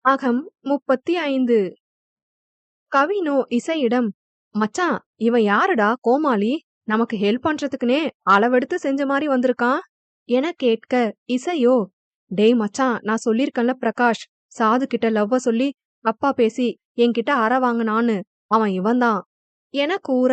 அகம் 35. கவினோ இசையிடம், மச்சான், இவன் யாருடா கோமாளி? நமக்கு ஹெல்ப் பண்றதுக்குனே அளவெடுத்து செஞ்ச மாதிரி வந்திருக்கான் என கேட்க, இசையோ, டேய் மச்சான், நான் சொல்லிருக்கேன்ல பிரகாஷ், சாது கிட்ட லவ்வ சொல்லி அப்பா பேசி என்கிட்ட அற வாங்கினான்னு, அவன் இவன்தான் என கூற,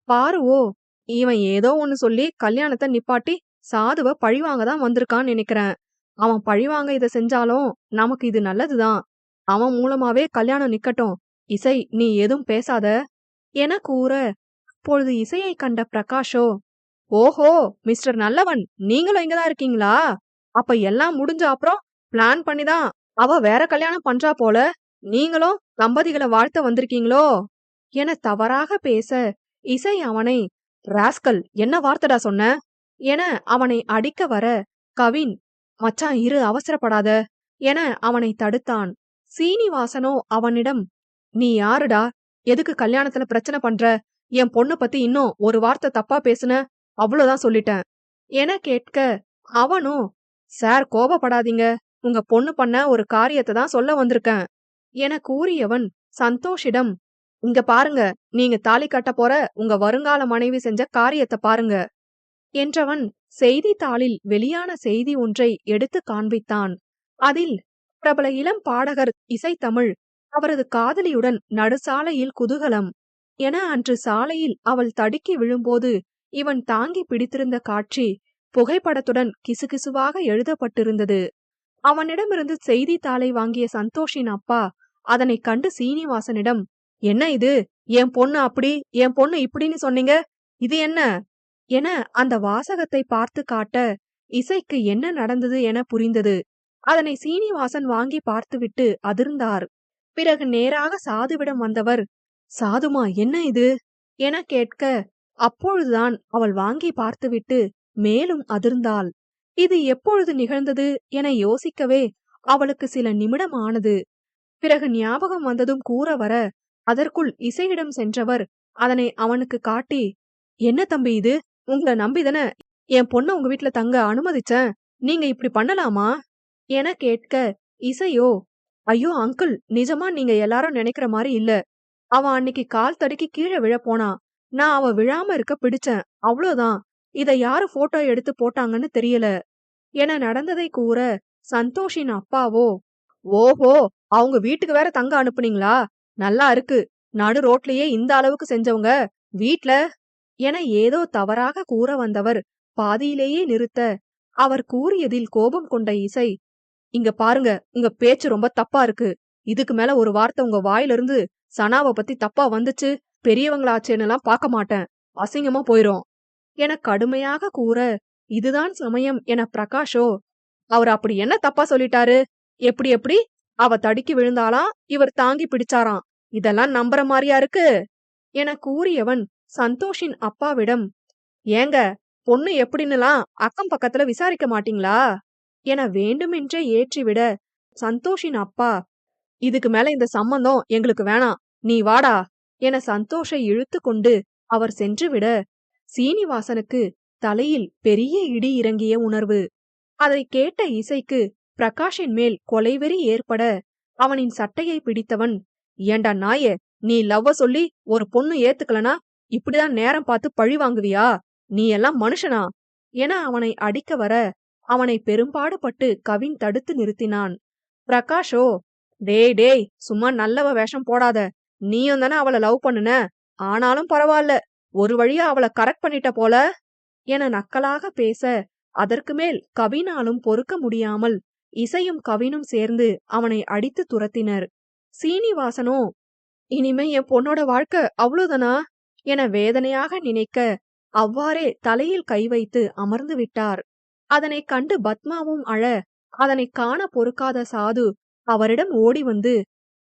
பாருவோ, இவன் ஏதோ ஒன்னு சொல்லி கல்யாணத்தை நிப்பாட்டி சாதுவ பழிவாங்க தான் வந்திருக்கான்னு நினைக்கிறேன். அவன் பழிவாங்க இத செஞ்சாலும் நமக்கு இது நல்லதுதான். அவன் மூலமாவே கல்யாணம் நிக்கட்டும். இசை, நீ ஏதும் பேசாத என கூற, அப்பொழுது இசையை கண்ட பிரகாஷோ, ஓஹோ மிஸ்டர் நல்லவன், நீங்களும் இங்கதான் இருக்கீங்களா? அப்ப எல்லாம் முடிஞ்ச அப்புறம் பிளான் பண்ணிதான் அவ வேற கல்யாணம் பண்றா போல, நீங்களும் தம்பதிகளை வாழ்த்த வந்திருக்கீங்களோ என தவறாக பேச, இசை அவனை, ராஸ்கல், என்ன வார்த்தடா சொன்ன என அவனை அடிக்க வர, கவின், மச்சான் இரு, அவசரப்படாத என அவனை தடுத்தான். சீனிவாசனோ அவனிடம், நீ யாருடா? எதுக்கு கல்யாணத்துல பிரச்சனை பண்ற? என் பொண்ணு பத்தி இன்னும் ஒரு வார்த்தை தப்பா பேசுன, அவ்வளவுதான் சொல்லிட்டேன் என கேட்க, அவனோ, சார் கோபப்படாதீங்க, உங்க பொண்ணு பண்ண ஒரு காரியத்தை தான் சொல்ல வந்திருக்கேன் என கூறியவன் சந்தோஷிடம், இங்க பாருங்க, நீங்க தாலி கட்ட போற உங்க வருங்கால மனைவி செஞ்ச காரியத்தை பாருங்க என்றவன் செய்தித்தாளில் வெளியான செய்தி ஒன்றை எடுத்து காண்பித்தான். அதில் பிரபல இளம் பாடகர் இசைத்தமிழ் அவரது காதலியுடன் நடுசாலையில் குதூகலம் என அன்று சாலையில் அவள் தடுக்கி விழும்போது இவன் தாங்கி பிடித்திருந்த காட்சி புகைப்படத்துடன் கிசுகிசுவாக எழுதப்பட்டிருந்தது. அவனிடமிருந்து செய்தித்தாளை வாங்கிய சந்தோஷின் அப்பா அதனை கண்டு சீனிவாசனிடம், என்ன இது? என் பொண்ணு அப்படி, என் பொண்ணு இப்படின்னு சொன்னீங்க, இது என்ன என அந்த வாசகத்தை பார்த்து காட்ட, இசைக்கு என்ன நடந்தது என புரிந்தது. அதனை சீனிவாசன் வாங்கி பார்த்துவிட்டு அதிர்ந்தார். பிறகு நேராக சாதுவிடம் வந்தவர், சாதுமா, என்ன இது என கேட்க, அப்பொழுதுதான் அவள் வாங்கி பார்த்துவிட்டு மேலும் அதிர்ந்தாள். இது எப்பொழுது நிகழ்ந்தது என யோசிக்கவே அவளுக்கு சில நிமிடம் ஆனது. பிறகு ஞாபகம் வந்ததும் கூற வர, அதற்குள் இசையிடம் சென்றவர் அதனை அவனுக்கு காட்டி, என்ன தம்பி இது? உங்களை நம்பிதானே என் பொண்ண உங்க வீட்டுல தங்க அனுமதிச்சேன், நீங்க இப்படி பண்ணலாமா என கேட்க, இசையோ, ஐயோ அங்கிள், நிஜமா நீங்க எல்லாரும் நினைக்கிற மாதிரி இல்ல. அவ அன்னைக்கு கால் தடுக்கி கீழே விழ போனா, நான் அவ விழாம இருக்க பிடிச்சேன், அவ்வளவுதான். இத யாரு போட்டோ எடுத்து போட்டாங்கன்னு தெரியல என நடந்ததை கூற, சந்தோஷின் அப்பாவோ, ஓஹோ, அவங்க வீட்டுக்கு வேற தங்க அனுப்புனீங்களா? நல்லா இருக்கு, நடு ரோட்லயே இந்த அளவுக்கு செஞ்சவங்க வீட்ல என ஏதோ தவறாக கூற வந்தவர் பாதியிலேயே நிறுத்த, அவர் கூறியதில் கோபம் கொண்ட இசை, இங்க பாருங்க, உங்க பேச்சு ரொம்ப தப்பா இருக்கு. இதுக்கு மேல ஒரு வார்த்தை உங்க வாயிலிருந்து சனாவை பத்தி தப்பா வந்துச்சு, பெரியவங்களாச்சேன்னெல்லாம் பார்க்க மாட்டேன், அசிங்கமா போயிரும் என கடுமையாக கூற, இதுதான் சமயம் என பிரகாஷோ, அவர் அப்படி என்ன தப்பா சொல்லிட்டாரு? எப்படி எப்படி? அவ தடுக்கி விழுந்தாலாம், இவர் தாங்கி பிடிச்சாராம், இதெல்லாம் நம்புற மாதிரியா இருக்கு என கூறியவன் சந்தோஷின் அப்பாவிடம், ஏங்க, பொண்ணு எப்படின்னுலாம் அக்கம் பக்கத்துல விசாரிக்க மாட்டீங்களா என வேண்டுமென்றே ஏற்றிவிட, சந்தோஷின் அப்பா, இதுக்கு மேல இந்த சம்பந்தம் எங்களுக்கு வேணாம், நீ வாடா என சந்தோஷை இழுத்து கொண்டு அவர் சென்றுவிட, சீனிவாசனுக்கு தலையில் பெரிய இடி இறங்கிய உணர்வு. அதை கேட்ட இசைக்கு பிரகாஷின் மேல் கொலைவெறி ஏற்பட, அவனின் சட்டையை பிடித்தவன், ஏண்டா நாயே, நீ லவ்வ சொல்லி ஒரு பொண்ணு ஏத்துக்கலனா இப்படிதான் நேரம் பார்த்து பழி வாங்குவியா? நீ எல்லாம் மனுஷனா என அவனை அடிக்க வர, அவனை பெரும்பாடுபட்டு கவின் தடுத்து நிறுத்தினான். பிரகாஷோ, டேய் டேய், சும்மா நல்லவ வேஷம் போடாத, நீயும் தானே அவளை லவ் பண்ணுன, ஆனாலும் பரவாயில்ல, ஒரு வழியா அவளை கரெக்ட் பண்ணிட்ட போல என நக்கலாக பேச, அதற்கு மேல் கவினாலும் பொறுக்க முடியாமல் இசையும் கவினும் சேர்ந்து அவனை அடித்து துரத்தினர். சீனிவாசனோ, இனிமே என் பொண்ணோட வாழ்க்கை அவ்வளவுதானா என வேதனையாக நினைக்க, அவ்வாறே தலையில் கை வைத்து அமர்ந்து விட்டார். அதனை கண்டு பத்மாவும் அழ, அதனை காண பொறுக்காத சாது அவரிடம் ஓடி வந்து,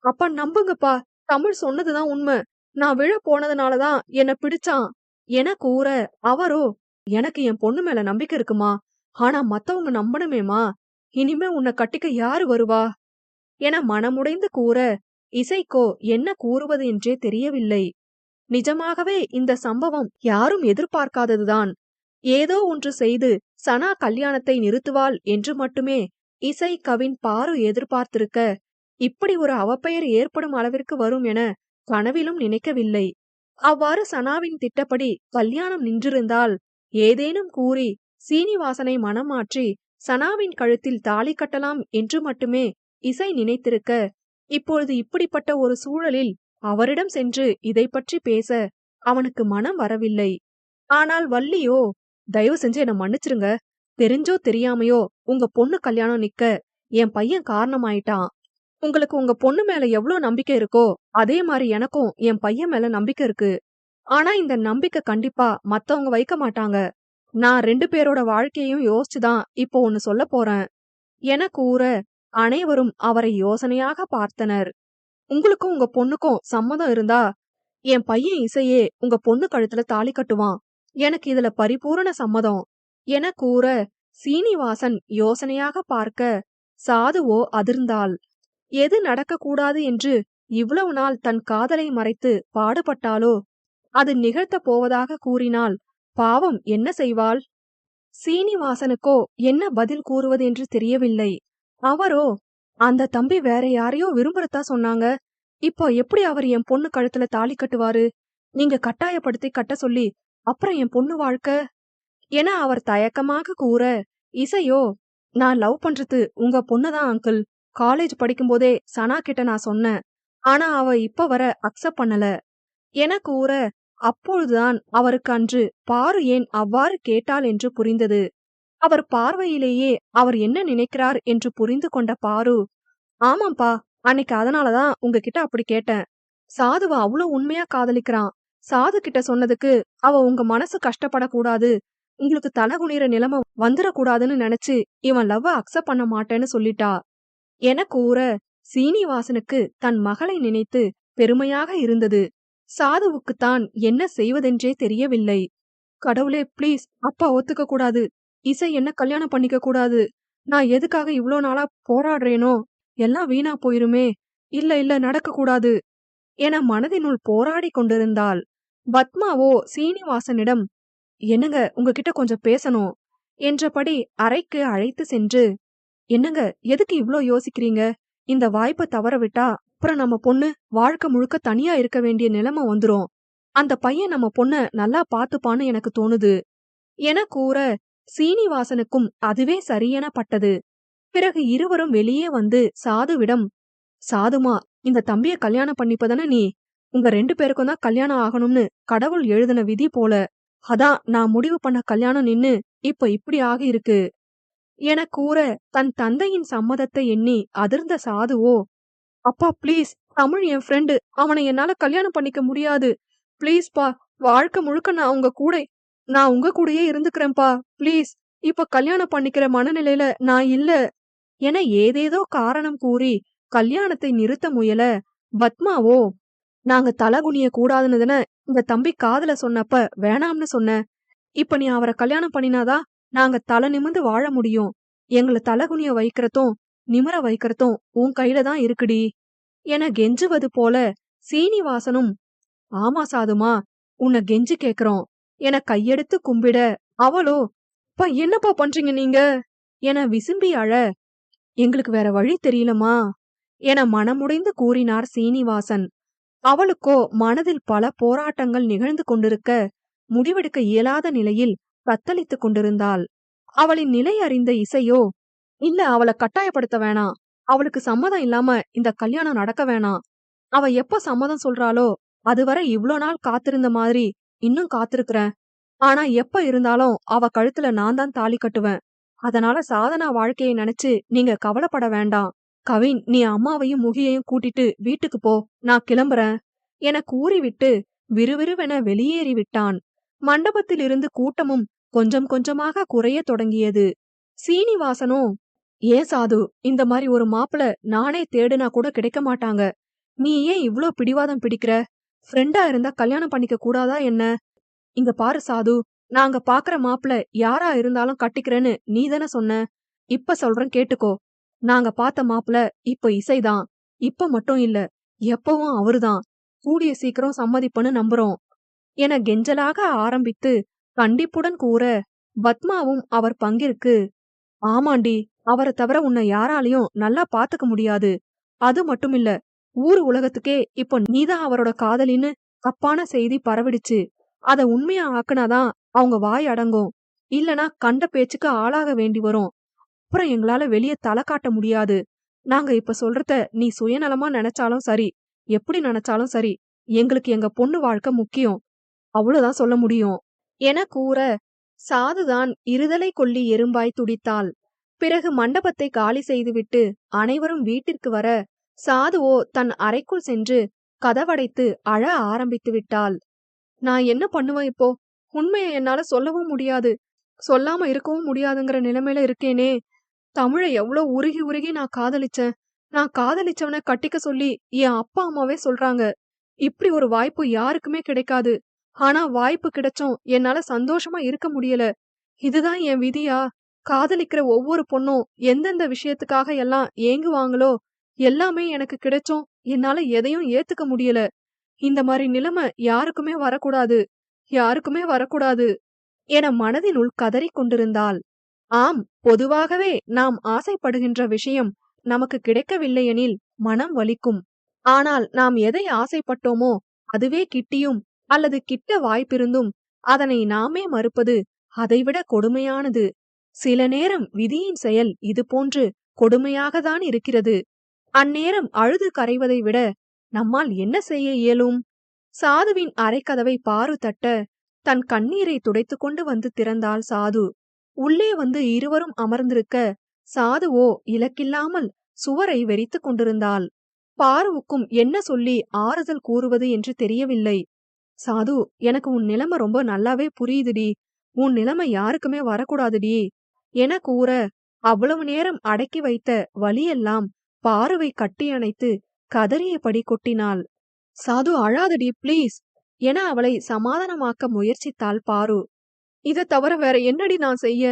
அப்பா நம்புங்கப்பா, தமிழ் சொன்னதுதான் உண்மை, நான் விழ போனதுனாலதான் என்ன பிடிச்சான் என கூற, அவரோ, எனக்கு என் பொண்ணு மேல நம்பிக்கை இருக்குமா, ஆனா மத்தவங்க நம்பணுமேமா, இனிமே உன்னை கட்டிக்க யாரு வருவா என மனமுடைந்து கூற, இசைக்கோ என்ன கூறுவது என்றே தெரியவில்லை. நிஜமாகவே இந்த சம்பவம் யாரும் எதிர்பார்க்காததுதான். ஏதோ ஒன்று செய்து சனா கல்யாணத்தை நிறுத்துவாள் என்று மட்டுமே இசை கவின் பாரு எதிர்பார்த்திருக்க, இப்படி ஒரு அவப்பெயர் ஏற்படும் அளவிற்கு வரும் என கனவிலும் நினைக்கவில்லை. அவ்வாறு சனாவின் திட்டப்படி கல்யாணம் நின்றிருந்தால் ஏதேனும் கூறி சீனிவாசனை மனம் மாற்றி சனாவின் கழுத்தில் தாலி கட்டலாம் என்று மட்டுமே இசை நினைத்திருக்க, இப்பொழுது இப்படிப்பட்ட ஒரு சூழலில் அவரிடம் சென்று இதை பற்றி பேச அவனுக்கு மனம் வரவில்லை. ஆனால் வள்ளியோ, தயவு செஞ்சு என்ன மன்னிச்சிருங்க. தெரிஞ்சோ தெரியாமையோ உங்க பொண்ணு கல்யாணம் நிக்க என் பையன் காரணமாயிட்டான். உங்களுக்கு உங்க பொண்ணு மேல எவ்ளோ நம்பிக்கை இருக்கோ அதே மாதிரி எனக்கும் என் பையன் மேல நம்பிக்கை இருக்கு. ஆனா இந்த நம்பிக்கை கண்டிப்பா மத்தவங்க வைக்க மாட்டாங்க. நான் 2 பேரோட வாழ்க்கையையும் யோசிச்சுதான் இப்போ ஒன்னு சொல்ல போறேன் என கூற, அனைவரும் அவரை யோசனையாக பார்த்தனர். உங்களுக்கும் உங்க பொண்ணுக்கும் சம்மதம் இருந்தா என் பையன் இசையே உங்க பொண்ணு கழுத்துல தாலி கட்டுவான். எனக்கு இதுல பரிபூரண சம்மதம் என கூற, சீனிவாசன் யோசனையாக பார்க்க, சாதுவோ அதிர்ந்தாள். எது நடக்கக்கூடாது என்று இவ்வளவு நாள் தன் காதலை மறைத்து பாடுபட்டாளோ அது நிகழ்த்தப் போவதாக கூறினால் பாவம் என்ன செய்வாள்? சீனிவாசனுக்கோ என்ன பதில் கூறுவது என்று தெரியவில்லை. அவரோ, அந்த தம்பி வேற யாரையோ விரும்புறதா சொன்னாங்க. இப்போ எப்படி அவர் என் பொண்ணு கழுத்துல தாலி கட்டுவாரு? நீங்க கட்டாயப்படுத்தி கட்ட சொல்லி அப்புறம் என் பொண்ணு வாழ்க்கை என அவர் தயக்கமாக கூற, இசையோ, நான் லவ் பண்றது உங்க பொண்ணுதான் அங்கிள். காலேஜ் படிக்கும்போதே சனா கிட்ட நான் சொன்னேன். ஆனா அவ இப்ப வர அக்செப்ட் பண்ணல என கூற, அப்பொழுதுதான் அவருக்கு அன்று பாரு ஏன் அவ்வாறு கேட்டாள் என்று புரிந்தது. அவர் பார்வையிலேயே அவர் என்ன நினைக்கிறார் என்று புரிந்து கொண்ட பாரு, ஆமாம்பா, அன்னைக்கு அதனாலதான் உங்ககிட்ட அப்படி கேட்டேன். சாதுவ அவ்வளவு உண்மையா காதலிக்கிறான். சாது கிட்ட சொன்னதுக்கு அவ உங்க மனசு கஷ்டப்படக்கூடாது, உங்களுக்கு தலகுனிற நிலைமை வந்துடக்கூடாதுன்னு நினைச்சு இவன் லவ்வ அக்செப்ட் பண்ண மாட்டேன்னு சொல்லிட்டா என கூற, சீனிவாசனுக்கு தன் மகளை நினைத்து பெருமையாக இருந்தது. சாதுவுக்குத்தான் என்ன செய்வதென்றே தெரியவில்லை. கடவுளே ப்ளீஸ், அப்பா ஒத்துக்க கூடாது. இசை என்ன கல்யாணம் பண்ணிக்க கூடாது. நான் எதுக்காக இவ்ளோ நாளா போராடுறேனோ எல்லாம் வீணா போயிருமே. இல்ல இல்ல, நடக்க கூடாது என மனதினுள் போராடி கொண்டிருந்தாள். பத்மாவோ சீனிவாசனிடம், என்னங்க உங்ககிட்ட கொஞ்சம் பேசணும் என்றபடி அறைக்கு அழைத்து சென்று, என்னங்க எதுக்கு இவ்ளோ யோசிக்கிறீங்க? இந்த வாய்ப்பை தவற விட்டா அப்புறம் நம்ம பொண்ணு வாழ்க்கை முழுக்க தனியா இருக்க வேண்டிய நிலைமை வந்துரும். அந்த பையன் நம்ம பொண்ண நல்லா பாத்துப்பான்னு எனக்கு தோணுது என கூற, சீனிவாசனுக்கும் அதுவே சரியென பட்டது. பிறகு இருவரும் வெளியே வந்து சாதுவிடம், சாதுமா, இந்த தம்பிய கல்யாணம் பண்ணிப்பதானே நீ? உங்க 2 பேருக்கும் தான் கல்யாணம் ஆகணும்னு கடவுள் எழுதின விதி போல. அதான் நான் முடிவு பண்ண கல்யாணம் நின்னு இப்ப இப்படி ஆகி இருக்கு என கூற, தன் தந்தையின் சம்மதத்தை எண்ணி அதிர்ந்த சாதுவோ, அப்பா ப்ளீஸ், தமிழ் என் ஃப்ரெண்டு, அவனை என்னால கல்யாணம் பண்ணிக்க முடியாது. ப்ளீஸ் பா, வாழ்க்கை முழுக்க நான் உங்க கூடயே இருந்துக்கிறேன்பா. ப்ளீஸ், இப்ப கல்யாணம் பண்ணிக்கிற மனநிலையில நான் இல்ல என ஏதேதோ காரணம் கூறி கல்யாணத்தை நிறுத்த முயல, பத்மாவோ, நாங்க தலகுனிய கூடாதுன்னு தானே இந்த தம்பி காதல சொன்னப்ப வேணாம்னு சொன்ன. இப்ப நீ அவரை கல்யாணம் பண்ணினாதான் நாங்க தலை நிமிர்ந்து வாழ முடியும். எங்கள தலகுனிய வைக்கிறதும் நிமிர வைக்கிறதும் உன் கையில தான் இருக்குடி என கெஞ்சுவது போல, சீனிவாசனும், ஆமா சாதுமா, உன்னை கெஞ்சி கேக்குறோம் என கையெடுத்து கும்பிட, அவளோ, பா என்னப்பா பண்றீங்க நீங்க என விசும்பி அழ, எங்களுக்கு வேற வழி தெரியலமா என மனமுடைந்து கூறினார் சீனிவாசன். அவளுக்கோ மனதில் பல போராட்டங்கள் நிகழ்ந்து கொண்டிருக்க முடிவெடுக்க இயலாத நிலையில் தத்தளித்துக் கொண்டிருந்தாள். அவளின் நிலை அறிந்த இசையோ, இல்ல, அவளை கட்டாயப்படுத்த வேணாம். அவளுக்கு சம்மதம் இல்லாம இந்த கல்யாணம் நடக்க வேணாம். அவ எப்ப சம்மதம் சொல்றாளோ அதுவரை இவ்ளோ நாள் காத்திருந்த மாதிரி இன்னும் காத்திருக்கிறேன். ஆனா எப்ப இருந்தாலும் அவ கழுத்துல நான் தான் தாலி கட்டுவேன். அதனால சாதனா வாழ்க்கையை நினைச்சு நீங்க கவலைப்பட வேண்டாம். கவின், நீ அம்மாவையும் முகியையும் கூட்டிட்டு வீட்டுக்கு போ, நான் கிளம்புறேன் என கூறிவிட்டு விறுவிறுவென வெளியேறி விட்டான். மண்டபத்தில் இருந்து கூட்டமும் கொஞ்சம் கொஞ்சமாக குறைய தொடங்கியது. சீனிவாசனோ, ஏன் சாது, இந்த மாதிரி ஒரு மாப்பிள நானே தேடுனா கூட கிடைக்க மாட்டாங்க. நீ ஏன் இவ்ளோ பிடிவாதம் பிடிக்கிற? ஃப்ரெண்டா இருந்தா கல்யாணம் பண்ணிக்க கூடாதா என்ன? இங்க பாரு சாது, நாங்க பாக்குற மாப்பிள யாரா இருந்தாலும் கட்டிக்கிறேன்னு நீ தானே சொன்ன. இப்ப சொல்றேன் கேட்டுக்கோ. நாங்க பார்த்த மாப்பிள இப்ப இசைதான். இப்ப மட்டும் இல்ல, எப்பவும் அவருதான். கூடிய சீக்கிரம் சம்மதிப்பன்னு நம்புறோம் என கெஞ்சலாக ஆரம்பித்து கண்டிப்புடன் கூற, பத்மாவும் அவர் பங்கிற்கு, ஆமாண்டி, அவரை தவிர உன்னை யாராலையும் நல்லா பாத்துக்க முடியாது. அது மட்டுமில்ல, ஊர் உலகத்துக்கே இப்போ நீதான் அவரோட காதலின்னு தப்பான செய்தி பரவிடுச்சு. அத உண்மையா ஆக்குனாதான் அவங்க வாய் அடங்கும். இல்லனா கண்ட பேச்சுக்கு ஆளாக வேண்டி வரும். அப்புறம் எங்களால வெளிய தல காட்ட முடியாது. நாங்க இப்ப சொல்றத நீ சுயநலமா நெனச்சாலும் சரி, எப்படி நெனச்சாலும் சரி, எங்களுக்கு எங்க பொண்ணு வாழ்க்கை முக்கியம். அவ்வளவுதான் சொல்ல முடியும் என கூற, சாதுதான் இருதலை கொள்ளி எறும்பாய் துடித்தாள். பிறகு மண்டபத்தை காலி செய்துவிட்டு அனைவரும் வீட்டிற்கு வர, சாதுவோ தன் அறைக்குள் சென்று கதவடைத்து அழ ஆரம்பித்து விட்டாள். நான் என்ன பண்ணுவேன் இப்போ? உண்மையை என்னால சொல்லவும் முடியாது, சொல்லாம இருக்கவும் முடியாதுங்கிற நிலைமையில இருக்கேனே. தமிழ எவ்ளோ உருகி உருகி நான் காதலிச்சேன். நான் காதலிச்சவன கட்டிக்க சொல்லி என் அப்பா அம்மாவே சொல்றாங்க. இப்படி ஒரு வாய்ப்பு யாருக்குமே கிடைக்காது. ஆனா வாய்ப்பு கிடைச்சும் என்னால சந்தோஷமா இருக்க முடியல. இதுதான் என் விதியா? காதலிக்கிற ஒவ்வொரு பொண்ணும் எந்தெந்த விஷயத்துக்காக எல்லாம் ஏங்குவாங்களோ எல்லாமே எனக்கு கிடைச்சும் என்னால எதையும் ஏத்துக்க முடியல. இந்த மாதிரி நிலைமை யாருக்குமே வரக்கூடாது, யாருக்குமே வரக்கூடாது என மனதினுள் கதறிக் கொண்டிருந்தாள். ஆம், பொதுவாகவே நாம் ஆசைப்படுகின்ற விஷயம் நமக்கு கிடைக்கவில்லையெனில் மனம் வலிக்கும். ஆனால் நாம் எதை ஆசைப்பட்டோமோ அதுவே கிட்டியும் அல்லது கிட்ட வாய்ப்பிருந்தும் அதனை நாமே மறுப்பது அதைவிட கொடுமையானது. சில நேரம் விதியின் செயல் இது போன்று கொடுமையாகத்தான் இருக்கிறது. அந்நேரம் அழுது கரைவதை விட நம்மால் என்ன செய்ய இயலும்? சாதுவின் அறைக்கதவை பாரு தட்ட, தன் கண்ணீரை துடைத்துக் கொண்டு வந்து திறந்தாள் சாது. உள்ளே வந்து இருவரும் அமர்ந்திருக்க, சாதுவோ இலக்கில்லாமல் சுவரை வெறித்துக் கொண்டிருந்தாள். பாருவுக்கும் என்ன சொல்லி ஆறுதல் கூறுவது என்று தெரியவில்லை. சாது, எனக்கு உன் நிலைமை ரொம்ப நல்லாவே புரியுதுடி. உன் நிலைமை யாருக்குமே வரக்கூடாதுடி என கூற, அவ்வளவு நேரம் அடக்கி வைத்த வலியெல்லாம் பாருவை கட்டி அணைத்து கதறியபடி கொட்டினாள். சாது, அழாதடி ப்ளீஸ் என அவளை சமாதானமாக்க முயற்சித்தாள் பாரு. இத தவிர வேற என்னடி நான் செய்ய?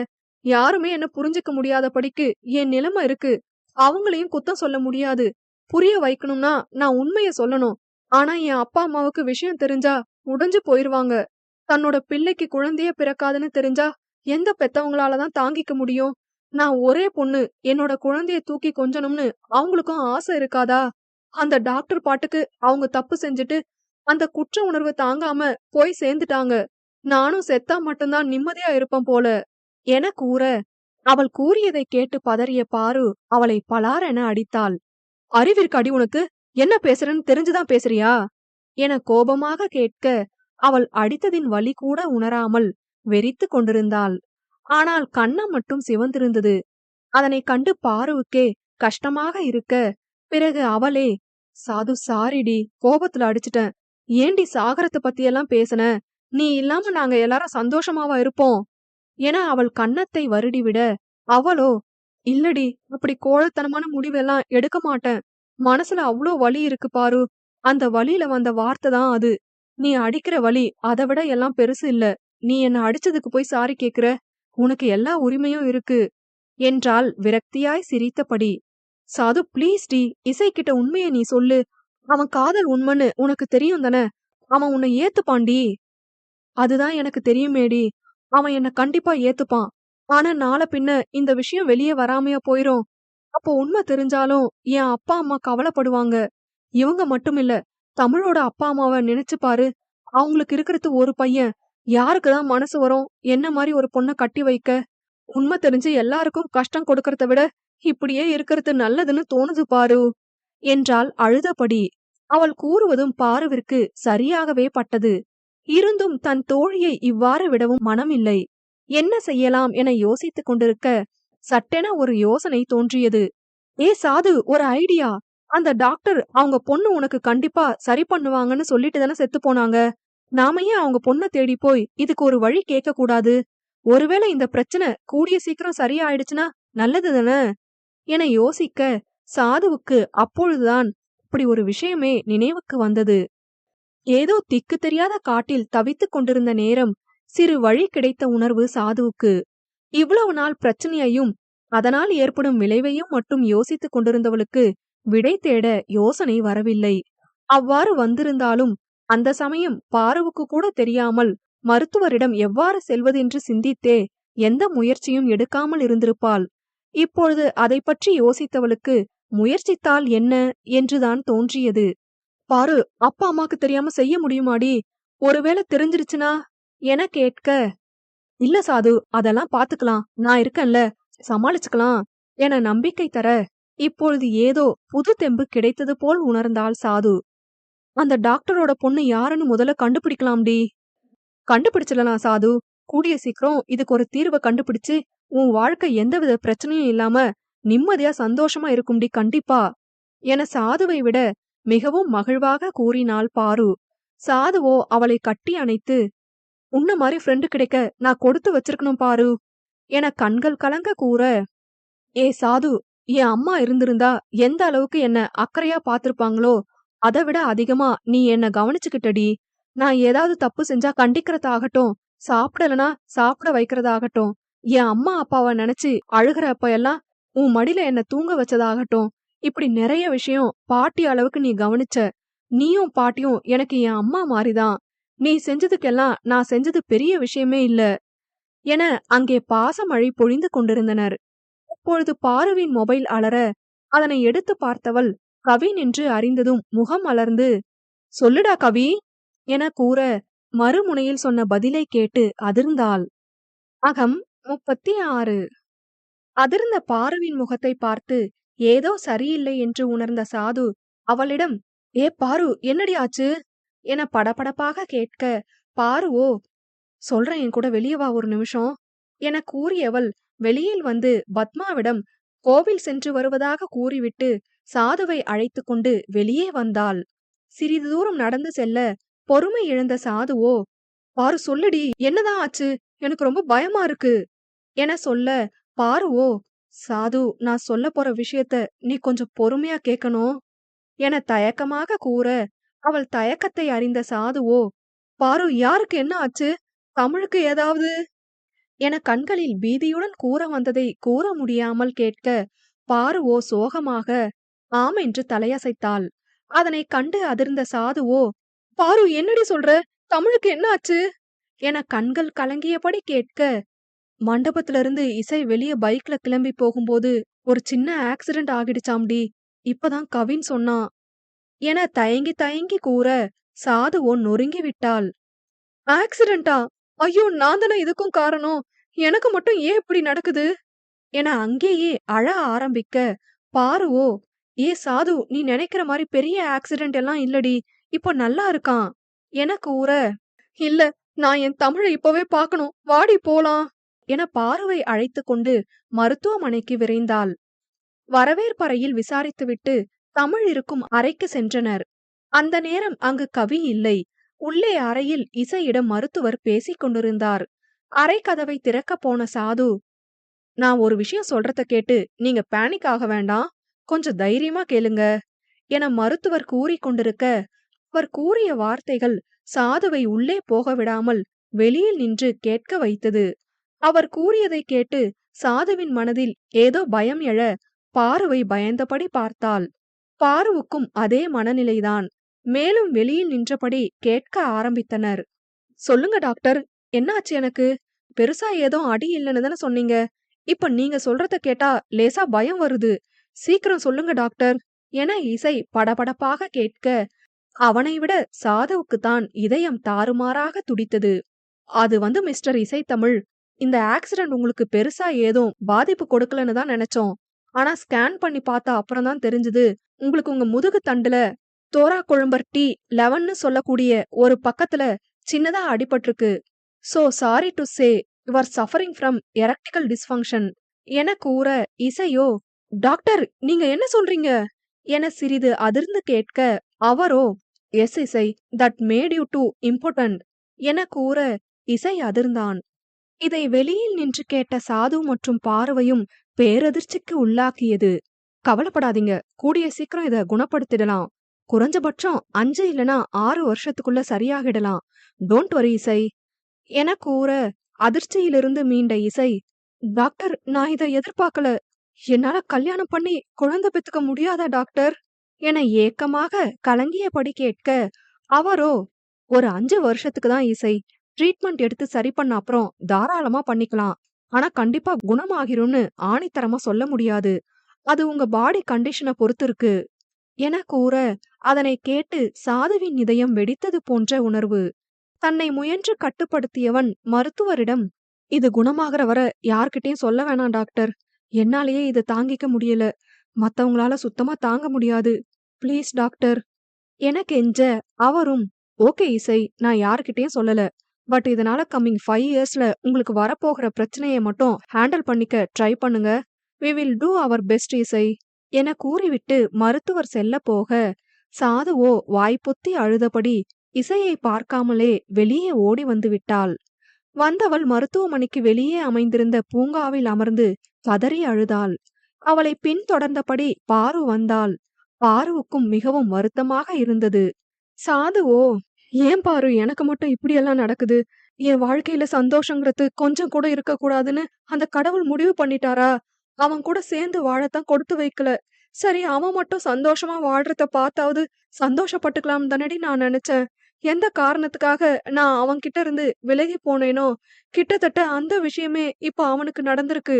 யாருமே என்ன புரிஞ்சுக்க முடியாதபடிக்கு என் நிலைமை இருக்கு. அவங்களையும் குத்தம் சொல்ல முடியாது. புரிய வைக்கணும்னா நான் உண்மைய சொல்லணும். ஆனா என் அப்பா அம்மாவுக்கு விஷயம் தெரிஞ்சா உடைஞ்சு போயிருவாங்க. தன்னோட பிள்ளைக்கு குழந்தையே பிறக்காதுன்னு தெரிஞ்சா எந்த பெத்தவங்களாலதான் தாங்கிக்க முடியும்? நான் ஒரே பொண்ணு, என்னோட குழந்தைய தூக்கி கொஞ்சணும்னு அவங்களுக்கும் ஆசை இருக்காதா? அந்த டாக்டர் பாட்டுக்கு அவங்க தப்பு செஞ்சுட்டு அந்த குற்ற உணர்வு தாங்காம போய் சேர்ந்துட்டாங்க. நானும் செத்தா மட்டும்தான் நிம்மதியா இருப்பேன் போல என கூற, அவள் கூறியதை கேட்டு பதறிய பாரு அவளை பலாரென அடித்தாள். அறிவிற்கு அடி உனக்கு? என்ன பேசுறன்னு தெரிஞ்சுதான் பேசுறியா என கோபமாக கேட்க, அவள் அடித்ததின் வலி கூட உணராமல் வெறித்து கொண்டிருந்தாள். ஆனால் கன்னம் மட்டும் சிவந்திருந்தது. அதனை கண்டு பாருவுக்கே கஷ்டமாக இருக்க, பிறகு அவளே, சாது சாரிடி, கோபத்துல அடிச்சிட்டேன். ஏண்டி சாகரத்தை பத்தியெல்லாம் பேசுன? நீ இல்லாம நாங்க எல்லாரும் சந்தோஷமாவா இருப்போம் என அவள் கன்னத்தை வருடிவிட, அவளோ, இல்லடி, அப்படி கோழத்தனமான முடிவெல்லாம் எடுக்க மாட்டேன். மனசுல அவ்ளோ வலி இருக்கு பாரு. அந்த வலியில வந்த வார்த்தை தான் அது. நீ அடிக்கிற வலி அதை விட எல்லாம் பெருசு இல்ல. நீ என்ன அடிச்சதுக்கு போய் சாரி கேக்குற? உனக்கு எல்லா உரிமையும் இருக்கு என்றாள் விரக்தியாய் சிரித்தபடி. சாது, ப்ளீஸ் டி, இசைக்கிட்ட உண்மையை நீ சொல்லு. அவன் காதல் உண்மைன்னு உனக்கு தெரியும் தானே? அவன் உன்னை ஏத்துப்பான்டி. அதுதான் எனக்கு தெரியுமேடி. அவன் என்ன கண்டிப்பா ஏத்துப்பான். ஆனா நாள பின்ன இந்த விஷயம் வெளியே வராமையா போயிரும். அப்போ உண்மை தெரிஞ்சாலும் என் அப்பா அம்மா கவலைப்படுவாங்க. இவங்க மட்டும் இல்ல, தமிழோட அப்பா அம்மாவை நினைச்சு பாரு. அவங்களுக்கு இருக்கிறது ஒரு பையன். யாருக்குதான் மனசு வரும் என்ன மாதிரி ஒரு பொண்ணை கட்டி வைக்க? உண்மை தெரிஞ்சு எல்லாருக்கும் கஷ்டம் கொடுக்கறத விட இப்படியே இருக்கிறது நல்லதுன்னு தோணுது பாரு என்றாள் அழுதபடி. அவள் கூறுவதும் பாருவிற்கு சரியாகவே பட்டது. இருந்தும் தன் தோழியை இவ்வாறு விடவும் மனமில்லை. என்ன செய்யலாம் என யோசித்துக் கொண்டிருக்க, சட்டென ஒரு யோசனை தோன்றியது. ஏ சாது, ஒரு ஐடியா. அந்த டாக்டர் அவங்க பொண்ணு உனக்கு கண்டிப்பா சரி பண்ணுவாங்கன்னு சொல்லிட்டு தானே செத்து போனாங்க. நாம ஏன் அவங்க பொண்ணை தேடி போய் இதுக்கு ஒரு வழி கேட்க கூடாது? ஒருவேளை இந்த பிரச்சனை கூடிய சீக்கிரம் சரியாயிடுச்சுன்னா நல்லது தானே என யோசிக்க, சாதுவுக்கு அப்பொழுதுதான் இப்படி ஒரு விஷயமே நினைவுக்கு வந்தது. ஏதோ திக்கு தெரியாத காட்டில் தவித்துக் கொண்டிருந்த நேரம் சிறு வழி கிடைத்த உணர்வு சாதுவுக்கு. இவ்வளவு நாள் பிரச்சனையையும் அதனால் ஏற்படும் விளைவையும் மட்டும் யோசித்துக் கொண்டிருந்தவளுக்கு விடை தேட யோசனை வரவில்லை. அவ்வாறு வந்திருந்தாலும் அந்த சமயம் பாருவுக்கு கூட தெரியாமல் மருத்துவரிடம் எவ்வாறு செல்வதென்று சிந்தித்தே எந்த முயற்சியும் எடுக்காமல் இருந்திருப்பாள். இப்பொழுது அதை பற்றி யோசித்தவளுக்கு முயற்சித்தால் என்ன என்றுதான் தோன்றியது. பாரு, அப்பா அம்மாக்கு தெரியாம செய்ய முடியுமாடி? ஒருவேளை தெரிஞ்சிருச்சுனா என கேட்க, இல்ல சாது, அதெல்லாம் பாத்துக்கலாம், நான் இருக்கேன்ல, சமாளிச்சுக்கலாம் என நம்பிக்கை தர, இப்பொழுது ஏதோ புது தெம்பு கிடைத்தது போல் உணர்ந்தாள் சாது. அந்த டாக்டரோட பொண்ணு யாருன்னு முதல்ல கண்டுபிடிக்கலாம்டி. கண்டுபிடிச்சிடலாம் சாது. கூடிய சீக்கிரம் இதுக்கு ஒரு தீர்வை கண்டுபிடிச்சு உன் வாழ்க்கை எந்தவித பிரச்சனையும் இல்லாம நிம்மதியா சந்தோஷமா இருக்கும்டி, கண்டிப்பா என சாதுவை விட மிகவும் மகிழ்வாக கூறினாள் பாரு. சாதுவோ அவளை கட்டி அணைத்து, உன்ன மாதிரி ஃப்ரெண்டு கிடைக்க நான் கொடுத்து வச்சிருக்கணும் பாரு என கண்கள் கலங்க கூற, ஏ சாது, என் அம்மா இருந்திருந்தா எந்த அளவுக்கு என்ன அக்கறையா பாத்திருப்பாங்களோ அதை விட அதிகமா நீ என்ன கவனிச்சுக்கிட்டடி. நான் ஏதாவது தப்பு செஞ்சா கண்டிக்கிறதாகட்டும், சாப்பிடலனா சாப்பிட வைக்கிறதாகட்டும், என் அம்மா அப்பாவை நினைச்சு அழுகிறப்ப எல்லாம் உன் மடியில என்ன தூங்க வச்சதாகட்டும், இப்படி நிறைய விஷயம் பாட்டி அளவுக்கு நீ கவனிச்ச. நீயும் பாட்டியும் எனக்கு என் அம்மா மாதிரிதான். நீ செஞ்சதுக்கெல்லாம் நான் செஞ்சது பெரிய விஷயமே இல்ல என அங்கே பாசமழை பொழிந்து கொண்டிருந்தனர். அப்பொழுது பாருவின் மொபைல் அலற, அதனை எடுத்து பார்த்தவள் கவின் என்று அறிந்ததும் முகம் அலர்ந்து, சொல்லுடா கவி என கூற, மறுமுனையில் சொன்ன பதிலை கேட்டு அதிர்ந்தாள். அகம் 36. அதிர்ந்த பாருவின் முகத்தை பார்த்து ஏதோ சரியில்லை என்று உணர்ந்த சாது அவளிடம், ஏ பாரு, என்னடி ஆச்சு என படபடப்பாக கேட்க, பாருவோ, சொல்றேன், என் கூட வெளியே வா ஒரு நிமிஷம் என கூறியவள் வெளியில் வந்து பத்மாவிடம் கோவில் சென்று வருவதாக கூறிவிட்டு சாதுவை அழைத்து கொண்டு வெளியே வந்தாள். சிறிது தூரம் நடந்து செல்ல பொறுமை இழந்த சாதுவோ, பாரு சொல்லுடி, என்னதான் ஆச்சு, எனக்கு ரொம்ப பயமா இருக்கு என சொல்ல, பாருவோ, சாது, நான் சொல்ல போற விஷயத்த நீ கொஞ்சம் பொறுமையா கேட்கணும் என தயக்கமாக கூற, அவள் தயக்கத்தை அறிந்த சாதுவோ, பாரு, யாருக்கு என்ன ஆச்சு, தமிழுக்கு ஏதாவது என கண்களில் பீதியுடன் கூற வந்ததை கூற முடியாமல் கேட்க, பாருவோ சோகமாக ஆம் என்று தலையசைத்தாள். அதனை கண்டு அதிர்ந்த சாதுவோ, பாரு, என்னடி சொல்ற, தமிழுக்கு என்ன ஆச்சு என கண்கள் கலங்கியபடி கேட்க, மண்டபத்திலிருந்து இசை வெளியே பைக்ல கிளம்பி போகும்போது ஒரு சின்ன ஆக்சிடென்ட் ஆகிடுச்சாம்டி, இப்பதான் கவின் சொன்னான் என தயங்கி தயங்கி கூற, சாதுவோ நொறுங்கி விட்டாள். ஆக்சிடென்டா? ஐயோ, நான் தானே இதுக்கும் காரணம், எனக்கு மட்டும் ஏன் இப்படி நடக்குது என அங்கேயே அழ ஆரம்பிக்க, பாருவோ, ஏ சாது, நீ நினைக்கிற மாதிரி பெரிய ஆக்சிடென்ட் எல்லாம் இல்லடி, இப்போ நல்லா இருக்கான் என கூற, இல்ல, நான் என் தமிழை இப்பவே பார்க்கணும், வாடி போலாம் என பாருவை அழைத்து கொண்டு மருத்துவமனைக்கு விரைந்தாள். வரவேற்பறையில் விசாரித்துவிட்டு தமிழ் இருக்கும் அறைக்கு சென்றனர். அந்த நேரம் அங்கு கவி இல்லை. உள்ளே அறையில் இசையிடம் மருத்துவர் பேசிக் கொண்டிருந்தார். அறை கதவை திறக்க போன சாது, நான் ஒரு விஷயம் சொல்றத கேட்டு நீங்க பேனிக் ஆக வேண்டாம், கொஞ்சம் தைரியமா கேளுங்க என மருத்துவர் கூறிக்கொண்டிருக்க, அவர் கூறிய வார்த்தைகள் சாதுவை உள்ளே போக விடாமல் வெளியில் நின்று கேட்க வைத்தது. அவர் கூறியதை கேட்டு சாதுவின் மனதில் ஏதோ பயம் எழ பாருவை பயந்தபடி பார்த்தாள். பாருவுக்கும் அதே மனநிலைதான். மேலும் வெளியில் நின்றபடி கேட்க ஆரம்பித்தனர். சொல்லுங்க டாக்டர், என்னாச்சு எனக்கு? பெருசா ஏதோ அடி இல்லைன்னு தானே சொன்னீங்க. இப்ப நீங்க சொல்றத கேட்டா லேசா பயம் வருது. சீக்கிரம் சொல்லுங்க டாக்டர் என இசை படபடப்பாக கேட்க, அவனை விட சாதுவுக்குத்தான் இதயம் தாறுமாறாக துடித்தது. அது மிஸ்டர் இசை தமிழ், இந்த ஆக்சிடென்ட் உங்களுக்கு பெருசா ஏதும் பாதிப்பு கொடுக்கலன்னு தான் நினைச்சோம். ஆனா ஸ்கேன் பண்ணி பார்த்தா அப்புறம் தான் தெரிஞ்சது, உங்களுக்கு உங்க முதுகு தண்டுல தோரா கொழும்பர் T11 சொல்லக்கூடிய ஒரு பக்கத்துல சின்னதா அடிபட்டிருக்கு. So sorry to say you are suffering from erectile dysfunction என கூற, இசையோ, டாக்டர், நீங்க என்ன சொல்றீங்க என சிறிது அதிர்ந்து கேட்க, அவரோ, எஸ் இசை, that made you too important என கூற, இசை அதிர்ந்தான். இதை வெளியில் நின்று கேட்ட சாது மற்றும் பார்வையும் பேரதிர்ச்சிக்கு உள்ளாக்கியது. கவலைப்படாதீங்க, கூடிய சீக்கிரம் இத குணப்படுத்திடலாம். குறைஞ்சபட்சம் 5 இல்லனா 6 வருஷத்துக்குள்ள சரியாகிடலாம். டோன்ட் வரி இசை என கூற, அதிர்ச்சியிலிருந்து மீண்ட இசை, டாக்டர், நான் இதை எதிர்பார்க்கல. என்னால கல்யாணம் பண்ணி குழந்தை பெத்துக்க முடியாதா டாக்டர் என ஏக்கமாக கலங்கியபடி கேட்க, அவரோ, ஒரு 5 வருஷத்துக்கு தான் இசை, ட்ரீட்மெண்ட் எடுத்து சரி பண்ண அப்புறம் தாராளமா பண்ணிக்கலாம். ஆனா கண்டிப்பா குணமாகிரும்னு ஆணித்தரமா சொல்ல முடியாது. அது உங்க பாடி கண்டிஷன பொறுத்து இருக்கு என கூற, அதனை கேட்டு சாதுவின் இதயம் வெடித்தது போன்ற உணர்வு. தன்னை முயன்று கட்டுப்படுத்தியவன் மருத்துவரிடம், இது குணமாகற வர யார்கிட்டயும் சொல்ல வேணாம் டாக்டர். என்னாலேயே இத தாங்கிக்க முடியல. மத்தவங்களால சுத்தமா தாங்க முடியாது. ப்ளீஸ் டாக்டர் என கெஞ்ச, அவரும் ஓகே இசை, நான் யார்கிட்டயும் சொல்லல. பட் இதனால கம்மிங் 5 இயர்ஸ்ல உங்களுக்கு வரப்போகிற பிரச்சனைய மட்டும் ஹேண்டில் பண்ணிக்க ட்ரை பண்ணுங்க. We will do our best இசை என கூறிவிட்டு மருத்துவர் செல்ல போக, சாதுவோ வாய்ப்பொத்தி அழுதபடி இசையை பார்க்காமலே வெளியே ஓடி வந்து விட்டாள். வந்தவள் மருத்துவமனைக்கு வெளியே அமைந்திருந்த பூங்காவில் அமர்ந்து கதறி அழுதாள். அவளை பின்தொடர்ந்தபடி பாரு வந்தாள். பாருவுக்கும் மிகவும் வருத்தமாக இருந்தது. சாதுவோ, ஏன் பாரு எனக்கு மட்டும் இப்படியெல்லாம் நடக்குது? என் வாழ்க்கையில சந்தோஷங்கிறது கொஞ்சம் கூட இருக்கக்கூடாதுன்னு அந்த கடவுள் முடிவு பண்ணிட்டாரா? அவன் கூட சேர்ந்து வாழத்தான் கொடுத்து வைக்கல. சரி, அவன் மட்டும் சந்தோஷமா வாழ்றத பார்த்தாவது சந்தோஷப்பட்டுக்கலாம் தானடி நான் நினைச்சேன். எந்த காரணத்துக்காக நான் அவன்கிட்ட இருந்து விலகி போனேனோ, கிட்டத்தட்ட அந்த விஷயமே இப்ப அவனுக்கு நடந்திருக்கு.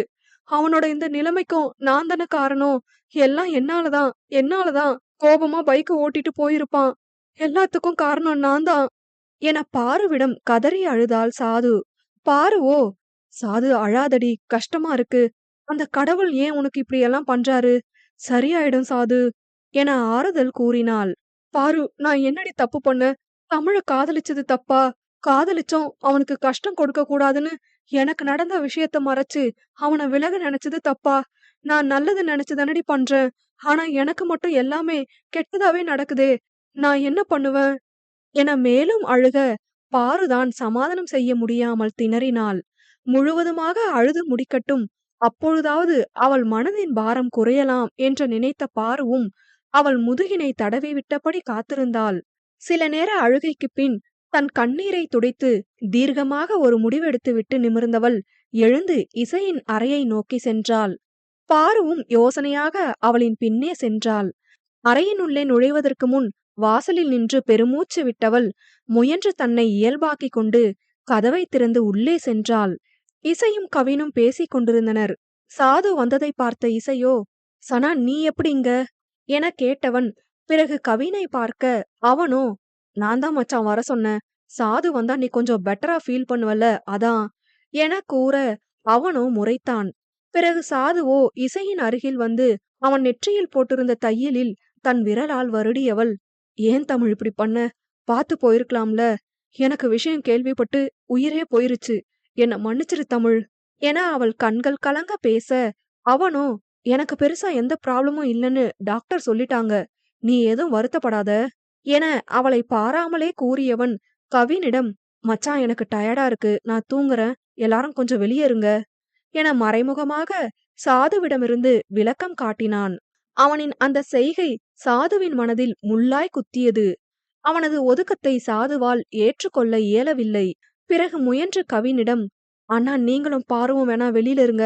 அவனோட இந்த நிலைமைக்கும் நான் தானே காரணம். எல்லாம் என்னாலதான் என்னாலதான். கோபமா பைக்க ஓட்டிட்டு போயிருப்பான். எல்லாத்துக்கும் காரணம் நான் தான் என பாருவிடம் கதறி அழுதாள் சாது. பாருவோ, சாது அழாதடி, கஷ்டமா இருக்கு. அந்த கடவுள் ஏன் உனக்கு இப்படி எல்லாம் பண்றாரு? சரியாயிடும் சாது என ஆறுதல் கூறினாள். பாரு, நான் என்னடி தப்பு பண்ண? தமிழ காதலிச்சது தப்பா? காதலிச்சும் அவனுக்கு கஷ்டம் கொடுக்க கூடாதுன்னு எனக்கு நடந்த விஷயத்த மறைச்சு அவனை விலக நினைச்சது தப்பா? நான் நல்லது நினைச்சு தானடி பண்றேன். ஆனா எனக்கு மட்டும் எல்லாமே கெட்டதாவே நடக்குதே. நான் என்ன பண்ணுவேன் என மேலும் அழுக, பாருதான் சமாதானம் செய்ய முடியாமல் திணறினாள். முழுவதுமாக அழுது முடிக்கட்டும், அப்பொழுதாவது அவள் மனதின் பாரம் குறையலாம் என்று நினைத்த பாருவும் அவள் முதுகினை தடவி விட்டபடி காத்திருந்தாள். சில நேர அழுகைக்குப் பின் தன் கண்ணீரை துடைத்து தீர்க்கமாக ஒரு முடிவெடுத்து விட்டு நிமிர்ந்தவள் எழுந்து இசையின் அறையை நோக்கி சென்றாள். பாருவும் யோசனையாக அவளின் பின்னே சென்றாள். அறையினுள்ளே நுழைவதற்கு முன் வாசலில் நின்று பெருமூச்சு விட்டவள் முயன்று தன்னை இயல்பாக்கிக் கொண்டு கதவை திறந்து உள்ளே சென்றாள். இசையும் கவினும் பேசிக் கொண்டிருந்தனர். சாது வந்ததை பார்த்த இசையோ, சனா நீ எப்படி இங்க என கேட்டவன் பிறகு கவினை பார்க்க, அவனோ, நான் தான் மச்சான் வர சொன்னேன். சாது வந்தா நீ கொஞ்சம் பெட்டரா ஃபீல் பண்ணுவல்ல, அதான் என கூற அவனோ முறைத்தான். பிறகு சாதுவோ இசையின் அருகில் வந்து அவன் நெற்றியில் போட்டிருந்த தையலில் தன் விரலால் வருடியவள், ஏன் தமிழ் இப்படி பண்ண? பார்த்து போயிருக்கலாம்ல. எனக்கு விஷயம் கேள்விப்பட்டு உயிரே போயிருச்சு. என்ன மன்னிச்சிரு தமிழ் என அவள் கண்கள் கலங்க பேச, அவனோ, எனக்கு பெருசா எந்த ப்ராப்ளமும் இல்லைன்னு டாக்டர் சொல்லிட்டாங்க. நீ ஏதும் வருத்தப்படாத என அவளை பாராமலே கூறியவன் கவினிடம், மச்சான் எனக்கு டயர்டா இருக்கு, நான் தூங்குறேன், எல்லாரும் கொஞ்சம் வெளியே இருங்க என மறைமுகமாக சாதுவிடமிருந்து விளக்கம் காட்டினான். அவனின் அந்த செய்கை சாதுவின் மனதில் முள்ளாய் குத்தியது. அவனது ஒதுக்கத்தை சாதுவால் ஏற்றுக்கொள்ள இயலவில்லை. பிறகு முயன்று கவினிடம், அண்ணா நீங்களும் பாருவும் வேணா வெளியில இருங்க,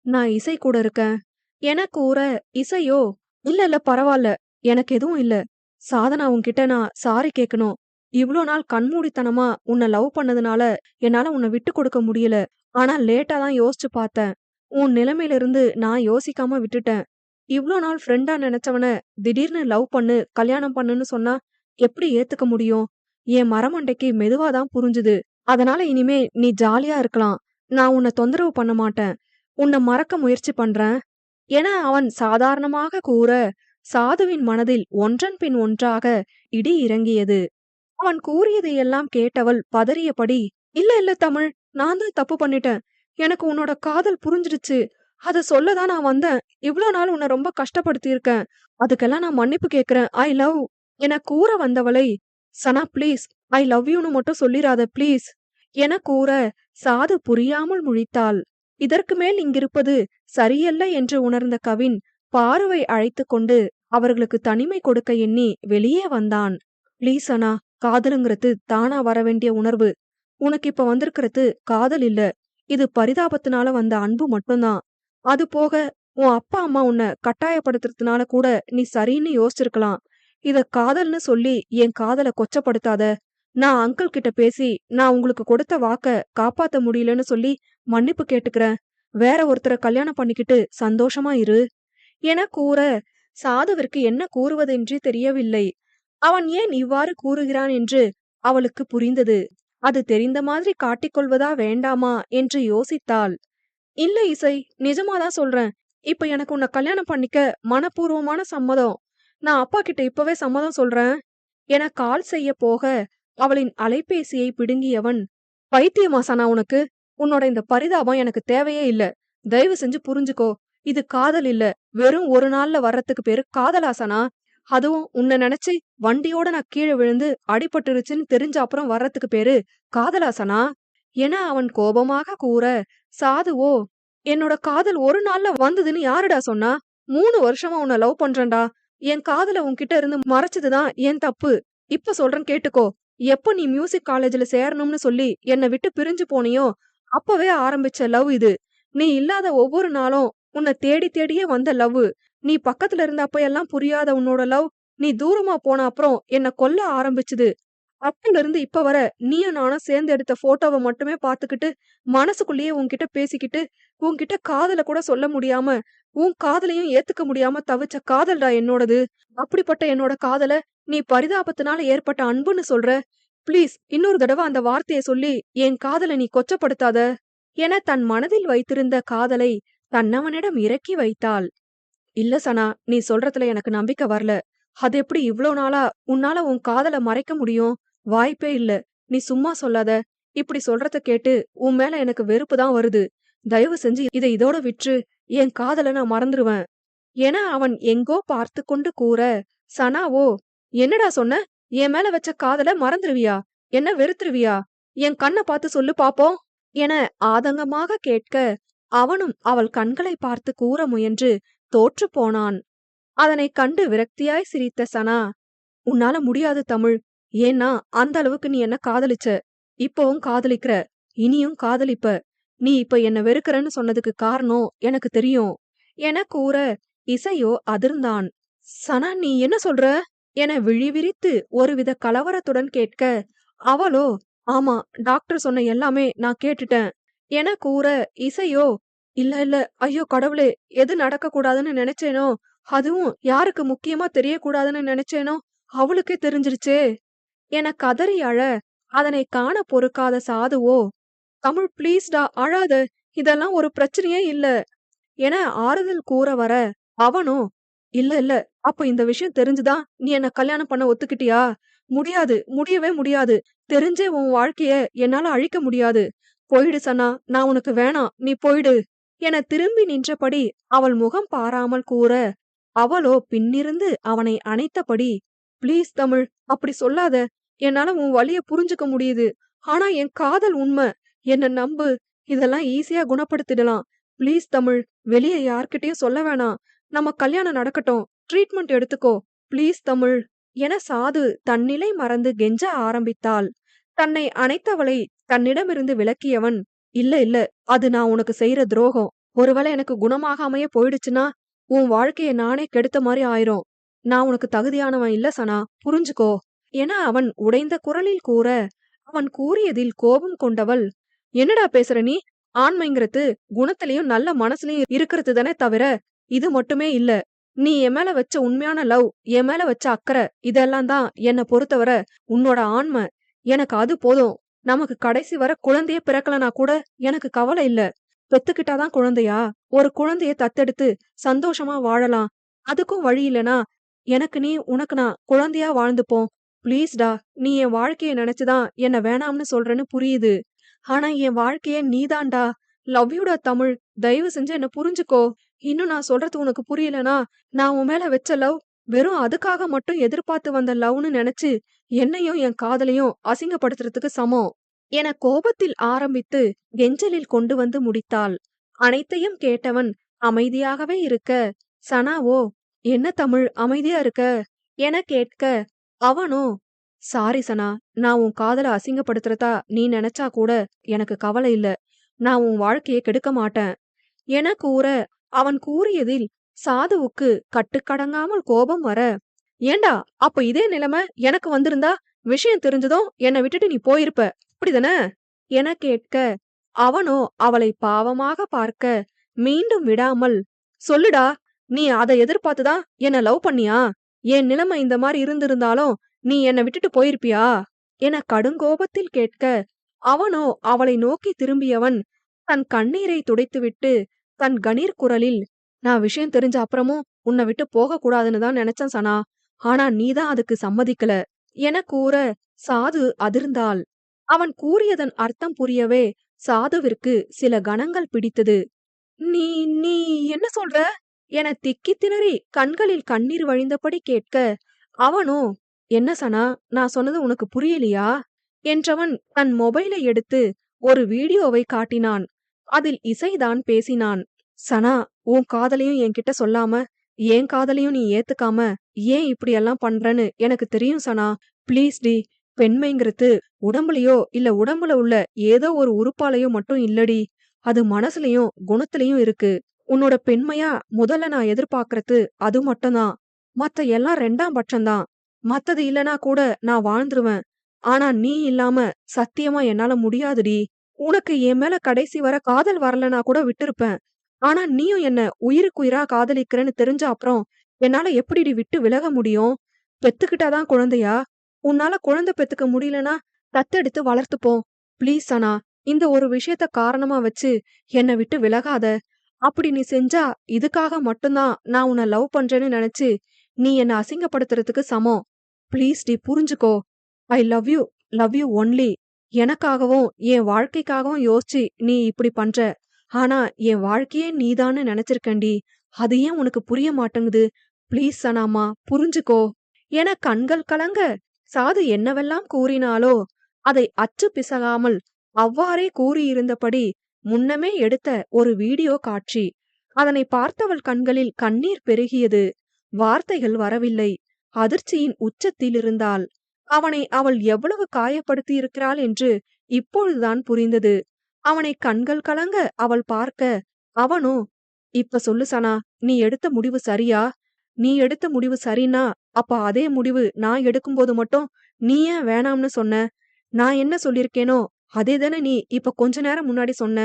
நான் இசை கூட இருக்கேன் என கூற, இசையோ, இல்ல இல்ல பரவாயில்ல, எனக்கு எதுவும் இல்ல. சாதனா உன்கிட்ட நான் சாரி கேட்கணும். இவ்ளோ நாள் கண்மூடித்தனமா உன்னை லவ் பண்ணதுனால என்னால உன்னை விட்டு கொடுக்க முடியல. ஆனா லேட்டா தான் யோசிச்சு பார்த்தேன். உன் நிலைமையில இருந்து நான் யோசிக்காம விட்டுட்டேன். இவ்ளோ நாள் ஃப்ரெண்டா நினைச்சவன திடீர்னு லவ் பண்ணு, கல்யாணம் பண்ணுன்னு சொன்னா எப்படி ஏத்துக்க முடியும்? என் மரமண்டைக்கு மெதுவா தான் புரிஞ்சுது. அதனால இனிமே நீ ஜாலியா இருக்கலாம். நான் உன்னை தொந்தரவு பண்ண மாட்டேன். உன்னை மறக்க முயற்சி பண்றேன் என அவன் சாதாரணமாக கூற, சாதுவின் மனதில் ஒன்றன் பின் ஒன்றாக இடி இறங்கியது. அவன் கூறியதையெல்லாம் கேட்டவள் பதறியபடி, இல்ல இல்ல தமிழ், நான் தான் தப்பு பண்ணிட்டேன். எனக்கு உன்னோட காதல் புரிஞ்சிடுச்சு. அத சொல்லதான் நான் வந்தேன். இவ்ளோ நாள் உன்னை ரொம்ப கஷ்டப்படுத்தி இருக்கேன். அதுக்கெல்லாம் நான் மன்னிப்பு கேக்குறேன். ஐ லவ் என கூற வந்தவளை, சனா ப்ளீஸ், ஐ லவ் யூன்னு மட்டும் சொல்லிராத ப்ளீஸ் என கூற, சாது புரியாமல் முழித்தாள். இதற்கு மேல் இங்கிருப்பது சரியல்ல என்று உணர்ந்த கவின் பாருவை அழைத்து கொண்டு அவர்களுக்கு தனிமை கொடுக்க எண்ணி வெளியே வந்தான். ப்ளீஸ் அண்ணா, காதலுங்கிறது தானா வர வேண்டிய உணர்வு. உனக்கு இப்ப வந்திருக்கிறது காதல் இல்ல, இது பரிதாபத்தினால வந்த அன்பு மட்டும்தான். அது போக உன் அப்பா அம்மா உன்னை கட்டாயப்படுத்துறதுனால கூட நீ சரின்னு யோசிச்சிருக்கலாம். இத காதல்னு சொல்லி என் காதலை கொச்சப்படுத்தாத. நான் அங்கிள் கிட்ட பேசி நான் உங்களுக்கு கொடுத்த வாக்க காப்பாத்த முடியலன்னு சொல்லி மன்னிப்பு கேட்டுக்கிறேன். வேற ஒருத்தரை கல்யாணம் பண்ணிக்கிட்டு சந்தோஷமா இரு என கூற சாதுவிற்கு என்ன கூறுவதென்றே தெரியவில்லை. அவன் ஏன் இவ்வாறு கூறுகிறான் என்று அவளுக்கு புரிந்தது. அது தெரிந்த மாதிரி காட்டிக்கொள்வதா வேண்டாமா என்று யோசித்தாள். இல்ல இசை, நிஜமாதான் சொல்றேன். இப்ப எனக்கு உன்னை கல்யாணம் பண்ணிக்க மனப்பூர்வமான சம்மதம். நான் அப்பா கிட்ட இப்பவே சம்மதம் சொல்றேன் என கால் செய்ய போக அவளின் அலைபேசியை பிடுங்கியவன், பைத்தியமா சனா உனக்கு? உன்னோட இந்த பரிதாபம் எனக்கு தேவையே இல்ல. தயவு செஞ்சு புரிஞ்சுக்கோ. இது காதல் இல்ல. வெறும் ஒரு நாள்ல வர்றதுக்கு பேரு காதலா சனா? அதுவும் உன்னை நினைச்சு வண்டியோட நான் கீழே விழுந்து அடிபட்டுருச்சுன்னு தெரிஞ்ச அப்புறம் வர்றதுக்கு பேரு காதலா சனா? என அவன் கோபமாக கூற, சாதுவோ, என்னோட காதல் ஒரு நாள்ல வந்ததுன்னு யாருடா சொன்னா? 3 வருஷமா உன்னை லவ் பண்றேன்டா. என் காதல உன்கிட்ட இருந்து மறைச்சதுதான் என் தப்பு. இப்ப சொல்றேன் கேட்டுக்கோ. எப்ப நீ மியூசிக் காலேஜ்ல சேரணும்னு சொல்லி என்னை விட்டு பிரிஞ்சு போனியோ அப்பவே ஆரம்பிச்ச லவ் இது. நீ இல்லாத ஒவ்வொரு நாளும் உன்னை தேடி தேடியே வந்த லவ். நீ பக்கத்துல இருந்த அப்ப எல்லாம் புரியாத உன்னோட லவ் நீ தூரமா போன அப்புறம் என்ன கொல்ல ஆரம்பிச்சுது. அப்பல இருந்து இப்ப வர நீயும் நானும் சேர்ந்து எடுத்த போட்டோவை மட்டுமே பாத்துக்கிட்டு மனசுக்குள்ளேயே உன்கிட்ட பேசிக்கிட்டு உன்கிட்ட காதல கூட சொல்ல முடியாம உன் காதலையும் ஏத்துக்க முடியாம தவிச்ச காதல்டா என்னோடது. அப்படிப்பட்ட என்னோட காதல நீ பரிதாபத்தினால ஏற்பட்ட அன்புன்னு சொல்ற. ப்ளீஸ் இன்னொரு தடவை அந்த வார்த்தையை சொல்லி என் காதலை நீ கொச்சப்படுத்தாத என தன் மனதில் வைத்திருந்த காதலை தன்னவனிடம் இறக்கி வைத்தாள். இல்ல சனா, நீ சொல்றதுல எனக்கு நம்பிக்கை வரல. அது எப்படி இவ்ளோ நாளா உன்னால உன் காதல மறைக்க முடியும்? வாய்ப்பே இல்ல. நீ சும்மா சொல்லாத. இப்படி சொல்றத கேட்டு உன் மேல எனக்கு வெறுப்பு தான் வருது. தயவு செஞ்சு இதை இதோட விட்டுரு. என் காதல நான் மறந்துருவேன் என அவன் எங்கோ பார்த்து கொண்டு கூற, சனாவோ, என்னடா சொன்ன? என் மேல வச்ச காதல மறந்துருவியா? என்ன வெறுத்துருவியா? என் கண்ண பார்த்து சொல்லு பாப்போம் என ஆதங்கமாக கேட்க, அவனும் அவள் கண்களை பார்த்து கூற முயன்று தோற்று போனான். அதனைக் கண்டு விரக்தியாய் சிரித்த சனா, உன்னால முடியாது தமிழ். ஏன்னா அந்த அளவுக்கு நீ என்ன காதலிச்ச. இப்பவும் காதலிக்கிற. இனியும் காதலிப்ப. நீ இப்ப என்ன வெறுக்கிறன்னு சொன்னதுக்கு காரணம் எனக்கு தெரியும் என கூற இசையோ அதிர்ந்தான். சனா, நீ என்ன சொல்ற என விழிவிரித்து ஒருவித கலவரத்துடன் கேட்க, அவளோ, ஆமா, டாக்டர் சொன்ன எல்லாமே நான் கேட்டுட்டேன் என கூற இசையோ, இல்ல இல்ல, ஐயோ கடவுளே, எது நடக்க கூடாதுன்னு நினைச்சேனோ அதுவும் யாருக்கு முக்கியமா தெரியக்கூடாதுன்னு நினைச்சேனோ அவளுக்கே தெரிஞ்சிருச்சே என கதறி அழ, அதனை காண பொறுக்காத சாதுவோ, தமிழ் ப்ளீஸ்டா அழாத. இதெல்லாம் ஒரு பிரச்சனையே இல்ல என ஆறுதல் கூற வர, அவனோ, இல்ல இல்ல, அப்ப இந்த விஷயம் தெரிஞ்சுதான் நீ என்ன கல்யாணம் பண்ண ஒத்துக்கிட்டியா? முடியாது, முடியவே முடியாது. தெரிஞ்சே உன் வாழ்க்கைய என்னால அழிக்க முடியாது. போயிடு சனா, நான் உனக்கு வேணாம், நீ போயிடு என திரும்பி நின்றபடி அவள் முகம் பாராமல் கூற, அவளோ பின்னிருந்து அவனை அணைத்தபடி, ப்ளீஸ் தமிழ், அப்படி சொல்லாத. என்னால உன் வலிய புரிஞ்சுக்க முடியுது. ஆனா என் காதல் உண்மை. என்ன நம்பு. இதெல்லாம் ஈஸியா குணப்படுத்திடலாம். ப்ளீஸ் தமிழ், வெளிய யார்கிட்டயும் சொல்ல வேணாம். நம்ம கல்யாணம் நடக்கட்டும். ட்ரீட்மெண்ட் எடுத்துக்கோ. ப்ளீஸ் தமிழ் என சாது தன்னிலை மறந்து கெஞ்ச ஆரம்பித்தாள். தன்னை அணைத்தவளை தன்னிடமிருந்து விலக்கியவன், இல்ல இல்ல, அது நான் உனக்கு செய்யற துரோகம். ஒருவேளை எனக்கு குணமாகாமையே போயிடுச்சுன்னா உன் வாழ்க்கைய நானே கெடுத்த மாதிரி ஆயிரும். நான் உனக்கு தகுதியானவன் இல்ல சனா, புரிஞ்சுக்கோ என அவன் உடைந்த குரலில் கூற, அவன் கூறியதில் கோபம் கொண்டவள், என்னடா பேசுற நீ? ஆண்மைங்கிறது குணத்திலயும் நல்ல மனசுலயும் இருக்கிறது தானே தவிர இது மட்டுமே இல்ல. நீ என் மேல வச்ச உண்மையான லவ், என் மேல வச்ச அக்கறை, இதெல்லாம் தான் என்ன பொறுத்தவரை உன்னோட ஆண்மை. எனக்கு அது போதும். நமக்கு கடைசி வர குழந்தையே பிறக்கலனா கூட எனக்கு கவலை இல்ல. பெத்துக்கிட்டாதான் குழந்தையா? ஒரு குழந்தைய தத்தெடுத்து சந்தோஷமா வாழலாம். அதுக்கும் வழி இல்லனா எனக்கு நீ உனக்கு நான் குழந்தையா வாழ்ந்துப்போம். ப்ளீஸ்டா, நீ என் வாழ்க்கைய நினைச்சுதான் என்ன வேணாம்னு சொல்றேன்னு புரியுது. ஆனா என் வாழ்க்கையே நீதான்டா. லவ் யூடா தமிழ். தயவு செஞ்சு என்ன புரிஞ்சுக்கோ. இன்னும் நான் சொல்றது உனக்கு புரியலனா, நான் உன் மேல வச்ச லவ் வெறும் அதுக்காக மட்டும் எதிர்பார்த்து வந்த லவ்னு நினைச்சு என்னையும் என் காதலையும் அசிங்கப்படுத்துறதுக்கு சமம் என கோபத்தில் ஆரம்பித்து கெஞ்சலில் கொண்டு வந்து முடித்தாள். அனைத்தையும் கேட்டவன் அமைதியாகவே இருக்க, சனாவோ, என்ன தமிழ் அமைதியா இருக்க என கேட்க, அவனோ, சாரி சனா, நான் உன் காதல அசிங்கப்படுத்துறதா நீ நினைச்சா கூட எனக்கு கவலை இல்ல. நான் உன் வாழ்க்கையை கெடுக்க மாட்டேன் என கூற, அவன் கூறியதில் சாதுவுக்கு கட்டுக்கடங்காமல் கோபம் வர, ஏண்டா, அப்ப இதே நிலைமை எனக்கு வந்திருந்தா விஷயம் தெரிஞ்சதும் என்னை விட்டுட்டு நீ போயிருப்ப, அப்படிதானே என கேட்க, அவனோ அவளை பாவமாக பார்க்க மீண்டும் விடாமல், சொல்லுடா, நீ அத எதிர்பார்த்துதான் என்ன லவ் பண்ணியா? என் நிலைமை இந்த மாரி இருந்திருந்தாலும் நீ என்ன விட்டுட்டு போயிருப்பியா? என கடுங்கோபத்தில் கேட்க, அவனோ அவளை நோக்கி திரும்பியவன் தன் கண்ணீரை துடைத்துவிட்டு தன் கணீர் குரலில், நான் விஷயம் தெரிஞ்ச அப்புறமும் உன்னை விட்டு போக கூடாதுன்னு தான் நினைச்சேன் சனா. ஆனா நீதான் அதுக்கு சம்மதிக்கல என கூற சாது அதிர்ந்தாள். அவன் கூறியதன் அர்த்தம் புரியவே சாதுவிற்கு சில கணங்கள் பிடித்தது. நீ நீ என்ன சொல்ற? என திக்கித் திணறி கண்களில் கண்ணீர் வழிந்தபடி கேட்க, அவனோ, என்ன சனா, நான் சொன்னது உனக்கு புரியலையா? என்றவன் தன் மொபைலை எடுத்து ஒரு வீடியோவை காட்டினான். அதில் இசைதான் பேசினான். சனா, உன் காதலையும் என்கிட்ட சொல்லாம, என் காதலையும் நீ ஏத்துக்காம, ஏன் இப்படியெல்லாம் பண்றன்னு எனக்கு தெரியும் சனா. Please D. பெண்மைங்கிறது உடம்புலயோ இல்ல உடம்புல உள்ள ஏதோ ஒரு உறுப்பாலயோ மட்டும் இல்லடி. அது மனசுலயும் குணத்திலயும் இருக்கு. உன்னோட பெண்மையா முதல்ல நான் எதிர்பார்க்கறது அது மட்டும்தான். மத்த எல்லாம் 2ஆம் பட்சம்தான். மத்தது இல்லனா கூட நான் வாழ்ந்துருவேன். ஆனா நீ இல்லாம சத்தியமா என்னால முடியாதுடி. உனக்கு என் மேல கடைசி வர காதல் வரலனா கூட விட்டிருப்பேன். ஆனா நீயும் என்ன உயிருக்குயிரா காதலிக்கிறேன்னு தெரிஞ்ச அப்புறம் என்னால எப்படிடி விட்டு விலக முடியும்? பெத்துக்கிட்டாதான் குழந்தையா? உன்னால குழந்தை பெத்துக்க முடியலனா தத்தெடுத்து வளர்த்துப்போம். ப்ளீஸ் சனா, இந்த ஒரு விஷயத்த காரணமா வச்சு என்ன விட்டு விலகாத. அப்படி நீ செஞ்சா இதுக்காக மட்டும்தான் நான் உன்னை லவ் பண்றேன்னு நினைச்சு நீ என்ன அசிங்கப்படுத்துறதுக்கு சமம். ப்ளீஸ் டி புரிஞ்சுக்கோ. I love you only. எனக்காகவும் என் வாழ்க்கைக்காகவும் யோசிச்சு நீ இப்படி பண்ற. ஆனா என் வாழ்க்கையே நீதான்னு நினைச்சிருக்கேன்டி. அது ஏன் உனக்கு புரிய மாட்டேங்குது? ப்ளீஸ் சனாமா புரிஞ்சுக்கோ என கண்கள் கலங்க சாது என்னவெல்லாம் கூறினாலோ அதை அச்சு பிசகாமல் அவ்வாறே கூறியிருந்தபடி முன்னமே எடுத்த ஒரு வீடியோ காட்சி. அதனை பார்த்தவள் கண்களில் கண்ணீர் பெருகியது. வார்த்தைகள் வரவில்லை. அதிர்ச்சியின் உச்சத்தில் இருந்தாள். அவனை அவள் எவ்வளவு காயப்படுத்தி இருக்கிறாள் என்று இப்பொழுதுதான் புரிந்தது. அவனை கண்கள் கலங்க அவள் பார்க்க, அவனோ, இப்ப சொல்லு சனா, நீ எடுத்த முடிவு சரியா? நீ எடுத்த முடிவு சரின்னா அப்ப அதே முடிவு நான் எடுக்கும்போது மட்டும் நீ ஏன் வேணாம்னு சொன்ன? நான் என்ன சொல்லிருக்கேனோ அதேதானே நீ இப்ப கொஞ்ச நேரம் முன்னாடி சொன்ன.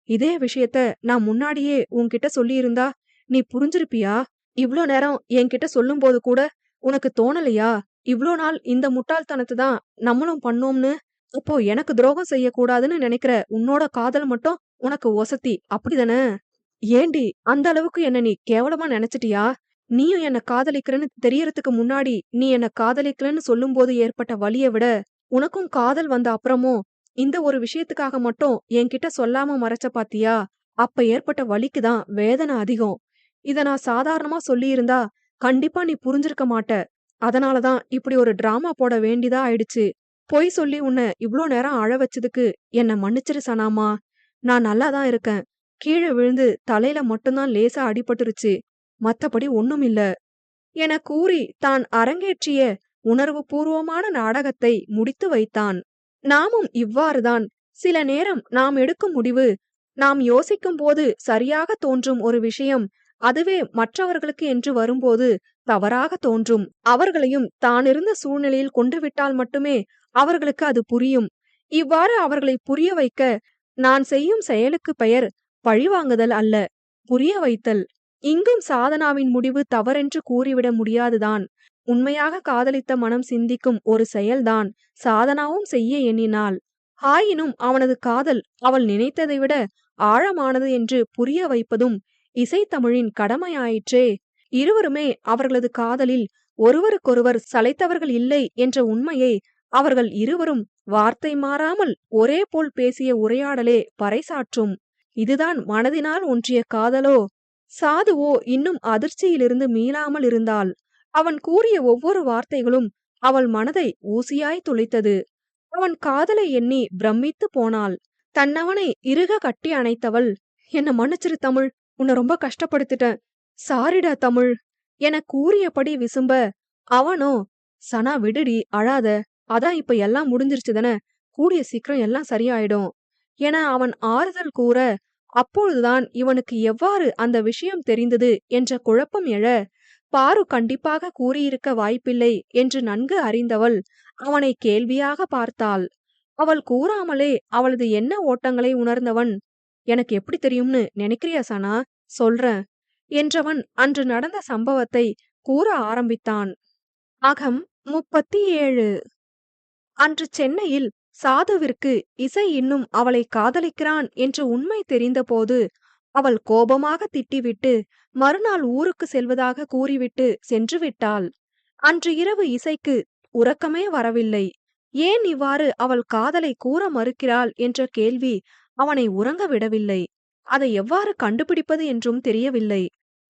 இதே விஷயத்த நான் முன்னாடியே உன்கிட்ட சொல்லியிருந்தா நீ புரிஞ்சிருப்பியா? இவ்ளோ நேரம் என்கிட்ட சொல்லும்போது கூட உனக்கு தோணலையா? இவ்ளோ நாள் இந்த முட்டாள்தனத்த தான் நம்மளும் பண்ணோம்னு. அப்போ எனக்கு துரோகம் செய்யக்கூடாதுன்னு நினைக்கிற உன்னோட காதல் மட்டும் உனக்கு ஒசத்தி, அப்படிதானே? ஏண்டி அந்த அளவுக்கு என்ன நீ கேவலமா நினைச்சிட்டியா? நீயும் என்ன காதலிக்கிறேன்னு தெரியறதுக்கு முன்னாடி நீ என்ன காதலிக்கலன்னு சொல்லும்போது ஏற்பட்ட வலிய விட, உனக்கும் காதல் வந்த அப்புறமும் இந்த ஒரு விஷயத்துக்காக மட்டும் என்கிட்ட சொல்லாம மறைச்ச பாத்தியா? அப்ப ஏற்பட்ட வலிக்கு தான் வேதனை அதிகம். இத நான் சாதாரணமா சொல்லியிருந்தா கண்டிப்பா நீ புரிஞ்சிருக்க மாட்ட. அதனால தான் இப்படி ஒரு டிராமா போட வேண்டியதா ஆயிடுச்சு. பொய் சொல்லி உன்ன இவ்ளோ நேரம் அழ வச்சதுக்கு என்ன மன்னிச்சிரு சனாமா. நான் நல்லா தான் இருக்கேன். கீழ விழுந்து தலையில மட்டும் தான் லேசா அடிபட்டுருச்சு. மத்தபடி ஒண்ணும் இல்ல. என கூறி தான் அரங்கேற்றிய உணர்வுபூர்வமான நாடகத்தை முடித்து வைத்தான். நாமும் இவ்வாறுதான் சில நேரம் நாம் எடுக்கும் முடிவு, நாம் யோசிக்கும் போது சரியாக தோன்றும் ஒரு விஷயம், அதுவே மற்றவர்களுக்கு என்று வரும்போது தவறாக தோன்றும். அவர்களையும் தானிருந்த சூழ்நிலையில் கொண்டு விட்டால் மட்டுமே அவர்களுக்கு அது புரியும். இவ்வாறு அவர்களை புரிய வைக்க நான் செய்யும் செயலுக்கு பெயர் பழிவாங்குதல் அல்ல, புரிய வைத்தல். இங்கும் சாதனாவின் முடிவு தவறென்று கூறிவிட முடியாதுதான். உண்மையாக காதலித்த மனம் சிந்திக்கும் ஒரு செயல்தான் சாதனாவும் செய்ய எண்ணினாள். ஆயினும் அவனது காதல் அவள் நினைத்ததை விட ஆழமானது என்று புரிய வைப்பதும் இசைத்தமிழின் கடமையாயிற்றே. இருவருமே அவர்களது காதலில் ஒருவருக்கொருவர் சளைத்தவர்கள் இல்லை என்ற உண்மையை அவர்கள் இருவரும் வார்த்தை மாறாமல் ஒரே போல் பேசிய உரையாடலே பறைசாற்றும். இதுதான் மனதினால் ஒன்றிய காதலோ? சாதுவோ இன்னும் அதிர்ச்சியிலிருந்து மீளாமல் இருந்தாள். அவன் கூறிய ஒவ்வொரு வார்த்தைகளும் அவள் மனதை ஊசியாய் துளைத்தது. அவன் காதலை எண்ணி பிரமித்து போனாள். தன்னவனை இறுக கட்டி அணைத்தவள், என்ன மன்னிச்சிரு தமிழ், உன்னை ரொம்ப கஷ்டப்படுத்திட்டேன். சாரிடா தமிழ் என கூறியபடி விசும்ப, அவனோ, சனா விடுடி, அழாத. அதான் இப்ப எல்லாம் முடிஞ்சிருச்சுதானே. கூடிய சீக்கிரம் எல்லாம் சரியாயிடும் என அவன் ஆறுதல் கூற, அப்பொழுதுதான் இவனுக்கு எவ்வாறு அந்த விஷயம் தெரிந்தது என்ற குழப்பம் எழ, பாரு கண்டிப்பாக கூறியிருக்க வாய்ப்பில்லை என்று நன்கு அறிந்தவள் அவனை கேள்வியாக பார்த்தாள். அவள் கூறாமலே அவளது எண்ண ஓட்டங்களை உணர்ந்தவன், எனக்கு எப்படி தெரியும்னு நினைக்கிறியா சனா? சொல்றேன். என்றவன் அன்று நடந்த சம்பவத்தை கூற ஆரம்பித்தான். அகம் 37. அன்று சென்னையில் சாதுவிற்கு இசை இன்னும் அவளை காதலிக்கிறான் என்ற உண்மை தெரிந்தபோது அவள் கோபமாக திட்டிவிட்டு மறுநாள் ஊருக்கு செல்வதாக கூறிவிட்டு சென்று விட்டாள். அன்று இரவு இசைக்கு உறக்கமே வரவில்லை. ஏன் இவ்வாறு அவள் காதலை கூற மறுக்கிறாள் என்ற கேள்வி அவனை உறங்க விடவில்லை. அதை எவ்வாறு கண்டுபிடிப்பது என்றும் தெரியவில்லை.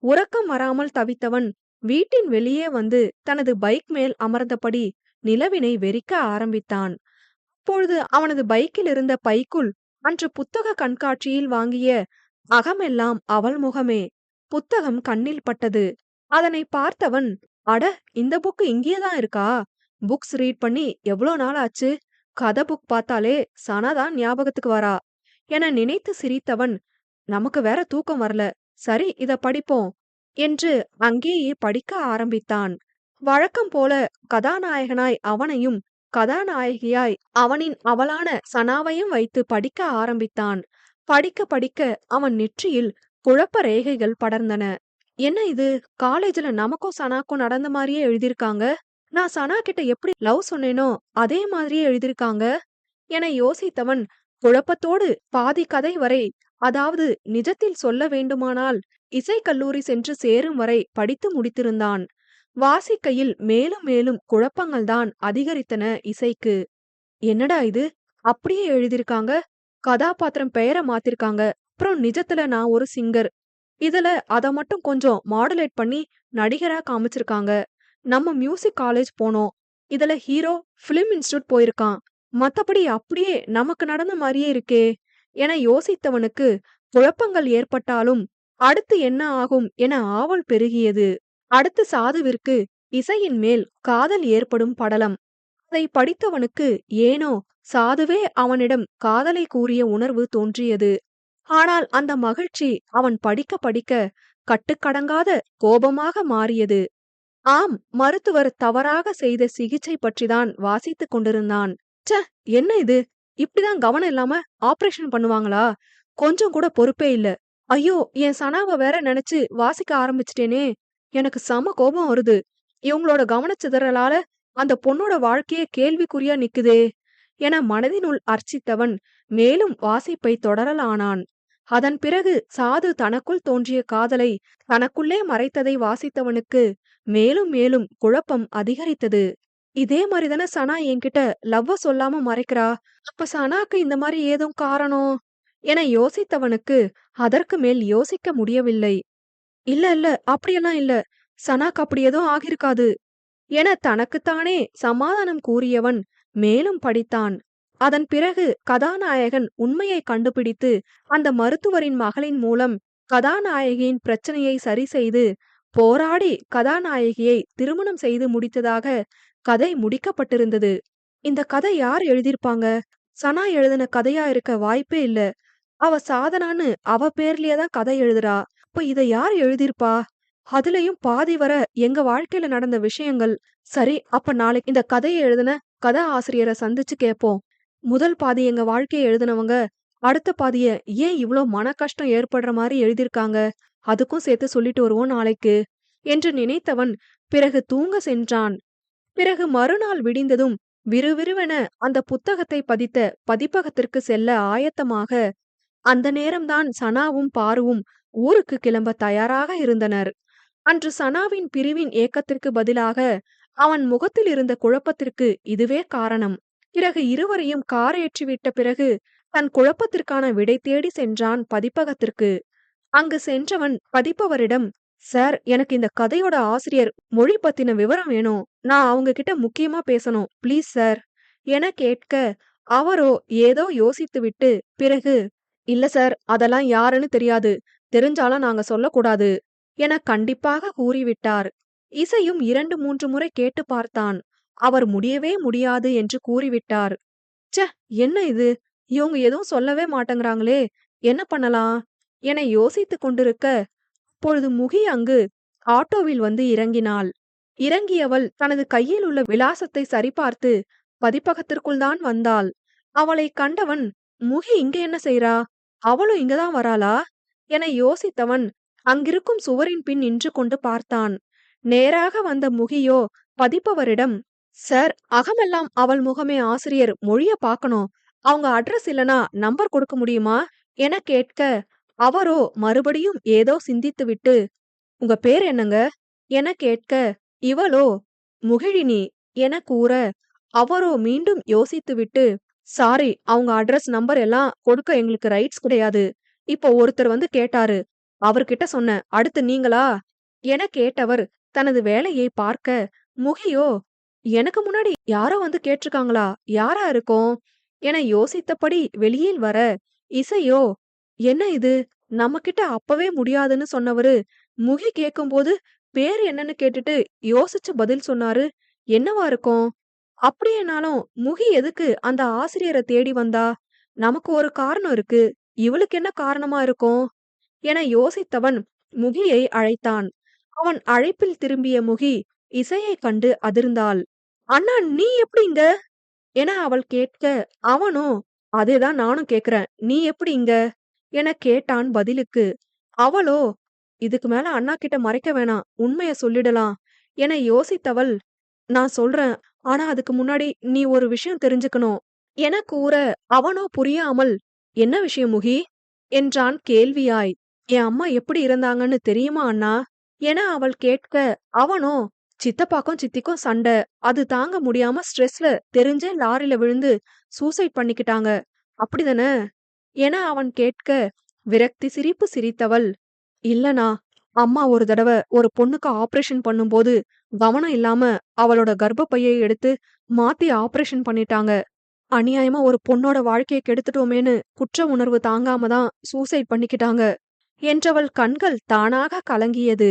உறக்கம் வராமல் தவித்தவன் வீட்டின் வெளியே வந்து தனது பைக் மேல் அமர்ந்தபடி நிலவினை வெறிக்க ஆரம்பித்தான். அப்பொழுது அவனது பைக்கில் இருந்த பைக்குள் அன்று புத்தக கண்காட்சியில் வாங்கிய அகமெல்லாம் அவள் முகமே. புத்தகம் கண்ணில் பட்டது. அதனை பார்த்தவன், அட, இந்த புக் இங்கேதான் இருக்கா? புக்ஸ் ரீட் பண்ணி எவ்வளோ நாள் ஆச்சு? கதை புக் பார்த்தாலே சனாதான் ஞாபகத்துக்கு வரா என நினைத்து சிரித்தவன், நமக்கு வேற தூக்கம் வரல, சரி இத படிப்போம் என்று அங்கேயே படிக்க ஆரம்பித்தான். வழக்கம் போல கதாநாயகனாய் அவனையும் கதாநாயகியாய் அவனின் அவளான சனாவையும் வைத்து படிக்க ஆரம்பித்தான். படிக்க படிக்க அவன் நெற்றியில் குழப்ப ரேகைகள் படர்ந்தன. என்ன இது, காலேஜ்ல நமக்கும் சனாக்கும் நடந்த மாதிரியே எழுதியிருக்காங்க. நான் சனா கிட்ட எப்படி லவ் சொன்னேனோ அதே மாதிரியே எழுதியிருக்காங்க என யோசித்தவன் குழப்பத்தோடு பாதி கதை வரை, அதாவது நிஜத்தில் சொல்ல வேண்டுமானால் இசைக்கல்லூரி சென்று சேரும் வரை படித்து முடித்திருந்தான். வாசிக்கையில் மேலும் மேலும் குழப்பங்கள்தான் அதிகரித்தன இசைக்கு. என்னடா இது, அப்படியே எழுதியிருக்காங்க. கதாபாத்திரம் பெயரை மாத்திருக்காங்க. அப்புறம் நிஜத்துல நான் ஒரு சிங்கர். இதுல அத மட்டும் கொஞ்சம் மாடுலேட் பண்ணி நடிகரா காமிச்சிருக்காங்க. நம்ம மியூசிக் காலேஜ் போனோம். இதுல ஹீரோ பிலிம் இன்ஸ்டிடியூட் போயிருக்கான். மத்தபடி அப்படியே நமக்கு நடந்த மாதிரியே இருக்கே என யோசித்தவனுக்கு குழப்பங்கள் ஏற்பட்டாலும் அடுத்து என்ன ஆகும் என ஆவல் பெருகியது. அடுத்து சாதுவிற்கு இசையின் மேல் காதல் ஏற்படும் படலம். அதை படித்தவனுக்கு ஏனோ சாதுவே அவனிடம் காதலை கூறிய உணர்வு தோன்றியது. ஆனால் அந்த மகிழ்ச்சி அவன் படிக்க படிக்க கட்டுக்கடங்காத கோபமாக மாறியது. ஆம், மருத்துவர் தவறாக செய்த சிகிச்சை பற்றிதான் வாசித்துக் கொண்டிருந்தான். ச்ச, என்ன இது, இப்படிதான் கவனம் இல்லாம ஆபரேஷன் பண்ணுவாங்களா? கொஞ்சம் கூட பொறுப்பே இல்ல. ஐயோ, என் சனாவை வேற நினைச்சு வாசிக்க ஆரம்பிச்சிட்டேனே. எனக்கு செம கோபம் வருது. இவங்களோட கவனச்சிதறலால அந்த பொண்ணோட வாழ்க்கையே கேள்விக்குறியா நிக்குதே என மனதினுள் அர்ச்சித்தவன் மேலும் வாசிப்பை தொடரலானான். அதன் பிறகு சாது தனக்குள் தோன்றிய காதலை தனக்குள்ளே மறைத்ததை வாசித்தவனுக்கு மேலும் மேலும் குழப்பம் அதிகரித்தது. இதே மாதிரிதானே சனா என்கிட்ட லவ்வ சொல்லாம மறைக்கிறா. அப்ப சனாக்கு இந்த மாதிரி ஏதும் காரணம் என யோசித்தவனுக்கு அதற்கு மேல் யோசிக்க முடியவில்லை. இல்ல இல்ல, அப்படியெல்லாம் இல்ல, சனாக்கு அப்படி எதுவும் ஆகிருக்காது என தனக்குத்தானே சமாதானம் கூறியவன் மேலும் படித்தான். அதன் பிறகு கதாநாயகன் உண்மையை கண்டுபிடித்து அந்த மருத்துவரின் மகளின் மூலம் கதாநாயகியின் பிரச்சனையை சரி செய்து போராடி கதாநாயகியை திருமணம் செய்து முடித்ததாக கதை முடிக்கப்பட்டிருந்தது. இந்த கதை யார் எழுதியிருப்பாங்க? சனா எழுதின கதையா இருக்க வாய்ப்பே இல்ல. அவ சாதனான்னு அவ பேர்லயே தான் கதை எழுதுறா. அப்ப இதை யார் எழுதியிருப்பா? அதுலயும் பாதி வர எங்க வாழ்க்கையில நடந்த விஷயங்கள். சரி, அப்ப நாளைக்கு இந்த கதையை எழுதின கதா ஆசிரியரை சந்திச்சு கேட்போம். முதல் பாதி எங்க வாழ்க்கையை எழுதினவங்க அடுத்த பாதிய ஏன் இவ்ளோ மன கஷ்டம் ஏற்படுற மாதிரி எழுதியிருக்காங்க, அதுக்கும் சேர்த்து சொல்லிட்டு வருவோம் நாளைக்கு என்று நினைத்தவன் பிறகு தூங்க சென்றான். பிறகு மறுநாள் விடிந்ததும் விறுவிறுவென அந்த புத்தகத்தை பதித்த பதிப்பகத்திற்கு செல்ல ஆயத்தமாக அந்த நேரம்தான் சனாவும் பாருவும் ஊருக்கு கிளம்ப தயாராக இருந்தனர். அன்று சனாவின் பிரிவின் ஏக்கத்திற்கு பதிலாக அவன் முகத்தில் இருந்த குழப்பத்திற்கு இதுவே காரணம். பிறகு இருவரையும் கார் ஏற்றிவிட்ட பிறகு தன் குழப்பத்திற்கான விடை தேடி சென்றான் பதிப்பகத்திற்கு. அங்கு சென்றவன் பதிப்பவரிடம், சார், எனக்கு இந்த கதையோட ஆசிரியர் மொழி பத்தின விவரம் வேணும். நான் அவங்க கிட்ட முக்கியமா பேசணும், ப்ளீஸ் சார் என கேட்க அவரோ ஏதோ யோசித்துவிட்டு பிறகு, இல்ல சார், அதெல்லாம் யாருன்னு தெரியாது, தெரிஞ்சாலும் நாங்க சொல்லக்கூடாது என கண்டிப்பாக கூறிவிட்டார். இசையும் 2-3 முறை கேட்டு பார்த்தான். அவர் முடியவே முடியாது என்று கூறிவிட்டார். ச்ச, என்ன இது, இவங்க எதுவும் சொல்லவே மாட்டேங்கிறாங்களே, என்ன பண்ணலாம் என யோசித்துக் கொண்டிருக்க அப்பொழுது முகி அங்கு ஆட்டோவில் வந்து இறங்கினாள். இறங்கியவள் தனது கையில் உள்ள விலாசத்தை சரிபார்த்து பதிப்பகத்திற்குள் தான் வந்தாள். அவளை கண்டவன், முகி இங்க என்ன செய்றா? அவளும் இங்கதான் வராளா என யோசித்தவன் அங்கிருக்கும் சுவரின் பின் நின்று கொண்டு பார்த்தான். நேராக வந்த முகியோ பதிப்பவரிடம், சார், அகமெல்லாம் அவள் முகமே ஆசிரியர், மொழிய பார்க்கணும். அவங்க அட்ரஸ் இல்லனா நம்பர் கொடுக்க முடியுமா என கேட்க, அவரோ மறுபடியும் ஏதோ சிந்தித்துவிட்டு, உங்க பேர் என்னங்க என கேட்க, இவளோ முகிழினி என கூற, அவரோ மீண்டும் யோசித்துவிட்டு, சாரி, அவங்க அட்ரஸ் நம்பர் எல்லாம் கொடுக்க எங்களுக்கு ரைட்ஸ் கிடையாது. இப்போ ஒருத்தர் வந்து கேட்டாரு, அவர்கிட்ட சொன்னேன், அடுத்து நீங்களா என கேட்டவர் தனது வேலையை பார்க்க, முகியோ எனக்கு முன்னாடி யாரோ வந்து கேட்டிருக்காங்களா, யாரா இருக்கும் என யோசித்தபடி வெளியில் வர, இசையோ என்ன இது, நம்ம கிட்ட அப்பவே முடியாதுன்னு சொன்னவரு முகி கேக்கும்போது பேர் என்னன்னு கேட்டுட்டு யோசிச்சு பதில் சொன்னாரு, என்னவா இருக்கும்? அப்படியேனாலும் முகி எதுக்கு அந்த ஆசிரியரை தேடி வந்தா? நமக்கு ஒரு காரணம் இருக்கு, இவளுக்கு என்ன காரணமா இருக்கும் என யோசித்தவன் முகியை அழைத்தான். அவன் அழைப்பில் திரும்பிய முகி இசையைக் கண்டு அதிர்ந்தாள். அண்ணா, நீ எப்படி இங்க என அவள் கேட்க, அவனோ அதேதான் நானும் கேக்குறேன், நீ எப்படி இங்க என கேட்டான் பதிலுக்கு. அவளோ இதுக்கு மேல அண்ணா கிட்ட மறைக்க வேணாம், உண்மைய சொல்லிடலாம் என யோசித்தவள், நான் சொல்றேன், ஆனா அதுக்கு முன்னாடி நீ ஒரு விஷயம் தெரிஞ்சுக்கணும் என கூற, அவனோ புரியாமல், என்ன விஷயம் முகி என்றான் கேள்வியாய். என் அம்மா எப்படி இருந்தாங்கன்னு தெரியுமா அண்ணா என அவள் கேட்க, அவனோ சித்தப்பாக்கும் சித்திக்கும் சண்டை, அது தாங்க முடியாம ஸ்ட்ரெஸ்ல தெரிஞ்சே லாரில விழுந்து சூசைட் பண்ணிக்கிட்டாங்க, அப்படிதானே என அவன் கேட்க, விரக்தி சிரிப்பு சிரித்தவள், இல்லனா, அம்மா ஒரு தடவ ஒரு பொண்ணுக்கு ஆபரேஷன் பண்ணும்போது கவனம் இல்லாம அவளோட கர்ப்பப்பையை எடுத்து மாத்தி ஆபரேஷன் பண்ணிட்டாங்க. அநியாயமா ஒரு பொண்ணோட வாழ்க்கையை கெடுத்துட்டோமேன்னு குற்ற உணர்வு தாங்காம தான் சூசைட் பண்ணிக்கிட்டாங்க என்றவள் கண்கள் தானாக கலங்கியது.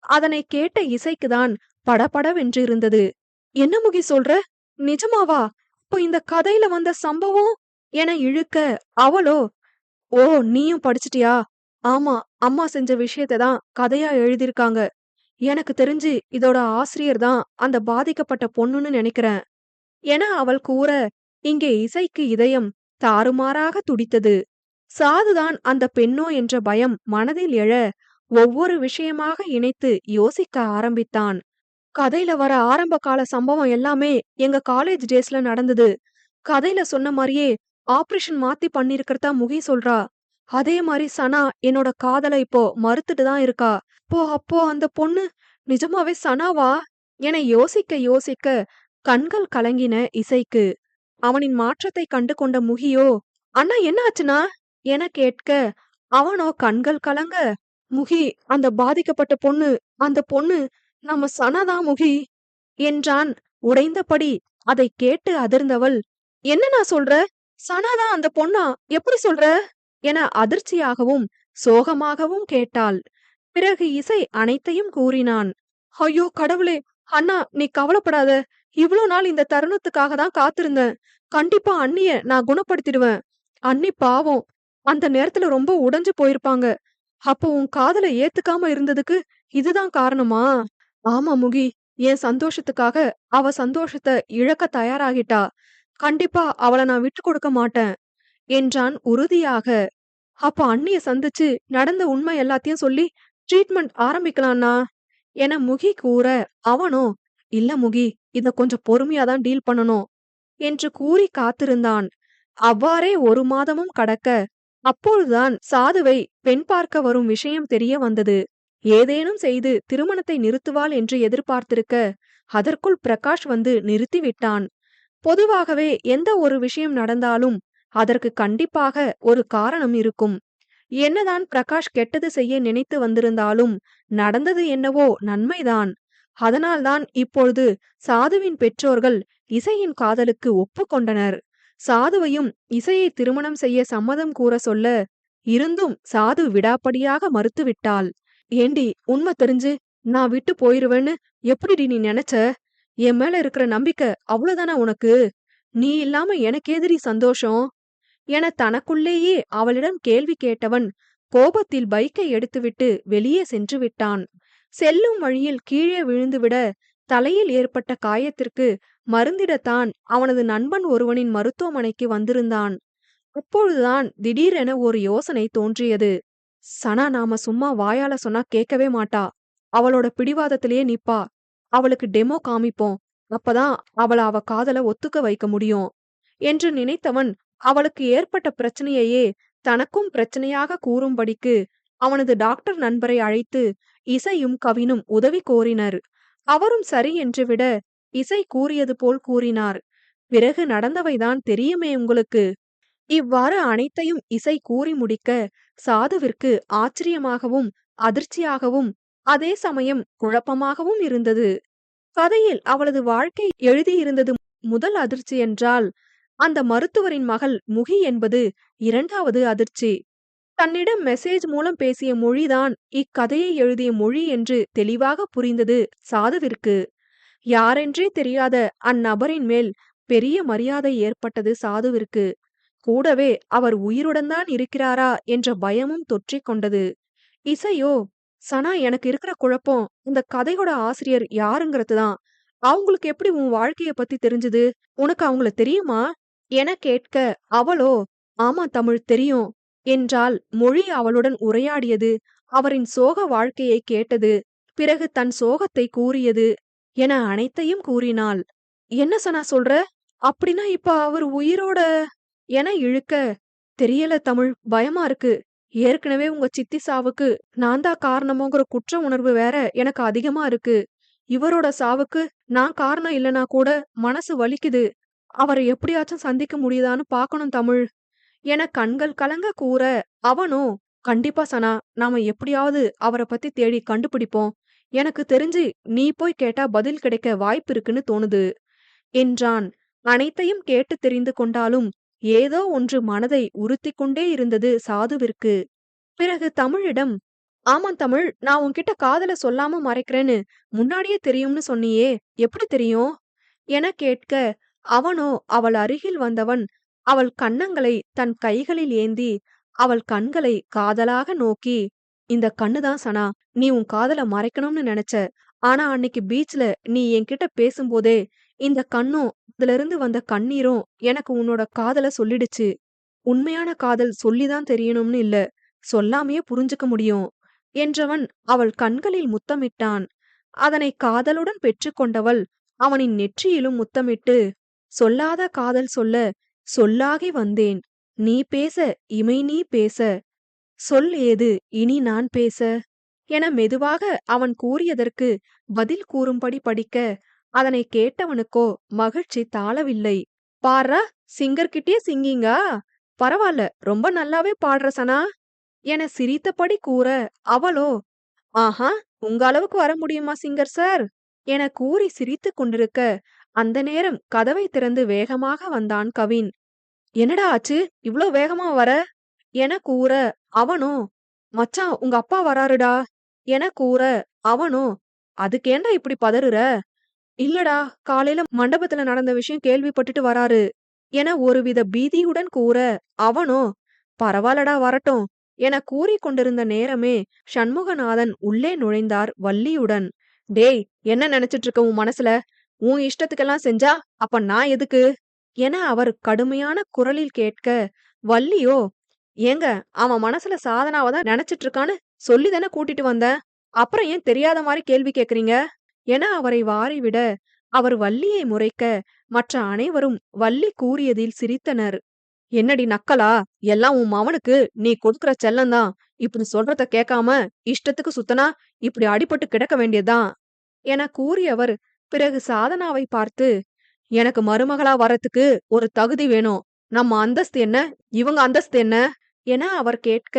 அதனை கேட்ட இசைக்குதான் படபடவென்று இருந்தது. என்ன முகி சொல்ற, நிஜமாவா? இப்போ இந்த கதையில வந்த சம்பவம் என இழுக்க, அவளோ ஓ, நீயும் படிச்சிட்டியா? ஆமா, அம்மா செஞ்ச விஷயத்தை தான் கதையா எழுதியிருக்காங்க. எனக்கு தெரிஞ்சு இதோட ஆசிரியர் தான் அந்த பாதிக்கப்பட்ட பொண்ணுன்னு நினைக்கிறேன் என அவள் கூற, இங்கே இசைக்கு இதயம் தாறுமாறாக துடித்தது. சாதுதான் அந்த பெண்ணோ என்ற பயம் மனதில் எழ, ஒவ்வொரு விஷயமாக இணைத்து யோசிக்க ஆரம்பித்தான். கதையில வர ஆரம்ப கால சம்பவம் எல்லாமே எங்க காலேஜ் டேஸ்ல நடந்தது. கதையில சொன்ன மாதிரியே ஆபரேஷன் மாத்தி பண்ணிருக்கிறதா முகி சொல்றா. அதே மாதிரி சனா என்னோட காதல இப்போ மறுத்துட்டு தான் இருக்கா. அப்போ அந்த பொண்ணு நிஜமாவே சனாவா என யோசிக்க யோசிக்க கண்கள் கலங்கின இசைக்கு. அவனின் மாற்றத்தை கண்டு கொண்ட முகியோ, அண்ணா என்ன ஆச்சுனா என கேட்க, அவனோ கண்கள் கலங்க, முகி, அந்த பாதிக்கப்பட்ட பொண்ணு, அந்த பொண்ணு நம்ம சனாதான் முகி என்றான் உடைந்தபடி. அதை கேட்டு அதிர்ந்தவள், என்ன நான் சொல்ற, சனாதான் அந்த பொண்ணா, எப்படி சொல்ற என அதிர்ச்சியாகவும் சோகமாகவும் கேட்டாள். பிறகு இசை அனைத்தையும் கூறினான். ஐயோ கடவுளே, அண்ணா நீ கவலைப்படாத, இவ்ளோ நாள் இந்த தருணத்துக்காக தான் காத்திருந்தேன். கண்டிப்பா அண்ணிய நான் குணப்படுத்திடுவேன். அண்ணி பாவம், அந்த நேரத்துல ரொம்ப உடைஞ்சு போயிருப்பாங்க. அப்போ உன் காதல ஏத்துக்காம இருந்ததுக்கு இதுதான் காரணமா? ஆமா முகி, என் சந்தோஷத்துக்காக அவ சந்தோஷத்தை இழக்க தயாராகிட்டா. கண்டிப்பா அவளை நான் விட்டு கொடுக்க மாட்டேன் என்றான் உறுதியாக. அப்ப அண்ணிய சந்திச்சு நடந்த உண்மை எல்லாத்தையும் சொல்லி ட்ரீட்மெண்ட் ஆரம்பிக்கலாம்னா என முகி கூற, அவனோ இல்ல முகி, இத கொஞ்சம் பொறுமையாதான் டீல் பண்ணணும் என்று கூறி காத்திருந்தான். அவ்வாறே 1 மாதமும் கடக்க, அப்பொழுதுதான் சாதுவை பெண் பார்க்க வரும் விஷயம் தெரிய வந்தது. ஏதேனும் செய்து திருமணத்தை நிறுத்துவாள் என்று எதிர்பார்த்திருக்க, அதற்குள் பிரகாஷ் வந்து நிறுத்திவிட்டான். பொதுவாகவே எந்த ஒரு விஷயம் நடந்தாலும் அதற்கு கண்டிப்பாக ஒரு காரணம் இருக்கும். என்னதான் பிரகாஷ் கெட்டது செய்ய நினைத்து வந்திருந்தாலும் நடந்தது என்னவோ நன்மைதான். அதனால்தான் இப்பொழுது சாதுவின் பெற்றோர்கள் இசையின் காதலுக்கு ஒப்புக்கொண்டனர். சாதுவையும் இசையை திருமணம் செய்ய சம்மதம் கூற சொல்ல இருந்தும் சாது விடாப்படியாக மறுத்துவிட்டாள். ஏண்டி, உண்மை தெரிஞ்சு நான் விட்டு போயிருவேன்னு எப்படிடி நீ நினைச்ச? என் மேல இருக்கிற நம்பிக்கை அவ்வளவுதானா உனக்கு? நீ இல்லாம எனக்கேதிரி சந்தோஷம் என தனக்குள்ளேயே அவளிடம் கேள்வி கேட்டவன் கோபத்தில் பைக்கை எடுத்துவிட்டு வெளியே சென்று விட்டான். செல்லும் வழியில் கீழே விழுந்துவிட தலையில் ஏற்பட்ட காயத்திற்கு மருந்திடத்தான் அவனது நண்பன் ஒருவனின் மருத்துவமனைக்கு வந்திருந்தான். அப்பொழுதுதான் திடீரென ஒரு யோசனை தோன்றியது. சனா நாம சும்மா வாயால சொன்னா கேட்கவே மாட்டா. அவளோட பிடிவாதத்திலேயே நிப்பா. அவளுக்கு டெமோ காமிப்போம். அப்பதான் அவ காதல ஒத்துக்க வைக்க முடியும் என்று நினைத்தவன் அவளுக்கு ஏற்பட்ட பிரச்சனையையே தனக்கும் பிரச்சனையாக கூறும்படிக்கு அவனது டாக்டர் நண்பரை அழைத்து இசையும் கவினும் உதவி கோரினர். அவரும் சரி என்று விட இசை கூறியது போல் கூறினார். பிறகு நடந்தவைதான் தெரியுமே உங்களுக்கு. இவ்வாறு அனைத்தையும் இசை கூறி முடிக்க சாதுவிற்கு ஆச்சரியமாகவும் அதிர்ச்சியாகவும் அதே சமயம் குழப்பமாகவும் இருந்தது. கதையில் அவளது வாழ்க்கை எழுதியிருந்தது முதல் அதிர்ச்சி என்றால், அந்த மருத்துவரின் மகள் முகி என்பது இரண்டாவது அதிர்ச்சி. தன்னிடம் மெசேஜ் மூலம் பேசிய மொழிதான் இக்கதையை எழுதிய மொழி என்று தெளிவாக புரிந்தது சாதுவிற்கு. யாரென்றே தெரியாத அந்நபரின் மேல் பெரிய மரியாதை ஏற்பட்டது சாதுவிற்கு. கூடவே அவர் உயிருடன் தான் இருக்கிறாரா என்ற பயமும் தொற்றிக் கொண்டது. இசையோ, சனா எனக்கு இருக்கிற குழப்பம் இந்த கதையோட ஆசிரியர் யாருங்கிறது தான். அவங்களுக்கு எப்படி உன் வாழ்க்கைய பத்தி தெரிஞ்சது? உனக்கு அவங்கள தெரியுமா? என கேட்க அவளோ, ஆமா தமிழ் தெரியும் என்றால். மொழி அவளுடன் உரையாடியது, அவரின் சோக வாழ்க்கையை கேட்டது, பிறகு தன் சோகத்தை கூறியது என அனைத்தையும் கூறினாள். என்ன சனா சொல்ற? அப்படின்னா இப்ப அவர் உயிரோட என இழுக்க, தெரியல தமிழ், பயமா இருக்கு. ஏற்கனவே உங்க சித்தி சாவுக்கு நான் தான் காரணமோங்கிற குற்ற உணர்வு வேற எனக்கு அதிகமா இருக்கு. இவரோட சாவுக்கு நான் காரணம் இல்லனா கூட மனசு வலிக்குது. அவரை எப்படியாச்சும் சந்திக்க முடியுதான்னு பார்க்கணும் தமிழ் என கண்கள் கலங்க கூற, அவனோ, கண்டிப்பா சனா, நாம எப்படியாவது அவரை பத்தி தேடி கண்டுபிடிப்போம். எனக்கு தெரிஞ்சு நீ போய் கேட்டா பதில் கிடைக்க வாய்ப்பு இருக்குன்னு தோணுது என்றான். அனைத்தையும் கேட்டு தெரிந்து கொண்டாலும் ஏதோ ஒன்று மனதை உறுத்திக் கொண்டே இருந்தது சாதுவிற்கு. பிறகு தமிழிடம், ஆமாம் தமிழ், நான் உன்கிட்ட காதல சொல்லாம மறைக்கிறேன்னு முன்னாடியே தெரியும்னு சொன்னியே, எப்படி தெரியும் என கேட்க, அவனோ அவள் அருகில் வந்தவன் அவள் கன்னங்களை தன் கைகளில் ஏந்தி அவள் கண்களை காதலாக நோக்கி, இந்த கண்ணுதான் சனா, நீ உன் காதல மறைக்கணும்னு நினைச்ச. ஆனா அன்னைக்கு பீச்ல நீ என்கிட்ட பேசும்போதே இந்த கண்ணும் அதிலிருந்து வந்த கண்ணீரும் எனக்கு உன்னோட காதல சொல்லிடுச்சு. உண்மையான காதல் சொல்லிதான் தெரியணும்னு இல்ல, சொல்லாமயே புரிஞ்சுக்க முடியும் என்றவன் அவள் கண்களில் முத்தமிட்டான். அதனை காதலுடன் பெற்றுக்கொண்டவள் அவனின் நெற்றியிலும் முத்தமிட்டு, சொல்லாத காதல் சொல்ல சொல்லாகி வந்தேன். நீ பேச இமை நீ பேச, சொல் ஏது இனி நான் பேச என மெதுவாக அவன் கூறியதற்கு பதில் கூறும்படி படிக்க, அதனை கேட்டவனுக்கோ மகிழ்ச்சி தாளவில்லை. பாரா, சிங்கர்கிட்டயே சிங்கிங்கா? பரவால்ல, ரொம்ப நல்லாவே பாடுற சனா என சிரித்தபடி கூற, அவளோ, ஆஹா, உங்க அளவுக்கு வர முடியுமா சிங்கர் சார் என கூறி சிரித்துக் கொண்டிருக்க, அந்த நேரம் கதவை திறந்து வேகமாக வந்தான் கவின். என்னடா ஆச்சு, இவ்ளோ வேகமா வர என கூற, அவனோ, மச்சான் உங்க அப்பா வராருடா என கூற, அவனோ, அதுக்கேண்டா இப்படி பதறுற? இல்லடா, காலையில மண்டபத்துல நடந்த விஷயம் கேள்விப்பட்டுட்டு வராரு என ஒருவித பீதியுடன் கூற, அவனோ, பரவாலடா வரட்டும் என கூறிக் கொண்டிருந்த நேரமே சண்முகநாதன் உள்ளே நுழைந்தார் வள்ளியுடன். டேய், என்ன நினைச்சிட்டு இருக்க உன் மனசுல? உன் இஷ்டத்துக்கெல்லாம் செஞ்சா அப்ப நான் எதுக்கு என அவர் கடுமையான குரலில் கேட்க, வள்ளியோ, ஏங்க, அவன் மனசுல சாதனாவ தான் நினைச்சிட்டு இருக்கான்னு சொல்லிதானே கூட்டிட்டு வந்தேன். அப்புறம் ஏன் தெரியாத மாதிரி கேள்வி கேக்குறீங்க என அவரை வாரிவிட, அவர் வள்ளியை முறைக்க மற்ற அனைவரும் வள்ளி கூறியதில் சிரித்தனர். என்னடி நக்கலா? எல்லாம் உன் மவனுக்கு நீ கொடுக்கிற செல்லந்தான். இப்படி சொல்றத கேட்காம இஷ்டத்துக்கு சுத்தனா இப்படி அடிபட்டு கிடக்க வேண்டியதுதான் என கூறியவர் பிறகு சாதனாவை பார்த்து, எனக்கு மருமகளா வரத்துக்கு ஒரு தகுதி வேணும். நம்ம அந்தஸ்து என்ன, இவங்க அந்தஸ்து என்ன என அவர் கேட்க,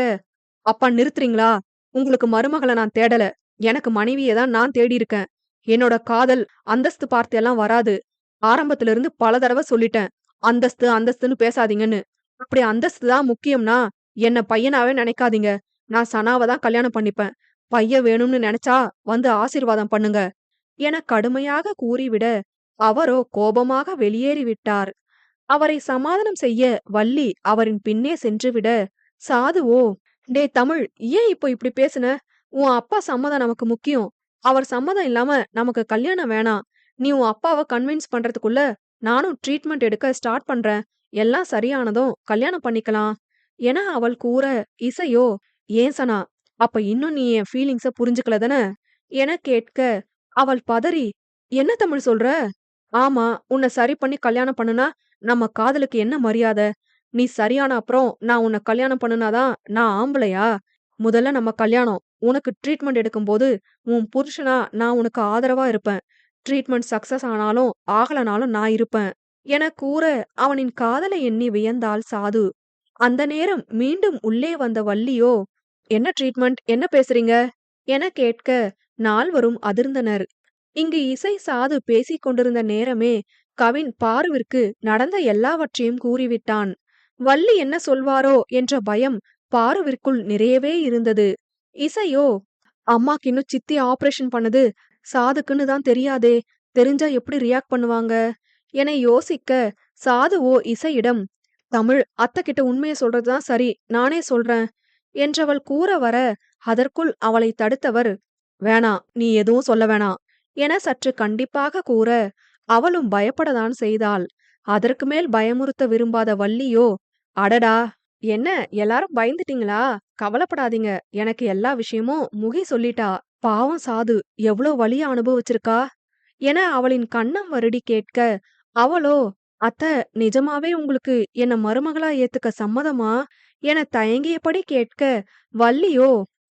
அப்பா நிறுத்துறீங்களா? உங்களுக்கு மருமகள நான் தேடல. எனக்கு மனைவியை தான் நான் தேடி இருக்கேன். என்னோட காதல் அந்தஸ்து பார்த்து எல்லாம் வராது. ஆரம்பத்துல இருந்து பல தடவை சொல்லிட்டேன், அந்தஸ்து அந்தஸ்துன்னு பேசாதீங்கன்னு. அப்படி அந்தஸ்து தான் முக்கியம்னா என்ன பையனாவே நினைக்காதீங்க. நான் சனாவை தான் கல்யாணம் பண்ணிப்பேன். பையன் வேணும்னு நினைச்சா வந்து ஆசீர்வாதம் பண்ணுங்க என கடுமையாக கூறிவிட, அவரோ கோபமாக வெளியேறிவிட்டார். அவரை சமாதானம் செய்ய வள்ளி அவரின் பின்னே சென்றுவிட, சாதுவோ, டே தமிழ், ஏன் இப்போ இப்படி பேசுன? உன் அப்பா சம்மதம் நமக்கு முக்கியம். அவர் சம்மதம் இல்லாம நமக்கு கல்யாணம் வேணாம். நீ உன் அப்பாவை கன்வின்ஸ் பண்றதுக்குள்ள நானும் ட்ரீட்மெண்ட் எடுக்க ஸ்டார்ட் பண்றேன். எல்லாம் சரியானதும் கல்யாணம் பண்ணிக்கலாம் என அவள் கூற, இசையோ, ஏன் சனா? அப்ப இன்னும் நீ என் ஃபீலிங்ஸ புரிஞ்சுக்கல தான? என கேட்க, அவள் பதறி, என்ன தமிழ் சொல்ற? ஆமா, உன்ன சரி பண்ணி கல்யாணம் பண்ணுனா, நம்ம காதலுக்கு என்ன மரியாத? நீ சரியான அப்புறம் நான் உன்ன கல்யாணம் பண்ணுனா தான் நான் ஆம்பளையா? முதல்ல நம்ம கல்யாணம். உனக்கு ட்ரீட்மெண்ட் எடுக்கும்போது, உன் புருஷனா நான் உனக்கு ஆதரவா இருப்பேன். ட்ரீட்மெண்ட் சக்சஸ் ஆனாலும், ஆகலனாலும் நான் இருப்பேன். எனக் கூற, அவனின் காதலை எண்ணி வியந்தாள் சாது. அந்த நேரம் மீண்டும் உள்ளே வந்த வள்ளியோ, "என்ன ட்ரீட்மெண்ட்? என்ன பேசுறீங்க?" என கேட்க, நால்வரும் அதிர்ந்தனர். இங்கு இசை சாது பேசிக் கொண்டிருந்த நேரமே, கவின் பாருவிற்கு நடந்த எல்லாவற்றையும் கூறிவிட்டான். வள்ளி என்ன சொல்வாரோ என்ற பயம் பாருவிற்குள் நிறையவே இருந்தது. இசையோ, "அம்மாக்கு இன்னும் சித்தி ஆபரேஷன் பண்ணது சாதுக்குன்னு தான் தெரியாதே. தெரிஞ்சா எப்படி ரியாக்ட் பண்ணுவாங்க?" என யோசிக்க, சாதுவோ இசையிடம், "தமிழ், அத்தை கிட்ட உண்மைய சொல்றது தான் சரி. நானே சொல்றேன்." என்றவள் கூற வர, அதற்குள் அவளைத் தடுத்தவர், "வேணாம், நீ எதுவும் சொல்ல வேணாம்." என சற்று கண்டிப்பாக கூற, அவளும் பயப்படத்தான் செய்தாள். அதற்கு மேல் பயமுறுத்த விரும்பாத வள்ளியோ, "அடடா! என்ன எல்லாரும் பயந்துட்டீங்களா? கவலைப்படாதீங்க. எனக்கு எல்லா விஷயமும் முகி சொல்லிட்டா. பாவம் சாது எவ்ளோ வலிய அனுபவிச்சிருக்கா?" என அவளின் கன்னம் வருடி கேட்க, அவளோ, "அத்த, நிஜமாவே உங்களுக்கு என்ன மருமகளா ஏத்துக்க சம்மதமா?" என தயங்கியபடி கேட்க, வள்ளியோ,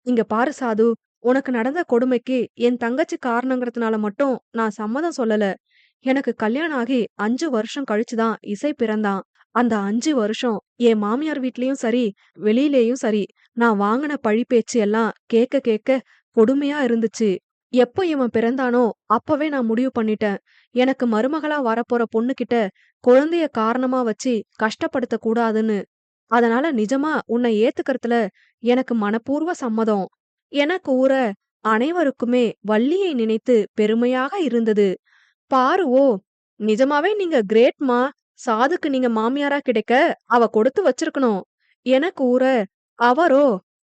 "இங்க பாரு சாது, உனக்கு நடந்த கொடுமைக்கு என் தங்கச்சி காரணங்கிறதுனால மட்டும் நான் சம்மதம் சொல்லல. எனக்கு கல்யாணம் ஆகி 5 வருஷம் கழிச்சு தான் இசை பிறந்தான். அந்த 5 வருஷம் என் மாமியார் வீட்லயும் சரி, வெளியிலயும் சரி, நான் வாங்குன பழி பேச்சு எல்லாம் கேட்க கேட்க கொடுமையா இருந்துச்சு. எப்ப இவன் பிறந்தானோ அப்பவே நான் முடிவு பண்ணிட்டேன். எனக்கு மருமகளா வரப்போற பொண்ணுகிட்ட குழந்தைய காரணமா வச்சு கஷ்டப்படுத்தக் கூடாதுன்னு. அதனால நிஜமா உன்னை ஏத்துக்கறதுல எனக்கு மனப்பூர்வ சம்மதம்." என கூற, அனைவருக்குமே வள்ளியை நினைத்து பெருமையாக இருந்தது. பாருவோ, "நிஜமாவே நீங்க கிரேட்மா. சாதுக்கு நீங்க மாமியாரா கிடைக்க அவ கொடுத்து வச்சிருக்கணும்." என கூற, அவரோ,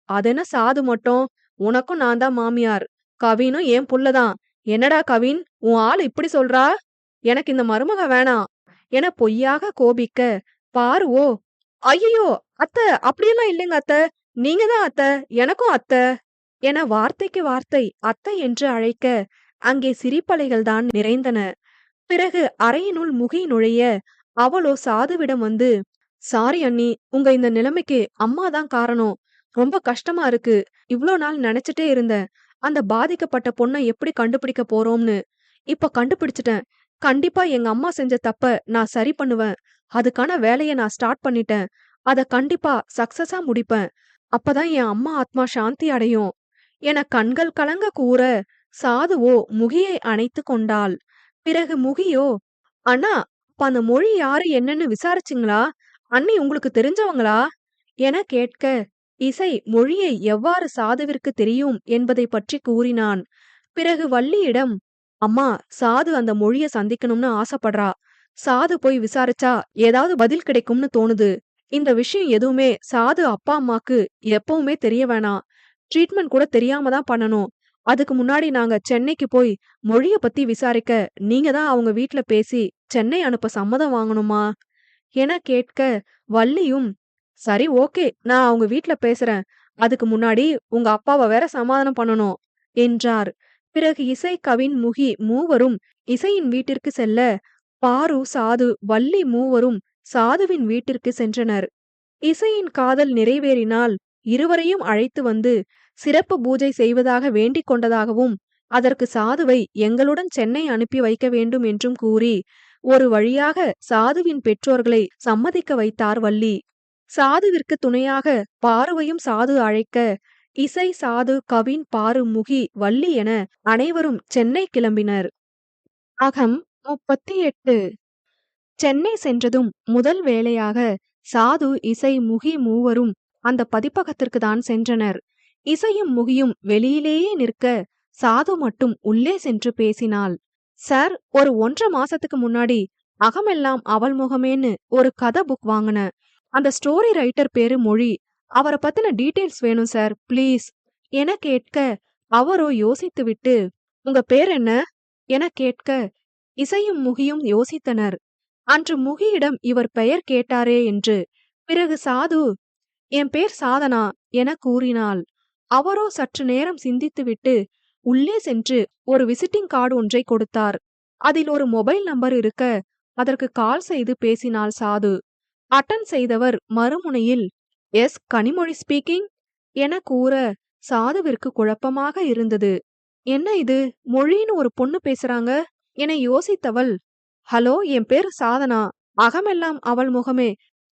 "அதென்ன சாது மட்டும், உனக்கும் நான் தான் மாமியார். கவினும் என் புள்ள தான். என்னடா கவின், உன் ஆளு இப்படி சொல்றா? எனக்கு இந்த மருமக வேணாம்." என பொய்யாக கோபிக்க, பாருவோ, "ஐயையோ! அத்த, அப்படியெல்லாம் இல்லைங்க அத்த. நீங்க தான் அத்த. எனக்கும் அத்த." என வார்த்தைக்கு வார்த்தை அத்தை என்று அழைக்க, அங்கே சிரிப்பலைகள் தான் நிறைந்தன. பிறகு அறையினுள் முகி நுழைய, அவளோ சாதுவிடம் வந்து, "சாரி அண்ணி, உங்க இந்த நிலைமைக்கு அம்மா தான் காரணம். ரொம்ப கஷ்டமா இருக்கு. இவ்ளோ நாள் நெனச்சுட்டே இருந்தேன். அந்த பாதிக்கப்பட்ட பொண்ண எப்படி கண்டுபிடிக்க போறோம்னு. இப்ப கண்டுபிடிச்சுட்டேன். கண்டிப்பா எங்க அம்மா செஞ்ச தப்ப நான் சரி பண்ணுவேன். அதுக்கான வேலைய நான் ஸ்டார்ட் பண்ணிட்டேன். அத கண்டிப்பா சக்சஸா முடிப்பேன். அப்பதான் என் அம்மா ஆத்மா சாந்தி அடையும்." என கண்கள் கலங்க கூற, சாதுவோ முகியை அணைத்துக் கொண்டாள். பிறகு முகியோ, "அண்ணா, அப்ப அந்த மொழி யாரு என்னன்னு விசாரிச்சீங்களா? அண்ணி உங்களுக்கு தெரிஞ்சவங்களா?" என கேட்க, இசை மொழியை எவ்வாறு சாதுவிற்கு தெரியும் என்பதைப் பற்றி கூறினான். பிறகு வள்ளியிடம், "அம்மா, சாது அந்த மொழிய சந்திக்கணும்னு ஆசைப்படுறா. சாது போய் விசாரிச்சா ஏதாவது பதில் கிடைக்கும்னு தோணுது. இந்த விஷயம் எதுவுமே சாது அப்பா அம்மாக்கு எப்பவுமே தெரிய வேணாம். ட்ரீட்மெண்ட் கூட தெரியாம தான் பண்ணணும். அதுக்கு முன்னாடி நாங்க சென்னைக்கு போய் மொழிய பத்தி விசாரிக்க நீங்க தான் அவங்க வீட்ல பேசி சென்னை அனுப்ப சம்மதம் வாங்கணுமா?" என கேட்க, வள்ளியும், "சரி, ஓகே, நான் அவங்க வீட்ல பேசுறேன். அதுக்கு முன்னாடி உங்க அப்பாவ வேற சமாதானம் பண்ணணும்." என்றார். பிறகு இசை, கவின், முகி மூவரும் இசையின் வீட்டிற்கு செல்ல, பாரு, சாது, வள்ளி மூவரும் சாதுவின் வீட்டிற்கு சென்றனர். இசையின் காதல் நிறைவேறினால் இருவரையும் அழைத்து வந்து சிறப்பு பூஜை செய்வதாக வேண்டிக் கொண்டதாகவும், அதற்கு சாதுவை எங்களுடன் சென்னை அனுப்பி வைக்க வேண்டும் என்றும் கூறி, ஒரு வழியாக சாதுவின் பெற்றோர்களை சம்மதிக்க வைத்தார் வள்ளி. சாதுவிற்கு துணையாக பாருவையும் சாது அழைக்க, இசை, சாது, கவின், பாரு, முகி, வள்ளி என அனைவரும் சென்னை கிளம்பினர். அகம் 38. சென்னை சென்றதும் முதல் வேலையாக சாது, இசை, முகி மூவரும் அந்த பதிப்பகத்திற்கு தான் சென்றனர். இசையும் முகியும் வெளியிலேயே நிற்க, சாது மட்டும் உள்ளே சென்று பேசினாள். "சார், ஒரு 1½ மாசத்துக்கு முன்னாடி அகமெல்லாம் அவள் முகமேன்னு ஒரு கதை புக் வாங்குனேன். அந்த ஸ்டோரி ரைட்டர் பேரு மொழி. அவர பத்தின டீட்டெயில்ஸ் வேணும் சார், ப்ளீஸ்." என கேட்க, அவரோ யோசித்துவிட்டு, "உங்க பேர் என்ன?" என கேட்க, இசையும் முகியும் யோசித்தனர். அன்று முகியிடம் இவர் பெயர் கேட்டாரே என்று. பிறகு சாது, "என் பேர் சாதனா. என கூறினாள். அவரோ சற்று நேரம் சிந்தித்துவிட்டு உள்ளே சென்று ஒரு விசிட்டிங் கார்டு ஒன்றை கொடுத்தார். அதில் ஒரு மொபைல் நம்பர் இருக்க அதற்கு கால் செய்து பேசினாள் சாது. அட்டன் செய்தவர் மறுமுனையில் எஸ் கனிமொழி ஸ்பீக்கிங் என கூற சாதுவிற்கு குழப்பமாக இருந்தது. என்ன இது, மொழின்னு ஒரு பொண்ணு பேசுறாங்க என யோசித்தவள், ஹலோ, என் பேரு சாதனா, அகமெல்லாம் அவள் முகமே,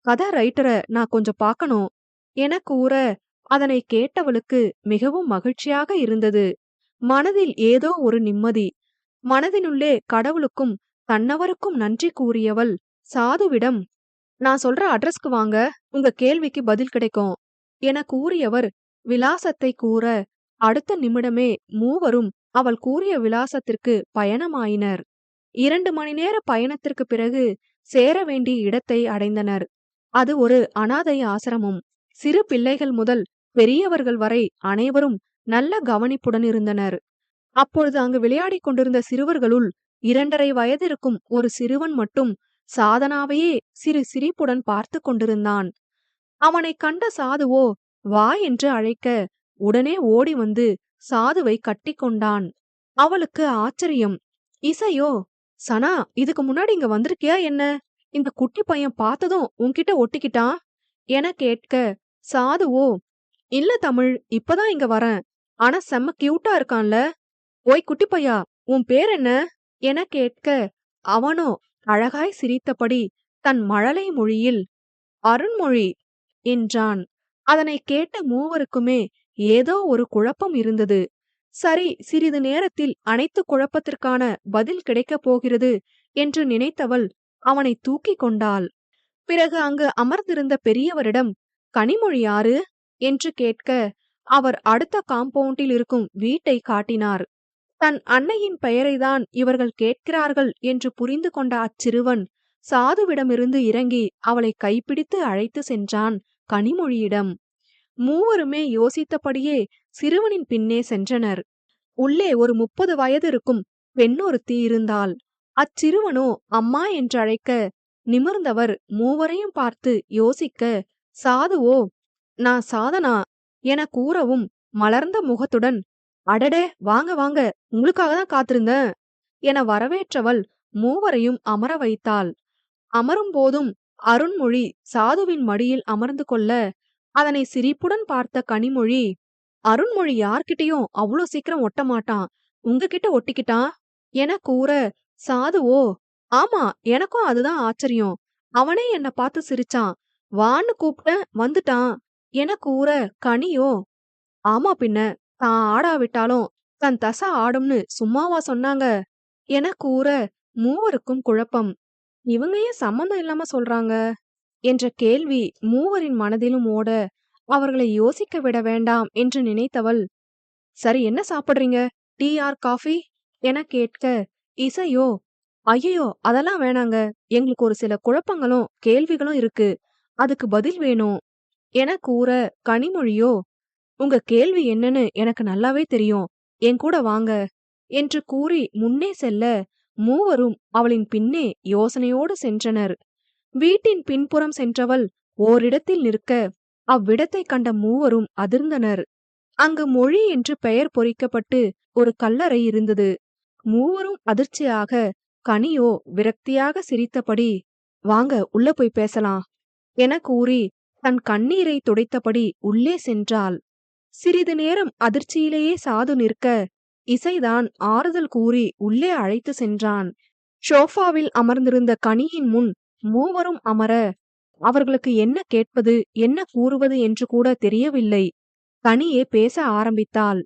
கதை ரைட்டரை நான் கொஞ்சம் பார்க்கணும் என கூற அதனை கேட்டவளுக்கு மிகவும் மகிழ்ச்சியாக இருந்தது. மனதில் ஏதோ ஒரு நிம்மதி. மனதினுள்ளே கடவுளுக்கும் தன்னவருக்கும் நன்றி கூறியவள் சாதுவிடம், நான் சொல்ற அட்ரஸ்க்கு வாங்க, உங்க கேள்விக்கு பதில் கிடைக்கும் என கூறியவர் விலாசத்தை கூற அடுத்த நிமிடமே மூவரும் அவள் கூறிய விலாசத்திற்கு பயணமாயினர். 2 மணி நேர பயணத்திற்கு பிறகு சேர வேண்டிய இடத்தை அடைந்தனர். அது ஒரு அனாதை ஆசிரமம். சிறு பிள்ளைகள் முதல் பெரியவர்கள் வரை அனைவரும் நல்ல கவனிப்புடன் இருந்தனர். அப்பொழுது அங்கு விளையாடிக் கொண்டிருந்த சிறுவர்களுள் 2.5 வயதிருக்கும் ஒரு சிறுவன் மட்டும் சாதனாவையே சிறு சிரிப்புடன் பார்த்து கொண்டிருந்தான். அவனை கண்ட சாதுவோ வா என்று அழைக்க உடனே ஓடி வந்து சாதுவை கட்டிக்கொண்டான். அவளுக்கு ஆச்சரியம். இசையோ, சனா, இதுக்கு முன்னாடி இங்க வந்திருக்கியா என்ன? இந்த குட்டி பையன் பார்த்ததும் உன்கிட்ட ஒட்டிக்கிட்டான் என கேட்க சாதுவோ, இல்ல தமிழ், இப்பதான் இங்க வரேன். ஆனா செம்ம கியூட்டா இருக்கான்ல. ஓய் குட்டி பையா, உன் பேர் என்ன என கேட்க அவனோ அழகாய் சிரித்தபடி தன் மழலை மொழியில் அருண்மொழி என்றான். அதனை கேட்ட மூவருக்குமே ஏதோ ஒரு குழப்பம் இருந்தது. சரி, சிறிது நேரத்தில் அனைத்து குழப்பத்திற்கான பதில் கிடைக்கப் போகிறது என்று நினைத்தவள் அவனை தூக்கி கொண்டாள். பிறகு அங்கு அமர்ந்திருந்த பெரியவரிடம் கனிமொழி யாரு என்று கேட்க அவர் அடுத்த காம்பவுண்டில் இருக்கும் வீட்டை காட்டினார். தன் அன்னையின் பெயரைதான் இவர்கள் கேட்கிறார்கள் என்று புரிந்து கொண்ட அச்சிறுவன் சாதுவிடமிருந்து இறங்கி அவளை கைப்பிடித்து அழைத்து சென்றான் கனிமொழியிடம். மூவருமே யோசித்தபடியே சிறுவனின் பின்னே சென்றனர். உள்ளே ஒரு 30 வயது இருக்கும் பெண்ணொருத்தி இருந்தாள். அச்சிறுவனோ அம்மா என்றழைக்க நிமிர்ந்தவர் மூவரையும் பார்த்து யோசிக்க சாதுவோ நான் சாதனா என கூறவும் மலர்ந்த முகத்துடன் அடடே, வாங்க வாங்க, உங்களுக்காக தான் காத்திருந்தேன் என வரவேற்றவள் மூவரையும் அமர வைத்தாள். அமரும் போதும் அருண்மொழி சாதுவின் மடியில் அமர்ந்து கொள்ள அதனை சிரிப்புடன் பார்த்த கனிமொழி, அருண்மொழி யார்கிட்டயும் அவ்வளோ சீக்கிரம் ஒட்ட மாட்டான், உங்ககிட்ட ஒட்டிக்கிட்டான் என கூற சாதுவோ, ஆமா, எனக்கும் அதுதான் ஆச்சரியம், அவனே என்ன பார்த்து சிரிச்சான், வான்னு கூப்பிட்டேன் வந்துட்டான் என கூற கனியோ, ஆமா பின்ன, தான் ஆடாவிட்டாலும் தன் தசை ஆடும்னு சும்மாவா சொன்னாங்க என கூற மூவருக்கும் குழப்பம். இவங்க ஏன் சம்மந்தம் இல்லாம சொல்றாங்க என்ற கேள்வி மூவரின் மனதிலும் ஓட அவர்களை யோசிக்க விட வேண்டாம் என்று நினைத்தவள், சரி என்ன சாப்பிடுறீங்க, டீ ஆர் காஃபி என கேட்க இசையோ, ஐயோ அதெல்லாம் வேணாங்க, எங்களுக்கு ஒரு சில குழப்பங்களும் கேள்விகளும் இருக்கு, அதுக்கு பதில் வேணும் என கூற கனிமொழியோ, உங்க கேள்வி என்னன்னு எனக்கு நல்லாவே தெரியும், என் கூட வாங்க என்று கூறி முன்னே செல்ல மூவரும் அவளின் பின்னே யோசனையோடு சென்றனர். வீட்டின் பின்புறம் சென்றவள் ஓரிடத்தில் நிற்க அவ்விடத்தை கண்ட மூவரும் அதிர்ந்தனர். அங்கு மொழி என்று பெயர் பொறிக்கப்பட்டு ஒரு கல்லறை இருந்தது. மூவரும் அதிர்ச்சியாக, கனியோ விரக்தியாக சிரித்தபடி வாங்க உள்ள போய் பேசலாம் என கூறி தன் கண்ணீரை துடைத்தபடி உள்ளே சென்றாள். சிறிது நேரம் அதிர்ச்சியிலேயே சாது நிற்க இசைதான் ஆறுதல் கூறி உள்ளே அழைத்து சென்றான். ஷோஃபாவில் அமர்ந்திருந்த கனியின் முன் மூவரும் அமர அவர்களுக்கு என்ன கேட்பது என்ன கூறுவது என்று கூட தெரியவில்லை. கனியே பேச ஆரம்பித்தாள்.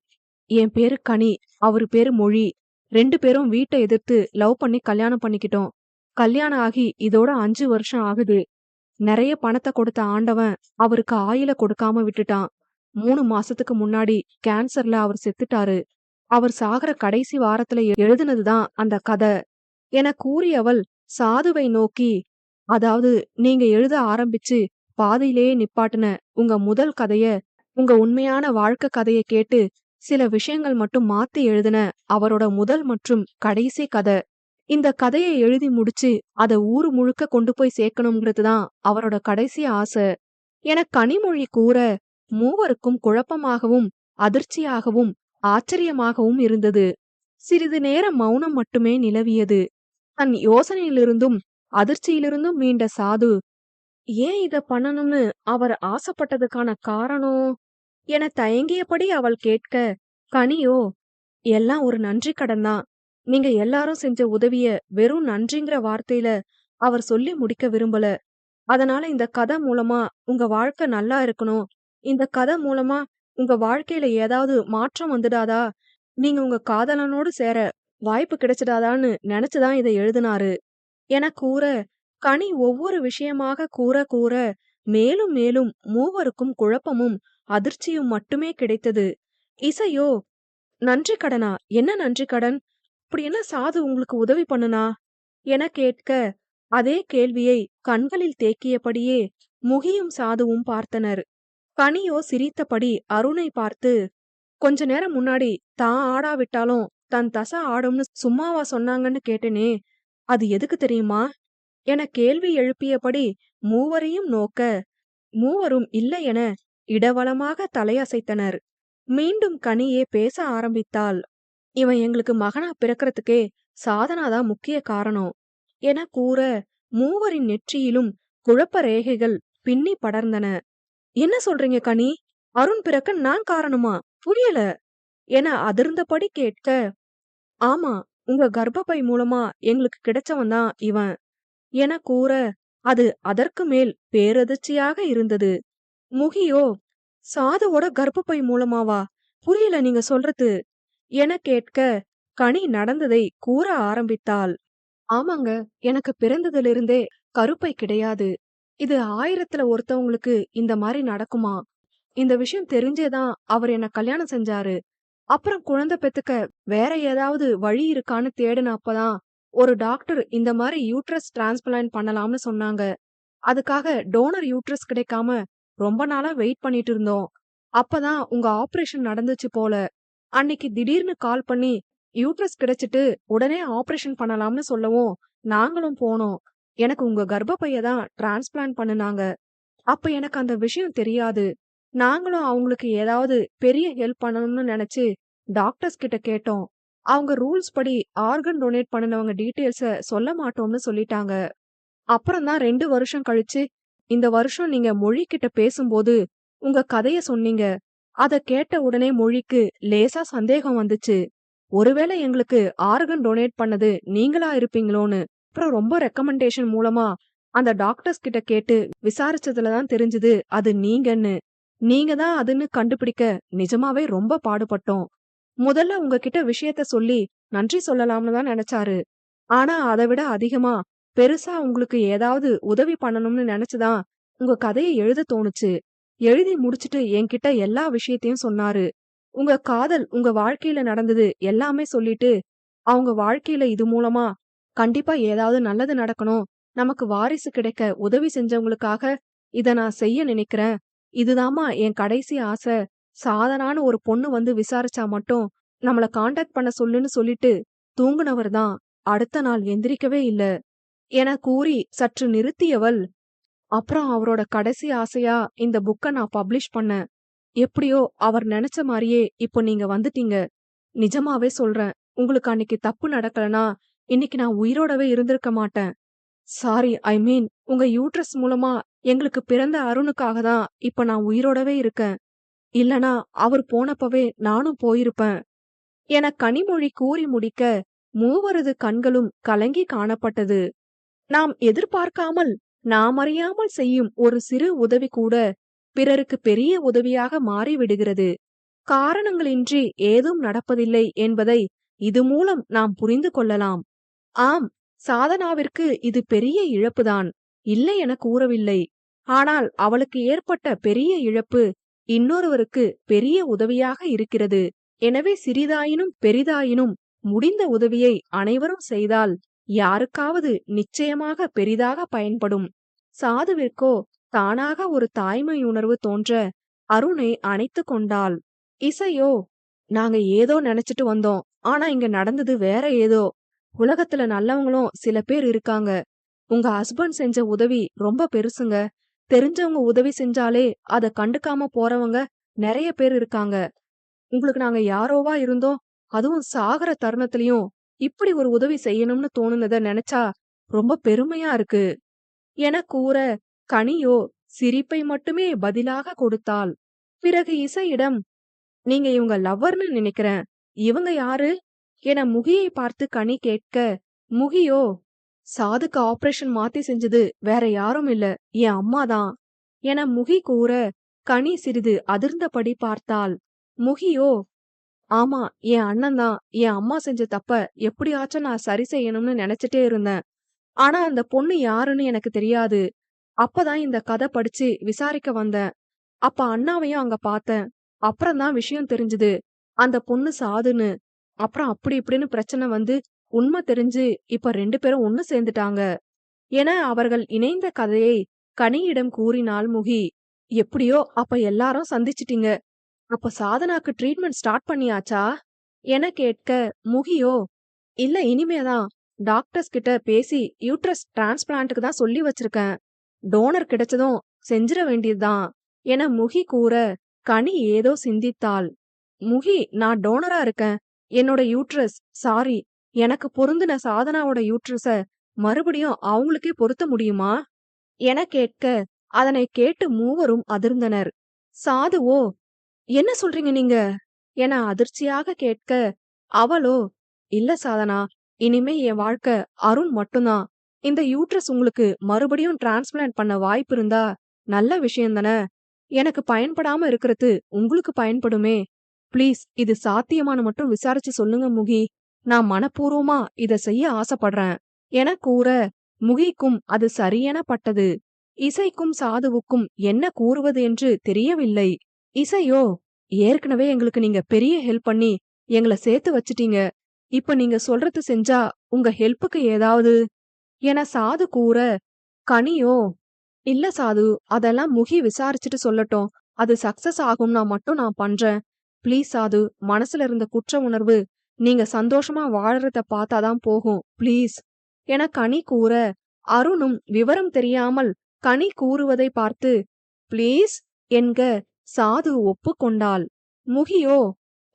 என் பேரு கனி, அவரு பேரு மொழி, 2 பேரும் வீட்டை எதிர்த்து லவ் பண்ணி கல்யாணம் பண்ணிக்கிட்டோம். கல்யாணம் ஆகி இதோட 5 வருஷம் ஆகுது. நிறைய பணத்தை கொடுத்த ஆண்டவன் அவருக்கு ஆயில கொடுக்காம விட்டுட்டான். 3 மாசத்துக்கு முன்னாடி கேன்சர்ல அவர் செத்துட்டாரு. அவர் சாகர கடைசி வாரத்துல எழுதுனதுதான் அந்த கதை என கூறியவள் சாதுவை நோக்கி, அதாவது நீங்க எழுத ஆரம்பிச்சு பாதியிலேயே நிப்பாட்டின உங்க முதல் கதைய, உங்க உண்மையான வாழ்க்கை கதையை கேட்டு சில விஷயங்கள் மட்டும் மாத்தி எழுதின அவரோட முதல் மற்றும் கடைசி கதை. இந்த கதையை எழுதி முடிச்சு அத ஊரு முழுக்க கொண்டு போய் சேர்க்கணுங்கிறது தான் அவரோட கடைசி ஆசை என கனிமொழி கூற மூவருக்கும் குழப்பமாகவும் அதிர்ச்சியாகவும் ஆச்சரியமாகவும் இருந்தது. சிறிது நேரம் மௌனம் மட்டுமே நிலவியது. தன் யோசனையிலிருந்தும் அதிர்ச்சியிலிருந்தும் மீண்ட சாது, ஏன் இத பண்ணணும்னு அவர் ஆசைப்பட்டதுக்கான காரணம் என தயங்கியபடி அவள் கேட்க, கனியோ, எல்லாம் ஒரு நன்றி கடன் தான். நீங்க எல்லாரும் செஞ்ச உதவிய வெறும் நன்றிங்கிற வார்த்தையில அவர் சொல்லி முடிக்க விரும்பல. அதனால இந்த கதை மூலமா உங்க வாழ்க்கை நல்லா இருக்கணும். இந்த கதை மூலமா உங்க வாழ்க்கையில ஏதாவது மாற்றம் வந்துடாதா? நீங்க உங்க காதலனோடு சேர வாய்ப்பு கிடைச்சிடாதான்னு நினைச்சுதான் இதை எழுதினாரு என கூற, கனி ஒவ்வொரு விஷயமாக கூற கூற மேலும் மேலும் மூவருக்கும் குழப்பமும் அதிர்ச்சியும் மட்டுமே கிடைத்தது. இசையோ, நன்றி கடனா? என்ன நன்றி கடன்? அப்படி என்ன சாது உங்களுக்கு உதவி பண்ணுனா என கேட்க, அதே கேள்வியை கண்களில் தேக்கியபடியே முகியும் சாதுவும் பார்த்தனர். கனியோ சிரித்தபடி அருணை பார்த்து, கொஞ்ச நேரம் முன்னாடி தான் ஆடாவிட்டாலும் தன் தசை ஆடும்னு சும்மாவா சொன்னாங்கன்னு கேட்டேனே, அது எதுக்கு தெரியுமா என கேள்வி எழுப்பியபடி மூவரையும் நோக்க, மூவரும் இல்லை என இடவலமாக தலையசைத்தனர். மீண்டும் கனியே பேச ஆரம்பித்தாள். இவன் எங்களுக்கு மகனா பிறக்கறதுக்கே சாதனாதான் முக்கிய காரணம் என கூற, மூவரின் நெற்றியிலும் குழப்ப ரேகைகள் பின்னி படர்ந்தன. என்ன சொல்றீங்க கனி? அருண் பிறக்க நான் காரணமா? புரியல என அதிர்ந்தபடி கேட்க, ஆமா, உங்க கர்ப்பப்பை மூலமா எங்களுக்கு கிடைச்சவன் தான் இவன் என கூற, அது அதற்கு மேல் பேரதிர்ச்சியாக இருந்தது. முகியோ, சாதுவோட கர்ப்பப்பை மூலமாவா? புரியல நீங்க சொல்றது என கேட்க, கனி நடந்ததை கூற ஆரம்பித்தாள். ஆமாங்க, எனக்கு பிறந்ததிலிருந்தே கருப்பை கிடையாது. இது 1000த்துல ஒருத்தவங்களுக்கு இந்த மாதிரி நடக்குமா? இந்த விஷயம் தெரிஞ்சேதான் அவர் என்ன கல்யாணம் செஞ்சாரு. அப்புறம் குழந்தை பெத்துக்க வேற ஏதாவது வழி இருக்கான்னு தேடின அப்பதான் ஒரு டாக்டர் இந்த மாதிரி யூட்ரஸ் டிரான்ஸ்பிளான்ட் பண்ணலாம்னு சொன்னாங்க. அதுக்காக டோனர் யூட்ரஸ் கிடைக்காம ரொம்ப நாளா வெயிட் பண்ணிட்டு இருந்தோம். அப்பதான் உங்க ஆபரேஷன் நடந்துச்சு போல. அன்னைக்கு திடீர்னு கால் பண்ணி யூட்ரஸ் கிடைச்சிட்டு உடனே ஆபரேஷன் பண்ணலாம்னு சொல்லவும் நாங்களும் போனோம். எனக்கு உங்க கர்ப்பப்பைய தான் டிரான்ஸ்பிளான்ட் பண்ணுனாங்க. அப்ப எனக்கு அந்த விஷயம் தெரியாது. நாங்களும் அவங்களுக்கு ஏதாவது பெரிய ஹெல்ப் பண்ணணும்னு நினைச்சு டாக்டர்ஸ் கிட்ட கேட்டோம். அவங்க ரூல்ஸ் படி ஆர்கன் டொனேட் பண்ணுனவங்க டீடைல்ஸ சொல்ல மாட்டோம்னு சொல்லிட்டாங்க. அப்புறம் தான் 2 வருஷம் கழிச்சு, இந்த வருஷம் நீங்க மொழி கிட்ட பேசும்போது உங்க கதைய சொன்னீங்க. அத கேட்ட உடனே மொழிக்கு லேசா சந்தேகம் வந்துச்சு. ஒருவேளை எங்களுக்கு ஆர்கன் டொனேட் பண்ணது நீங்களா இருப்பீங்களோன்னு. அப்புறம் ரொம்ப ரெக்கமெண்டேஷன் மூலமா அந்த டாக்டர்ஸ் கிட்ட கேட்டு விசாரிச்சதுல தான் தெரிஞ்சது அது நீங்கன்னு. நீங்க தான் அதுன்னு கண்டுபிடிக்க நிஜமாவே ரொம்ப பாடுபட்டோம். முதல்ல உங்ககிட்ட விஷயத்த சொல்லி நன்றி சொல்லலாம்னு தான் நினைச்சாரு. ஆனா அதை விட அதிகமா பெருசா உங்களுக்கு ஏதாவது உதவி பண்ணணும்னு நினைச்சுதான் உங்க கதையை எழுத தோணுச்சு. எழுதி முடிச்சிட்டு என்கிட்ட எல்லா விஷயத்தையும் சொன்னாரு. உங்க காதல், உங்க வாழ்க்கையில நடந்தது எல்லாமே சொல்லிட்டு, அவங்க வாழ்க்கையில இது மூலமா கண்டிப்பா ஏதாவது நல்லது நடக்கணும், நமக்கு வாரிசு கிடைக்க உதவி செஞ்சவங்களுக்காக இத நான் செய்ய நினைக்கிறேன். இதுதாம்மா என் கடைசி ஆசை. சாதனான்னு ஒரு பொண்ணு வந்து விசாரிச்சா மட்டும் நம்மள காண்டாக்ட் பண்ண சொல்லுன்னு சொல்லிட்டு தூங்குனவர் தான் அடுத்த நாள் எந்திரிக்கவே இல்ல என கூறி சற்று நிறுத்தியவள், அப்புறம் அவரோட கடைசி ஆசையா இந்த புக்க நான் பப்ளிஷ் பண்ணேன். எப்படியோ அவர் நெனச்ச மாரியே இப்போ நீங்க வந்துட்டீங்க. நிஜமாவே சொல்றேன். உங்களுக்கு அன்னைக்கு தப்பு நடக்கலனா, இன்னைக்கு நான் உயிரோடவே இருந்திருக்க மாட்டேன். சாரி, ஐ மீன் உங்க யூட்ரஸ் மூலமா எங்களுக்கு பிறந்த அருணுக்காக தான் இப்ப நான் உயிரோடவே இருக்கேன். இல்லனா அவர் போனப்பவே நானும் போயிருப்பேன் என கனிமொழி கூறி முடிக்க, மூவரது கண்களும் கலங்கி காணப்பட்டது. நாம் எதிர்பார்க்காமல், நாம் அறியாமல் செய்யும் ஒரு சிறு உதவி கூட பிறருக்கு பெரிய உதவியாக மாறிவிடுகிறது. காரணங்களின்றி ஏதும் நடப்பதில்லை என்பதை இது மூலம் நாம் புரிந்து கொள்ளலாம். ஆம், சாதனாவிற்கு இது பெரிய இழப்புதான், இல்லை என கூறவில்லை. ஆனால் அவளுக்கு ஏற்பட்ட பெரிய இழப்பு இன்னொருவருக்கு பெரிய உதவியாக இருக்கிறது. எனவே சிறிதாயினும் பெரிதாயினும் முடிந்த உதவியை அனைவரும் செய்தால் யாருக்காவது நிச்சயமாக பெரிதாக பயன்படும். சாதுவிற்கோ தானாக ஒரு தாய்மையுணர்வு தோன்ற அருணை அணைத்து கொண்டாள். இசையோ, நாங்க ஏதோ நினைச்சிட்டு வந்தோம், ஆனா இங்க நடந்தது வேற ஏதோ. உலகத்துல நல்லவங்களும் சில பேர் இருக்காங்க. உங்க ஹஸ்பண்ட் செஞ்ச உதவி ரொம்ப பெருசுங்க. தெரிஞ்சவங்க உதவி செஞ்சாலே அத கண்டுக்காம போறவங்க நெறைய பேர் இருக்காங்க. உங்களுக்கு நாங்க யாரோவா இருந்தோம், அதுவும் சாகுற தருணத்திலயும் இப்படி ஒரு உதவி செய்யணும்னு தோணுனத நெனச்சா ரொம்ப பெருமையா இருக்கு. என கூற, கனியோ சிரிப்பை மட்டுமே பதிலாக கொடுத்தாள். பிறகு இசையிடம், நீங்க இவங்க லவ்வர்ன்னு நினைக்கிறேன். இவங்க யாரு? என முகியை பார்த்து கனி கேட்க, முகியோ, சாதுக்கு ஆபரேஷன் மாத்தி செஞ்சது வேற யாரும் இல்ல, என் அம்மாதான் என முகி கூற, கனி சிறிது அதிர்ந்தபடி பார்த்தாள். முகியோ, ஆமா, என் அண்ணன் தான். என் அம்மா செஞ்ச தப்ப எப்படியாச்சும் நான் சரி செய்யணும்னு நினைச்சிட்டே இருந்தேன். ஆனா அந்த பொண்ணு யாருன்னு எனக்கு தெரியாது. அப்பதான் இந்த கதை படிச்சு விசாரிக்க வந்தேன். அப்ப அண்ணாவையும் அங்க பார்த்தேன். அப்புறம் தான் விஷயம் தெரிஞ்சது. அந்த பொண்ணு சாதுன்னு. அப்புறம் அப்படி இப்படின்னு பிரச்சனை வந்து உண்மை தெரிஞ்சு இப்ப 2 பேரும் ஒண்ணு சேர்ந்துட்டாங்க. என அவர்கள் இணைந்த கதையை கனியிடம் கூறினாள் முகி. எப்படியோ அப்ப எல்லாரும் சந்திச்சிட்டீங்க. அப்ப சாதனாக்கு ட்ரீட்மெண்ட் ஸ்டார்ட் பண்ணியாச்சா? என கேட்க, முகியோ, இல்ல இனிமேதான். டாக்டர்ஸ் கிட்ட பேசி யூட்ரஸ் டிரான்ஸ்பிளான்ட்க்கு தான் சொல்லி வச்சிருக்கேன். டோனர் கிடைச்சதும் செஞ்சிர வேண்டியதுதான் என முகி கூற, கனி ஏதோ சிந்தித்தாள். முகி, நான் டோனரா இருக்கேன். என்னோட யூட்ரஸ், சாரி, எனக்கு பொருந்தின சாதனாவோட யூட்ரஸ மறுபடியும் அவங்களுக்கே பொருத்த முடியுமா? என கேட்க, அதனை கேட்டு மூவரும் அதிர்ந்தனர். சாதுவோ, என்ன சொல்றீங்க நீங்க? என அதிர்ச்சியாக கேட்க, அவளோ, இல்ல சாதனா, இனிமே என் வாழ்க்கை அருண் மட்டும்தான். இந்த யூட்ரஸ் உங்களுக்கு மறுபடியும் டிரான்ஸ்பிளான்ட் பண்ண வாய்ப்பு இருந்தா நல்ல விஷயம் தானே. எனக்கு பயன்படாம இருக்கிறது உங்களுக்கு பயன்படுமே. ப்ளீஸ் இது சாத்தியமானு மட்டும் விசாரிச்சு சொல்லுங்க முகி. நான் மனப்பூர்வமா இத செய்ய ஆசைப்படுறேன் என கூற, முகிக்கும் அது சரியென பட்டது. இசைக்கும் சாதுவுக்கும் என்ன கூறுவது என்று தெரியவில்லை. இசையோ, ஏற்கனவே எங்களுக்கு நீங்க பெரிய ஹெல்ப் பண்ணி எங்கள சேர்த்து வச்சிட்டீங்க. இப்ப நீங்க சொல்றது செஞ்சா உங்க ஹெல்ப்புக்கு ஏதாவது என சாது கூற, கனியோ, இல்ல சாது, அதெல்லாம் முகி விசாரிச்சுட்டு சொல்லட்டும். அது சக்சஸ் ஆகும்னா மட்டும் நான் பண்றேன். ப்ளீஸ் சாது, மனசுல இருந்த குற்ற உணர்வு நீங்க சந்தோஷமா வாழறத பார்த்தாதான் போகும். ப்ளீஸ் என கனி கூற, அருணும் விவரம் தெரியாமல் கனி கூறுவதை பார்த்து ப்ளீஸ் என்க சாது ஒப்புக்கொண்டாள். முகியோ,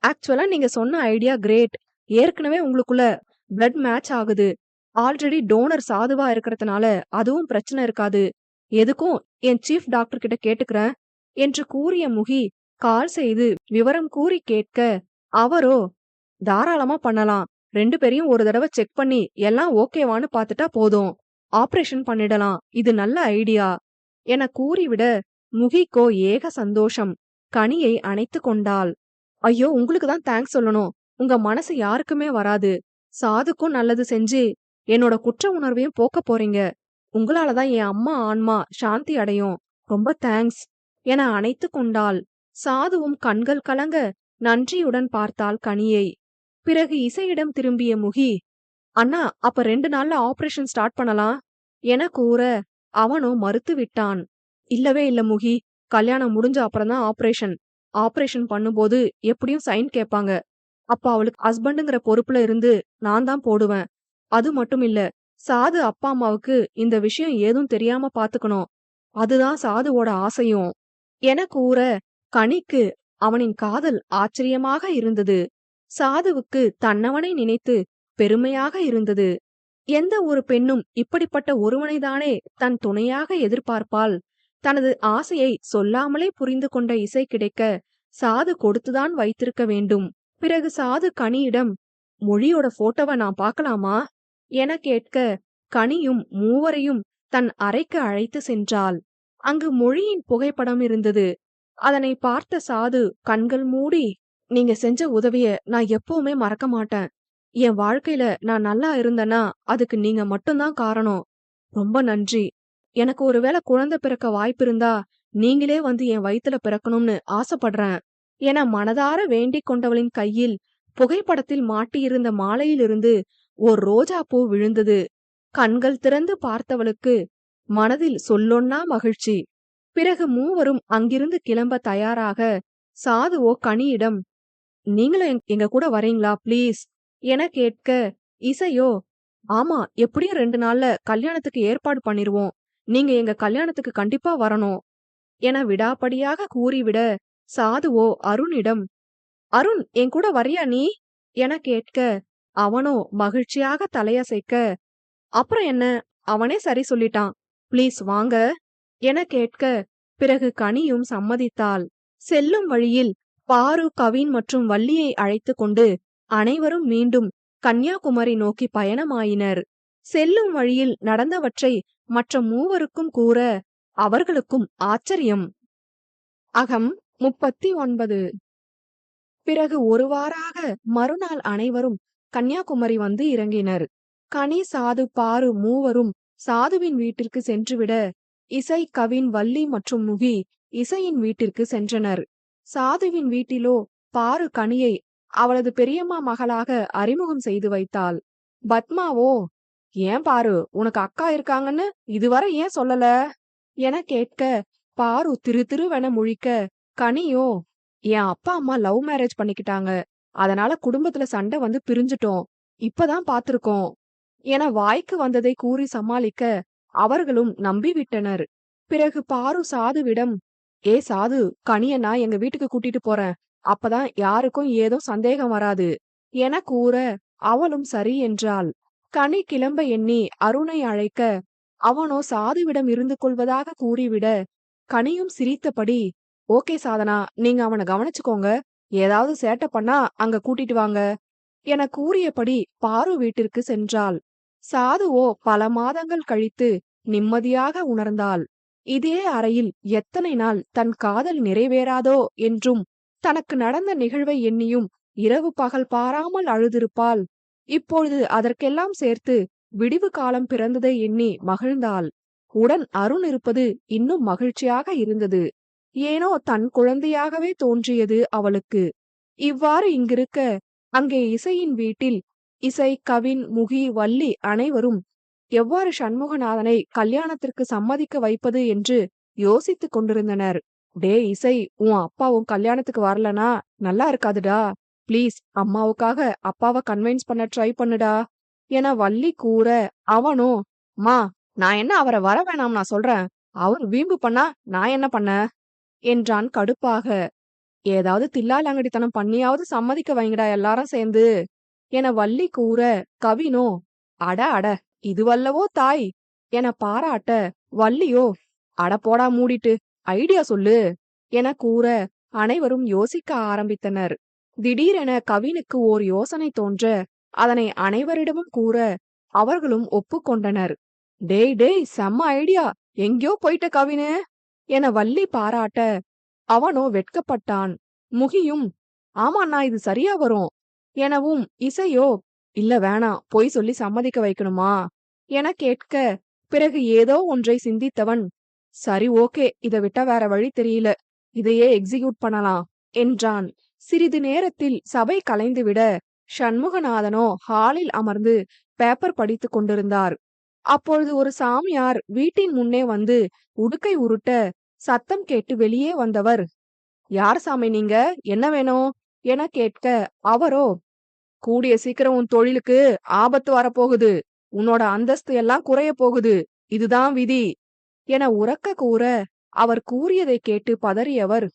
ஆக்சுவலா நீங்க சொன்ன ஐடியா கிரேட். ஏற்கனவே உங்களுக்குள்ள பிளட் மேட்ச் ஆகுது. ஆல்ரெடி டோனர் சாதுவா இருக்கறதுனால அதுவும் பிரச்சனை இருக்காது. எதுக்கும் என் சீஃப் டாக்டர் கிட்ட கேட்டுக்கிறேன் என்று கூறிய முகி கால் செய்து விவரம் கூறி கேட்க, அவரோ, தாராளமா பண்ணலாம். 2 பேரையும் ஒரு தடவை செக் பண்ணி எல்லாம் ஓகேவான்னு பார்த்துட்டா போதும். ஆபரேஷன் பண்ணிடலாம். இது நல்ல ஐடியா என கூறிவிட, முகிக்கோ ஏக சந்தோஷம். கனியை அணைத்து கொண்டாள். ஐயோ, உங்களுக்கு தான் தேங்க்ஸ் சொல்லணும். உங்க மனசு யாருக்குமே வராது. சாதுக்கும் நல்லது செஞ்சு என்னோட குற்ற உணர்வையும் போக்க போறீங்க. உங்களால தான் என் அம்மா ஆன்மா சாந்தி அடையும். ரொம்ப தேங்க்ஸ் என அணைத்து கொண்டாள். சாதுவும் கண்கள் கலங்க நன்றியுடன் பார்த்தாள் கனியை. பிறகு இசையிடம் திரும்பிய முகி, அண்ணா, அப்ப 2 நாள்ல ஆபரேஷன் ஸ்டார்ட் பண்ணலாம் என கூற, அவனோ மறுத்து விட்டான். இல்லவே இல்ல முகி, கல்யாணம் முடிஞ்ச அப்புறம்தான் ஆபரேஷன். ஆபரேஷன் பண்ணும்போது எப்படியும் சைன் கேட்பாங்க. அப்ப அவளுக்கு ஹஸ்பண்டுங்கிற பொறுப்புல இருந்து நான் தான் போடுவேன். அது மட்டும் இல்ல, சாது அப்பா அம்மாவுக்கு இந்த விஷயம் ஏதும் தெரியாம பாத்துக்கணும். அதுதான் சாதுவோட ஆசையும் என கூற, கனிக்கு அவனின் காதல் ஆச்சரியமாக இருந்தது. சாதுவுக்கு தன்னவனை நினைத்து பெருமையாக இருந்தது. எந்த ஒரு பெண்ணும் இப்படிப்பட்ட ஒருவனைதானே தன் துணையாக எதிர்பார்ப்பாள். தனது ஆசையை சொல்லாமலே புரிந்து கொண்ட இசை கிடைக்க சாது கொடுத்துதான் வைத்திருக்க வேண்டும். பிறகு சாது கனியிடம், மொழியோட போட்டோவை நான் பார்க்கலாமா என கேட்க, கனியும் மூவரையும் தன் அறைக்கு அழைத்து சென்றாள். அங்கு மொழியின் புகைப்படம் இருந்தது. அதனை பார்த்த சாது கண்கள் மூடி, நீங்க செஞ்ச உதவிய நான் எப்பவுமே மறக்க மாட்டேன். என் வாழ்க்கையில நான் நல்லா இருந்தேன்னா அதுக்கு நீங்க மட்டும்தான் காரணம். ரொம்ப நன்றி. எனக்கு ஒருவேளை குழந்தை பிறக்க வாய்ப்பு இருந்தா நீங்களே வந்து என் வயித்துல பிறக்கணும்னு ஆசைப்படுறேன் என மனதார வேண்டிக் கொண்டவளின் கையில் புகைப்படத்தில் மாட்டியிருந்த மாலையிலிருந்து ஓர் ரோஜா பூ விழுந்தது. கண்கள் திறந்து பார்த்தவளுக்கு மனதில் சொல்லொண்ணா மகிழ்ச்சி. பிறகு மூவரும் அங்கிருந்து கிளம்ப தயாராக, சாதுவோ கனியிடம், நீங்களும் எங்க கூட வரீங்களா ப்ளீஸ் என கேட்க, இசையோ, ஆமா, எப்படியும் 2 நாள்ல கல்யாணத்துக்கு ஏற்பாடு பண்ணிருவோம். நீங்க எங்க கல்யாணத்துக்கு கண்டிப்பா வரணும் என விடாப்படியாக கூறிவிட, சாதுவோ அருணிடம், அருண் என் கூட வர்றியா நீ என கேட்க, அவனோ மகிழ்ச்சியாக தலையசைக்க, அப்புறம் என்ன, அவனே சரி சொல்லிட்டான், ப்ளீஸ் வாங்க என கேட்க, பிறகு கனியும் சம்மதித்தாள். செல்லும் வழியில் பாரு, கவின் மற்றும் வள்ளியை அழைத்துக் கொண்டு அனைவரும் மீண்டும் கன்னியாகுமரி நோக்கி பயணமாயினர். செல்லும் வழியில் நடந்தவற்றை மற்ற மூவருக்கும் கூற அவர்களுக்கும் ஆச்சரியம். அகம் 39. பிறகு ஒரு வாராக மறுநாள் அனைவரும் கன்னியாகுமரி வந்து இறங்கினர். கனி, சாது, பாரு மூவரும் சாதுவின் வீட்டிற்கு சென்றுவிட, இசை, கவின், வள்ளி மற்றும் முகி இசையின் வீட்டிற்கு சென்றனர். சாதுவின் வீட்டிலோ பாரு கனியை அவளது பெரியம்மா மகளாக அறிமுகம் செய்து வைத்தாள். பத்மாவோ, ஏன் பாரு, உனக்கு அக்கா இருக்காங்கன்னு இதுவரை ஏன் சொல்லல என கேட்க, பாரு திரு திருவென முழிக்க, கனியோ, என் அப்பா அம்மா லவ் மேரேஜ் பண்ணிக்கிட்டாங்க, அதனால குடும்பத்துல சண்டை வந்து பிரிஞ்சுட்டோம், இப்பதான் பாத்திருக்கோம் என வாய்க்கு வந்ததை கூறி சமாளிக்க அவர்களும் நம்பிவிட்டனர். பிறகு பாரு சாதுவிடம், ஏ சாது, கனிய நான் எங்க வீட்டுக்கு கூட்டிட்டு போறேன், அப்பதான் யாருக்கும் ஏதோ சந்தேகம் வராது என கூற அவளும் சரி என்றாள். கனி கிளம்ப எண்ணி அருணை அழைக்க, அவனோ சாதுவிடம் இருந்து கொள்வதாக கூறிவிட, கனியும் சிரித்தபடி, ஓகே சாதனா, நீங்க அவனை கவனிச்சுக்கோங்க, ஏதாவது சேட்டை பண்ணா அங்க கூட்டிட்டு வாங்க என கூறியபடி பாரு வீட்டிற்கு சென்றாள். சாதுவோ பல மாதங்கள் கழித்து நிம்மதியாக உணர்ந்தாள். இதே அறையில் எத்தனை நாள் தன் காதல் நிறைவேறாதோ என்றும் தனக்கு நடந்த நிகழ்வை எண்ணியும் இரவு பகல் பாராமல் அழுதிருப்பாள். இப்பொழுது அதற்கெல்லாம் சேர்த்து விடிவு காலம் பிறந்ததை எண்ணி மகிழ்ந்தாள். உடன் அருண் இருப்பது இன்னும் மகிழ்ச்சியாக இருந்தது. ஏனோ தன் குழந்தையாகவே தோன்றியது அவளுக்கு. இவ்வாறு இங்கிருக்க, அங்கே இசையின் வீட்டில் இசை, கவின், முகி, வள்ளி அனைவரும் எவ்வாறு சண்முகநாதனை கல்யாணத்திற்கு சம்மதிக்க வைப்பது என்று யோசித்துக் கொண்டிருந்தனர். டே இசை, உன் அப்பா உன் கல்யாணத்துக்கு வரலனா நல்லா இருக்காதுடா, ப்ளீஸ் அம்மாவுக்காக அப்பாவை கன்வின்ஸ் பண்ண ட்ரை பண்ணுடா என வள்ளி கூற, அவனோ, மா, நான் என்ன அவரை வர வேணாம் நான் சொல்றேன், அவர் வீம்பு பண்ணா நான் என்ன பண்ண என்றான் கடுப்பாக. ஏதாவது தில்லாலங்கடித்தனம் பண்ணியாவது சம்மதிக்க வைங்கடா எல்லாரும் சேர்ந்து என வள்ளி கூற, கவினோ, அட அட, இதுவல்லவோ தாய் என பாராட்ட, வள்ளியோ, அட போடா மூடிட்டு, ஐடியா சொல்லு என கூற அனைவரும் யோசிக்க ஆரம்பித்தனர். திடீரென கவினுக்கு ஓர் யோசனை தோன்ற அதனை அனைவரிடமும் கூற அவர்களும் ஒப்புக்கொண்டனர். டேய் டேய், செம்ம ஐடியா, எங்கேயோ போயிட்ட கவினு என வள்ளி பாராட்ட, அவனோ வெட்கப்பட்டான். முகியும், ஆமாண்ணா இது சரியா வரும் எனவும், இசையோ, இல்ல வேணாம், பொய் சொல்லி சம்மதிக்க வைக்கணுமா என கேட்க, பிறகு ஏதோ ஒன்றை சிந்தித்தவன், சரி ஓகே, இதை விட்டா வேற வழி தெரியல, இதையே எக்ஸிக்யூட் பண்ணலாம் என்றான். சிறிது நேரத்தில் சபை கலைந்துவிட, சண்முகநாதனோ ஹாலில் அமர்ந்து பேப்பர் படித்துக் கொண்டிருந்தார். அப்பொழுது ஒரு சாமியார் வீட்டின் முன்னே வந்து உடுக்கை உருட்ட சத்தம் கேட்டு வெளியே வந்தவர், யார் சாமி நீங்க, என்ன வேணும் என கேட்க, அவரோ, கூடிய சீக்கிரம் உன் தொழிலுக்கு ஆபத்து வரப்போகுது, உன்னோட அந்தஸ்து எல்லாம் குறைய போகுது, இதுதான் விதி என உரக்க கூற, அவர் கூறியதை கேட்டு பதறியவர்,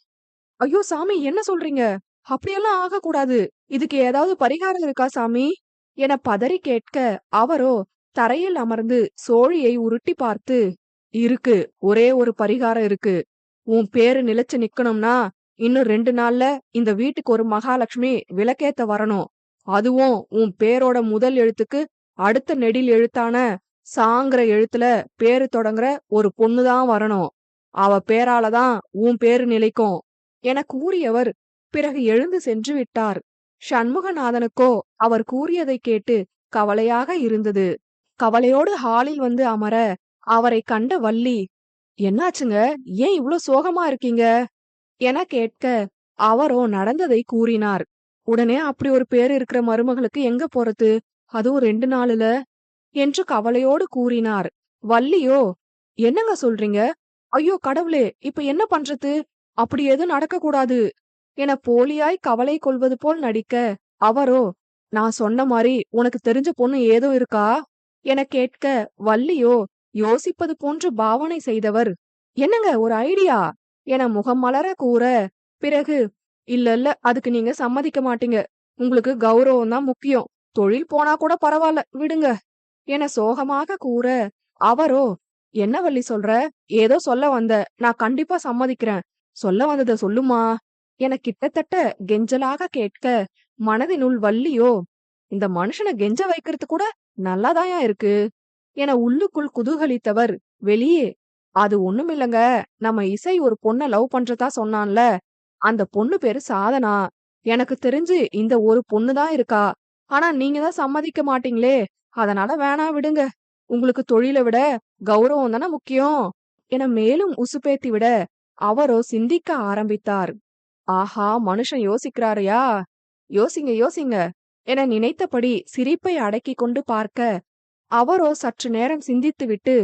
ஐயோ சாமி, என்ன சொல்றீங்க, அப்படியெல்லாம் ஆகக்கூடாது, இதுக்கு ஏதாவது பரிகாரம் இருக்கா சாமி என பதறி கேட்க, அவரோ தரையில் அமர்ந்து சோழியை உருட்டி பார்த்து, இருக்கு, ஒரே ஒரு பரிகாரம் இருக்கு, உன் பேரு நிலைச்சு நிக்கணும்னா இன்னும் 2 நாள்ல இந்த வீட்டுக்கு ஒரு மகாலட்சுமி விளக்கேத்த வரணும், அதுவும் உன் பேரோட முதல் எழுத்துக்கு அடுத்த நெடில் எழுத்தான சாங்கிற எழுத்துல பேரு தொடங்குற ஒரு பொண்ணுதான் வரணும், அவ பேராலதான் உன் பேரு நிலைக்கும் என கூறியவர் பிறகு எழுந்து சென்று விட்டார். சண்முகநாதனுக்கோ அவர் கூறியதை கேட்டு கவலையாக இருந்தது. கவலையோடு ஹாலில் வந்து அமர அவரை கண்ட வள்ளி, என்னாச்சுங்க, ஏன் இவ்ளோ சோகமா இருக்கீங்க என கேட்க, அவரோ நடந்ததை கூறினார். உடனே அப்படி ஒரு பேரு இருக்கிற மருமகளுக்கு எங்க போறது, அதுவும் 2 நாளுல என்று கவலையோடு கூறினார். வள்ளியோ, என்னங்க சொல்றீங்க, ஐயோ கடவுளே, இப்ப என்ன பண்றது, அப்படி எதுவும் நடக்க கூடாது என போலியாய் கவலை கொள்வது போல் நடிக்க, அவரோ, நான் சொன்ன மாதிரி உனக்கு தெரிஞ்ச பொண்ணு ஏதோ இருக்கா என கேட்க, வள்ளியோ, யோசிப்பது போன்று பாவனை செய்தவர், என்னங்க ஒரு ஐடியா என முகம் மலர கூற, பிறகு இல்ல இல்ல அதுக்கு நீங்க சம்மதிக்க மாட்டீங்க. உங்களுக்கு கௌரவம் தான் முக்கியம். தொழில் போனா கூட பரவாயில்ல விடுங்க என சோகமாக கூற, அவரோ என்ன வள்ளி சொல்ற? ஏதோ சொல்ல வந்த. நான் கண்டிப்பா சம்மதிக்கிறேன். சொல்ல வந்தத சொல்லுமா என கிட்டத்தட்ட கெஞ்சலாக கேட்க, மனதினுள் வள்ளியோ இந்த மனுஷனை கெஞ்ச வைக்கிறது கூட நல்லாதாயா இருக்கு என உள்ளுக்குள் குதூகலித்தவர் வெளியே, அது ஒண்ணுமில்லங்க. நம்ம இசை ஒரு பொண்ண லவ் பண்றதா சொன்னான்ல, அந்த பொண்ணு பேரு சாதனா. எனக்கு தெரிஞ்சு இந்த ஒரு பொண்ணு தான் இருக்கா. ஆனா நீங்க தான் சம்மதிக்க மாட்டீங்களே. அதனால வேணா விடுங்க. உங்களுக்கு தொழில விட கௌரவம் தானே முக்கியம் என மேலும் உசுப்பேத்தி விட, அவரோ சிந்திக்க ஆரம்பித்தார். ஆஹா, மனுஷன் யோசிக்கிறாருயா. யோசிங்க யோசிங்க என நினைத்தபடி சிரிப்பை அடக்கிக் கொண்டு பார்க்க, அவரோ சற்று நேரம் சிந்தித்துவிட்டு,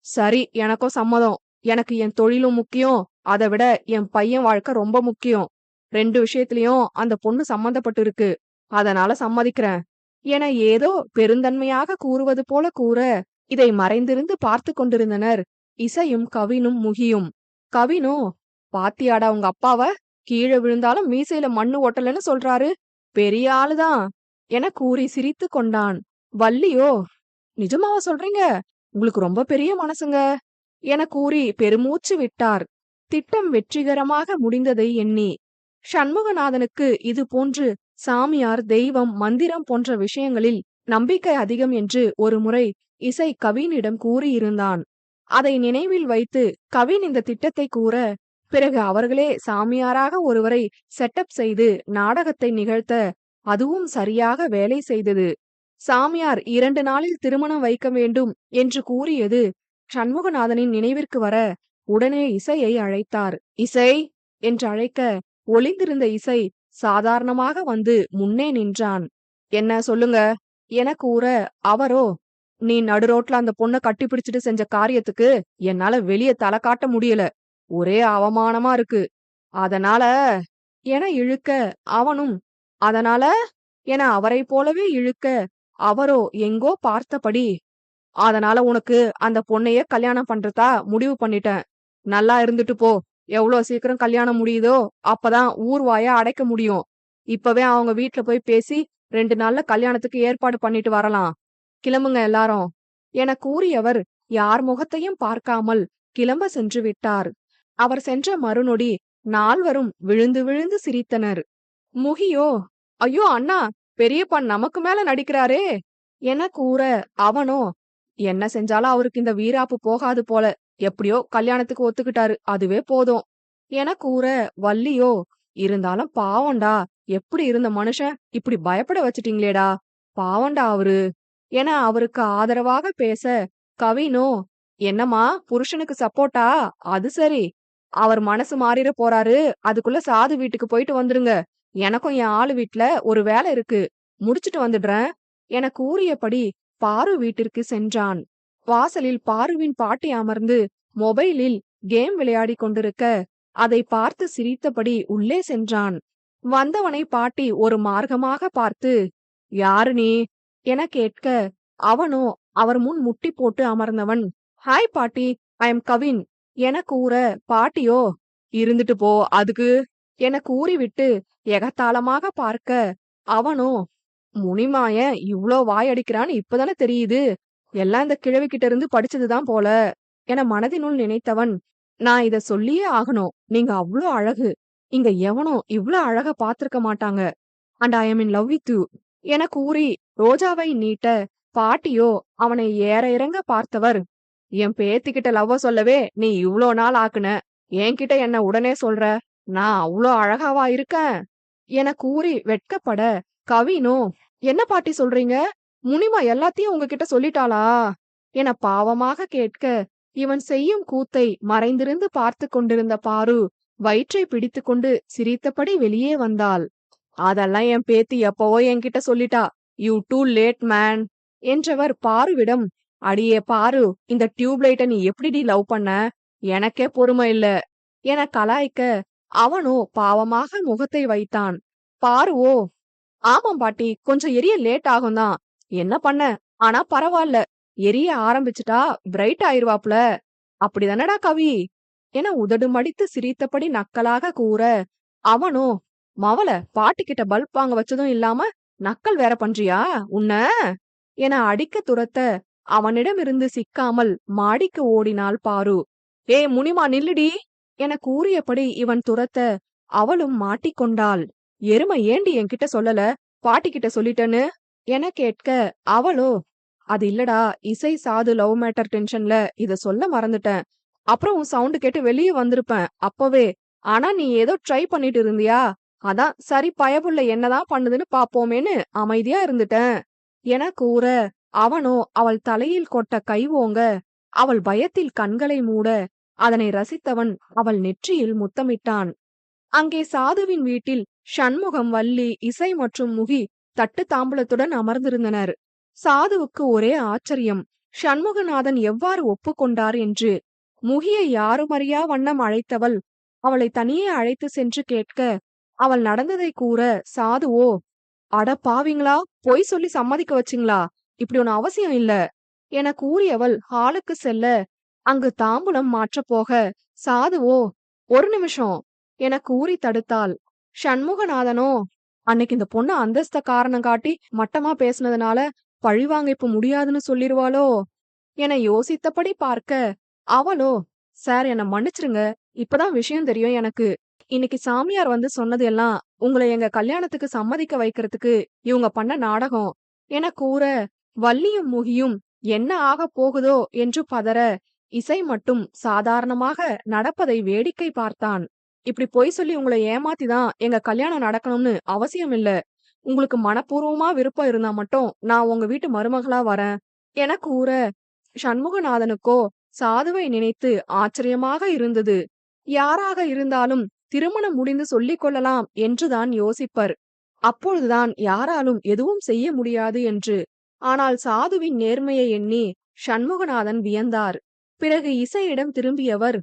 சரி எனக்கும் சம்மதம். எனக்கு என் தொழிலும் முக்கியம். அதை விட என் பையன் வாழ்க்கை ரொம்ப முக்கியம். 2 விஷயத்திலயும் அந்த பொண்ணு சம்மந்தப்பட்டு இருக்கு. அதனால சம்மதிக்கிறேன் என ஏதோ பெருந்தன்மையாக கூறுவது போல கூற, இதை மறைந்திருந்து பார்த்து கொண்டிருந்தனர் இசையும் கவினும் முகியும். கவினோ, பாத்தியாடா உங்க அப்பாவ, கீழே விழுந்தாலும் மீசையில மண்ணு ஒட்டலன்னு சொல்றாரு. பெரிய ஆளுதான் என கூறி சிரித்து கொண்டான். வள்ளியோ, நிஜமாவா சொல்றீங்க? உங்களுக்கு ரொம்ப பெரிய மனசுங்க என கூறி பெருமூச்சு விட்டார். திட்டம் வெற்றிகரமாக முடிந்ததை எண்ணி. சண்முகநாதனுக்கு இது போன்று சாமியார், தெய்வம், மந்திரம் போன்ற விஷயங்களில் நம்பிக்கை அதிகம் என்று ஒருமுறை இசை கவினிடம் கூறியிருந்தான். அதை நினைவில் வைத்து கவின் இந்த திட்டத்தை கூற, பிறகு அவர்களே சாமியாராக ஒருவரை செட்டப் செய்து நாடகத்தை நிகழ்த்த அதுவும் சரியாக வேலை செய்தது. சாமியார் 2 நாளில் திருமணம் வைக்க வேண்டும் என்று கூறியது சண்முகநாதனின் நினைவிற்கு வர, உடனே இசையை அழைத்தார். இசை என்று அழைக்க, ஒளிந்திருந்த இசை சாதாரணமாக வந்து முன்னே நின்றான். என்ன சொல்லுங்க என கூற, அவரோ, நீ நடுரோட்ல அந்த பொண்ண கட்டிப்பிடிச்சிட்டு செஞ்ச காரியத்துக்கு என்னால வெளிய தலை காட்ட முடியல. ஒரே அவமானமா இருக்கு. அதனால என இழுக்க, அவனும் அதனால என அவரைப் போலவே இழுக்க, அவரோ எங்கோ பார்த்தபடி, அதனால உனக்கு அந்த பொண்ணையே கல்யாணம் பண்றதா முடிவு பண்ணிட்டேன். நல்லா இருந்துட்டு போ. எவ்ளோ சீக்கிரம் கல்யாணம் முடியுதோ அப்பதான் ஊர் வாய அடைக்க முடியும். இப்பவே அவங்க வீட்ல போய் பேசி 2 நாள்ல கல்யாணத்துக்கு ஏற்பாடு பண்ணிட்டு வரலாம். கிளம்புங்க எல்லாரும் என கூறியவர் யார் முகத்தையும் பார்க்காமல் கிளம்ப சென்று விட்டார். அவர் சென்ற மறுநொடி நால்வரும் விழுந்து விழுந்து சிரித்தனர். முகியோ, ஐயோ அண்ணா, பெரியப்பா நமக்கு மேல நடிக்கிறாரே என கூற, அவனோ, என்ன செஞ்சாலும் அவருக்கு இந்த வீராப்பு போகாது போல. எப்படியோ கல்யாணத்துக்கு ஒத்துக்கிட்டாரு, அதுவே போதும் என கூற, வள்ளியோ, இருந்தாலும் பாவம்டா, எப்படி இருந்த மனுஷன் இப்படி பயப்பட வச்சிட்டீங்களேடா, பாவம்டா அவரு என அவருக்கு ஆதரவாக பேச, கவினோ, என்னம்மா புருஷனுக்கு சப்போர்ட்டா? அது சரி. அவர் மனசு மாறிட போறாரு. அதுக்குள்ள சாது வீட்டுக்கு போயிட்டு வந்துருங்க. எனக்கும் என் ஆளு வீட்ல ஒரு வேலை இருக்கு. முடிச்சிட்டு வந்துடுறேன் என கூறியபடி பாரு வீட்டிற்கு சென்றான். வாசலில் பாருவின் பாட்டி அமர்ந்து மொபைலில் கேம் விளையாடிக் கொண்டிருக்க, அதை பார்த்து சிரித்தபடி உள்ளே சென்றான். வந்தவனை பாட்டி ஒரு மார்க்கமாக பார்த்து, யாரு நீ என கேட்க, அவனோ அவர் முன் முட்டி போட்டு அமர்ந்தவன், ஹாய் பாட்டி, ஐ எம் கவின் என கூற, பாட்டியோ, இருந்துட்டு போ அதுக்கு என கூறிவிட்டு எகத்தாளமாக பார்க்க, அவனோ, முனிமாயன் இவ்ளோ வாயடிக்கிறான்னு இப்பதானே தெரியுது. எல்லாம் இந்த கிழவி கிட்ட இருந்து படிச்சதுதான் போல என மனதினுள் நினைத்தவன், நான் இத சொல்லியே ஆகணும். நீங்க அவ்ளோ அழகு. இங்க எவனோ இவ்ளோ அழகா பாத்திருக்க மாட்டாங்க. And I am in love with you என கூறி ரோஜாவை நீட்ட, பாட்டியோ அவனை ஏற இறங்க பார்த்தவர், என் பேத்திக்கிட்ட லவ்வ சொல்லவே நீ இவ்ளோ நாள் ஆக்குன. என்கிட்ட என்ன உடனே சொல்ற? நான் அவ்ளோ அழகாவா இருக்கேன் என கூறி வெட்கப்பட, கவினோ, என்ன பாட்டி சொல்றீங்க? முனிமா எல்லாத்தையும் உங்ககிட்ட சொல்லிட்டாளா என பாவமாக கேட்க, இவன் செய்யும் கூத்தை மறைந்திருந்து பார்த்து கொண்டிருந்த பாரு வயிற்றை பிடித்துக்கொண்டு சிரித்தபடி வெளியே வந்தாள். அதெல்லாம் என் பேத்தி எப்பவோ என்கிட்ட சொல்லிட்டா. யூ டூ லேட் மேன் என்றவர் பாருவிடம், அடியே பாரு, இந்த டியூப்லைட்ட நீ எப்படிடி லவ் பண்ண? எனக்கே பொறுமை இல்ல என கலாய்க்க, அவனோ பாவமாக முகத்தை வைத்தான். பாருவோ, ஆமாம் பாட்டி, கொஞ்சம் எரிய லேட் ஆகும் தான். என்ன பண்ண, ஆனா பரவாயில்ல எரிய ஆரம்பிச்சுட்டா பிரைட் ஆயிருவாப்ல. அப்படிதானடா கவி என உதடு மடித்து சிரித்தபடி நக்கலாக கூற, அவனோ, மவள பாட்டிக்கிட்ட பல்ப் வாங்க வச்சதும் இல்லாம நக்கல் வேற பண்றியா உன்ன என அடிக்க துரத்த, அவனிடமிருந்து சிக்காமல் மாடிக்கு ஓடினாள் பாரு. ஏ முனிமா நில்லுடி என கூறியபடி இவன் துரத்த, அவளும் மாட்டிக்கொண்டாள். எருமை ஏண்டி என்கிட்ட சொல்லல, பாட்டிக்கிட்ட சொல்லிட்டேன்னு என கேட்க, அவளோ, அது இல்லடா, இசை சாது லவ் மேட்டர் டென்ஷன்ல இத சொல்ல மறந்துட்டேன். அப்புறம் உன் சவுண்ட் கேட்டு வெளியே வந்திருப்பேன் அப்பவே. ஆனா நீ ஏதோ ட்ரை பண்ணிட்டு இருந்தியா, அதான் சரி பயபுள்ள என்னதான் பண்ணுதுன்னு பாப்போமேன்னு அமைதியா இருந்துட்டேன் என கூற, அவனோ அவள் தலையில் கொட்ட கை ஓங்க, அவள் பயத்தில் கண்களை மூட, அதனை ரசித்தவன் அவள் நெற்றியில் முத்தமிட்டான். அங்கே சாதுவின் வீட்டில் ஷண்முகம், வள்ளி, இசை மற்றும் முகி தட்டு தாம்பூலத்துடன் அமர்ந்திருந்தனர். சாதுவுக்கு ஒரே ஆச்சரியம், ஷண்முகநாதன் எவ்வாறு ஒப்புக்கொண்டார் என்று. முகியை யாருமறியா வண்ணம் அழைத்தவள் அவளை தனியே அழைத்து சென்று கேட்க, அவள் நடந்ததை கூற, சாதுவோ, அட பாவிங்களா, பொய் சொல்லி சம்மதிக்க வச்சிங்களா, இப்படி ஒன்னு அவசியம் இல்ல என கூறியவள் ஹாலுக்கு செல்ல, அங்கு தாம்பூலம் மாற்றப் போக, சாதுவோ, ஒரு நிமிஷம் என கூறி தடுத்தாள். ஷண்முகநாதனோ, அன்னைக்கு இந்த பொண்ணு அந்தஸ்த காரணம் காட்டி மட்டமா பேசுனதுனால பழிவாங்க இப்ப முடியாதுன்னு சொல்லிருவாளோ என யோசித்தபடி பார்க்க, அவளோ, சார் என்ன மன்னிச்சிருங்க, இப்பதான் விஷயம் தெரியும் எனக்கு. இன்னைக்கு சாமியார் வந்து சொன்னது எல்லாம் உங்களை எங்க கல்யாணத்துக்கு சம்மதிக்க வைக்கிறதுக்கு இவங்க பண்ண நாடகம் என கூற, வள்ளியும் முகியும் என்ன ஆகப் போகுதோ என்று பதற, இசை மட்டும் சாதாரணமாக நடப்பதை வேடிக்கை பார்த்தான். இப்படி பொய் சொல்லி உங்களை ஏமாத்திதான் எங்க கல்யாணம் நடக்கணும்னு அவசியம் இல்ல. உங்களுக்கு மனப்பூர்வமா விருப்பம் இருந்தா மட்டும் நான் உங்க வீட்டு மருமகளா வரேன் என கூற, சண்முகநாதனுக்கோ சாதுவை நினைத்து ஆச்சரியமாக இருந்தது. யாராக இருந்தாலும் திருமணம் முடிந்து சொல்லிக் கொள்ளலாம் என்றுதான் யோசிப்பர். அப்பொழுதுதான் யாராலும் எதுவும் செய்ய முடியாது என்று. ஆனால் சாதுவின் நேர்மையை எண்ணி சண்முகநாதன் வியந்தார். பிறகு இசையிடம் திரும்பியவர்,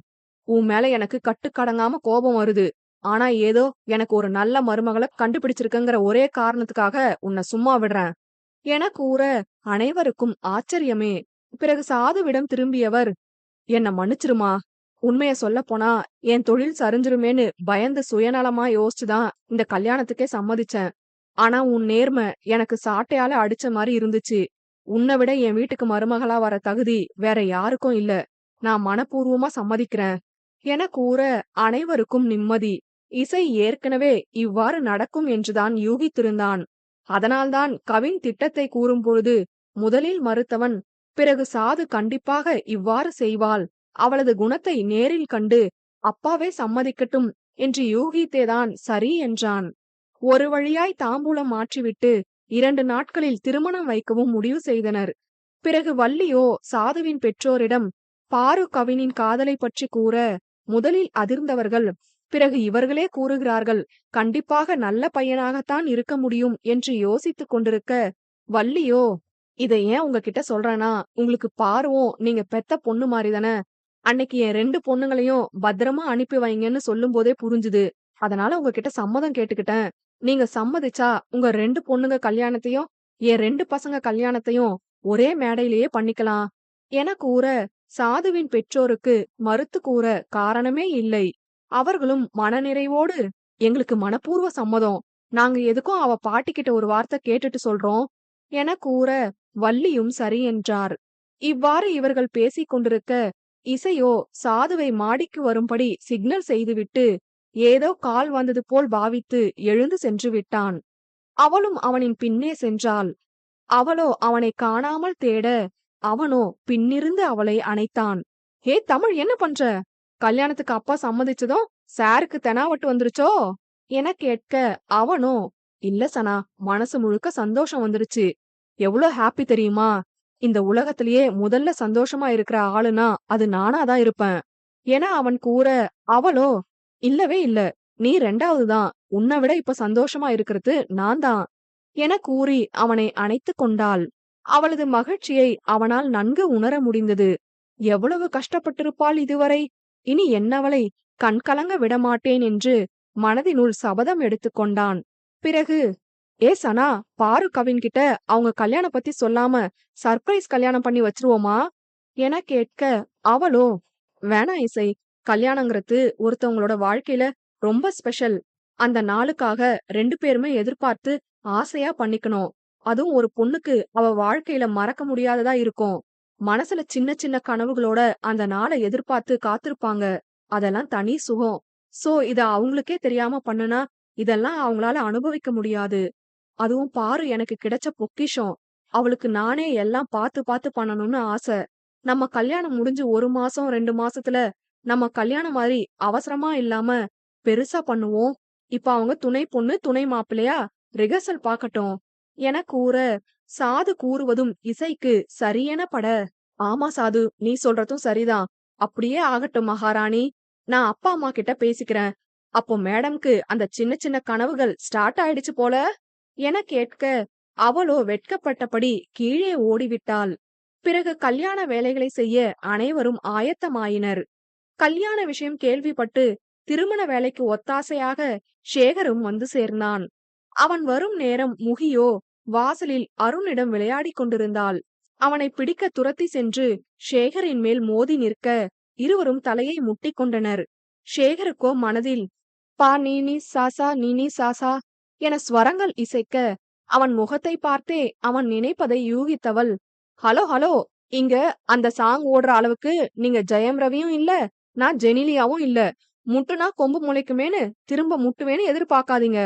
உன் மேல எனக்கு கட்டுக்கடங்காம கோபம் வருது. ஆனா ஏதோ எனக்கு ஒரு நல்ல மருமகளை கண்டுபிடிச்சிருக்குங்கிற ஒரே காரணத்துக்காக உன்னை சும்மா விடுறேன் என கூற, அனைவருக்கும் ஆச்சரியமே. பிறகு சாதுவிடம் திரும்பியவர், என்ன மன்னிச்சிருமா, உண்மைய சொல்லப் போனா என் தொழில் சரிஞ்சிருமேன்னு பயந்து சுயநலமா யோசிச்சுதான் இந்த கல்யாணத்துக்கே சம்மதிச்சேன். ஆனா உன் நேர்மை எனக்கு சாட்டையால அடிச்ச மாதிரி இருந்துச்சு. உன்னை விட என் வீட்டுக்கு மருமகளா வர தகுதி வேற யாருக்கும் இல்ல. நான் மனப்பூர்வமா சம்மதிக்கிறேன் என கூற, அனைவருக்கும் நிம்மதி. இசை ஏற்கனவே இவ்வாறு நடக்கும் என்றுதான் யூகித்திருந்தான். அதனால்தான் கவின் திட்டத்தை கூறும்பொழுது முதலில் மறுத்தவன், பிறகு சாது கண்டிப்பாக இவ்வாறு செய்வாள், அவளது குணத்தை நேரில் கண்டு அப்பாவே சம்மதிக்கட்டும் என்று யூகித்தேதான் சரி என்றான். ஒரு வழியாய் தாம்பூலம் மாற்றிவிட்டு 2 நாட்களில் திருமணம் வைக்கவும் முடிவு செய்தனர். பிறகு வள்ளியோ சாதுவின் பெற்றோரிடம் பாரு கவினின் காதலை பற்றி கூற, முதலில் அதிர்ந்தவர்கள், பிறகு இவர்களே கூறுகிறார்கள், கண்டிப்பாக நல்ல பையனாகத்தான் இருக்க முடியும் என்று யோசித்துக் கொண்டிருக்க, வள்ளியோ, இதை ஏன் உங்ககிட்ட சொல்றேன்னா, உங்களுக்கு பாருவும் நீங்க பெத்த பொண்ணு மாதிரிதானே. அன்னைக்கு என் 2 பொண்ணுங்களையும் பத்திரமா அனுப்பி வைங்கன்னு சொல்லும் போதே புரிஞ்சுது. அதனால உங்ககிட்ட சம்மதம் கேட்டுக்கிட்டேன். நீங்க சம்மதிச்சா உங்க 2 பொண்ணுங்க கல்யாணத்தையும் என் 2 பசங்க கல்யாணத்தையும் ஒரே மேடையிலேயே பண்ணிக்கலாம் என கூற, சாதுவின் பெற்றோருக்கு மறுத்து கூற காரணமே இல்லை. அவர்களும் மனநிறைவோடு, எங்களுக்கு மனப்பூர்வ சம்மதம், நாங்க எதுக்கும் அவ பாட்டிக்கிட்ட ஒரு வார்த்தை கேட்டுட்டு சொல்றோம் என கூற, வள்ளியும் சரி என்றார். இவ்வாறு இவர்கள் பேசிக் கொண்டிருக்க, இசையோ சாதுவை மாடிக்கு வரும்படி சிக்னல் செய்துவிட்டு ஏதோ கால் வந்தது போல் பாவித்து எழுந்து சென்று விட்டான். அவளும் அவனின் பின்னே சென்றாள். அவளோ அவனை காணாமல் தேட, அவனோ பின்னிருந்து அவளை அணைத்தான். ஹே தமிழ், என்ன பண்ற? கல்யாணத்துக்கு அப்பா சம்மதிச்சதும் சாருக்கு தெனாவட்டு வந்துருச்சோ என கேட்க, அவனோ, இல்ல சனா, மனசு முழுக்க சந்தோஷம் வந்துருச்சு. எவ்வளோ ஹாப்பி தெரியுமா? இந்த உலகத்திலேயே முதல்ல சந்தோஷமா இருக்கிற ஆளுனா அது நானாதான் இருப்பேன் என அவன் கூற, அவளோ, இல்லவே இல்ல, நீ 2வது தான், உன்னை விட இப்ப சந்தோஷமா இருக்கிறது நான் தான் என கூறி அவனை அணைத்துக் கொண்டாள். அவளது மகிழ்ச்சியை அவனால் நன்கு உணர முடிந்தது. எவ்வளவு கஷ்டப்பட்டிருப்பாள் இதுவரை. இனி என்னவளை கண்கலங்க விடமாட்டேன் என்று மனதினுள் சபதம் எடுத்துக்கொண்டான். பிறகு, சனா, பாரு கவின் கிட்ட அவங்க கல்யாணம் பத்தி சொல்லாம சர்ப்ரைஸ் கல்யாணம் பண்ணி வச்சிருவோமா என கேட்க, அவளோ வேணாம் இசை, கல்யாணங்கிறது ஒருத்தவங்களோட வாழ்க்கையில ரொம்ப ஸ்பெஷல். அந்த நாளுக்காக 2 பேருமே எதிர்பார்த்து ஆசையா பண்ணிக்கணும். அதுவும் ஒரு பொண்ணுக்கு அவ வாழ்க்கையில மறக்க முடியாததா இருக்கும். மனசுல சின்ன சின்ன கனவுகளோட அந்த நாளை எதிர்பார்த்து காத்திருப்பாங்க. அதெல்லாம் தனி சுகம். இத அவங்களுக்கே தெரியாம பண்ணுனா இதெல்லாம் அவங்களால அனுபவிக்க முடியாது. அதுவும் பாரு எனக்கு கிடைச்ச பொக்கிஷம். அவளுக்கு நானே எல்லாம் பார்த்து பார்த்து பண்ணணும்னு ஆசை. நம்ம கல்யாணம் முடிஞ்சு 1 மாசம் 2 மாசத்துல நம்ம கல்யாணம் மாதிரி அவசரமா இல்லாம பெருசா பண்ணுவோம். இப்ப அவங்க துணை பொண்ணு துணை மாப்பிள்ளையா ரிஹர்சல் பார்க்கட்டும் என கூற, சாது கூறுவதும் இசைக்கு சரியென பட, ஆமா சாது, நீ சொல்றதும் சரிதான். அப்படியே ஆகட்டும் மகாராணி. நான் அப்பா அம்மா கிட்ட பேசிக்கிறேன். அப்போ மேடம்க்கு அந்த சின்ன சின்ன கனவுகள் ஸ்டார்ட் ஆயிடுச்சு போல என கேட்க, அவளோ வெட்கப்பட்டபடி கீழே ஓடிவிட்டாள். பிறகு கல்யாண வேலைகளை செய்ய அனைவரும் ஆயத்தமாயினர். கல்யாண விஷயம் கேள்விப்பட்டு திருமண வேலைக்கு ஒத்தாசையாக சேகரும் வந்து சேர்ந்தான். அவன் வரும் நேரம் முகியோ வாசலில் அருணிடம் விளையாடிக் கொண்டிருந்தாள். அவனை பிடிக்க துரத்தி சென்று சேகரின் மேல் மோதி நிற்க இருவரும் தலையை முட்டிக் கொண்டனர். சேகருக்கோ மனதில் பா நீனி சாசா நீனி சாசா என ஸ்வரங்கள் இசைக்க, அவன் முகத்தை பார்த்தே அவன் நினைப்பதை யூகித்தவள், ஹலோ ஹலோ, இங்க அந்த சாங் ஓடுற அளவுக்கு நீங்க ஜெயம் ரவியும் இல்ல, நான் ஜெனிலியாவும் இல்ல. முட்டுனா கொம்பு முளைக்குமேன்னு திரும்ப முட்டுவேன்னு எதிர்பார்க்காதீங்க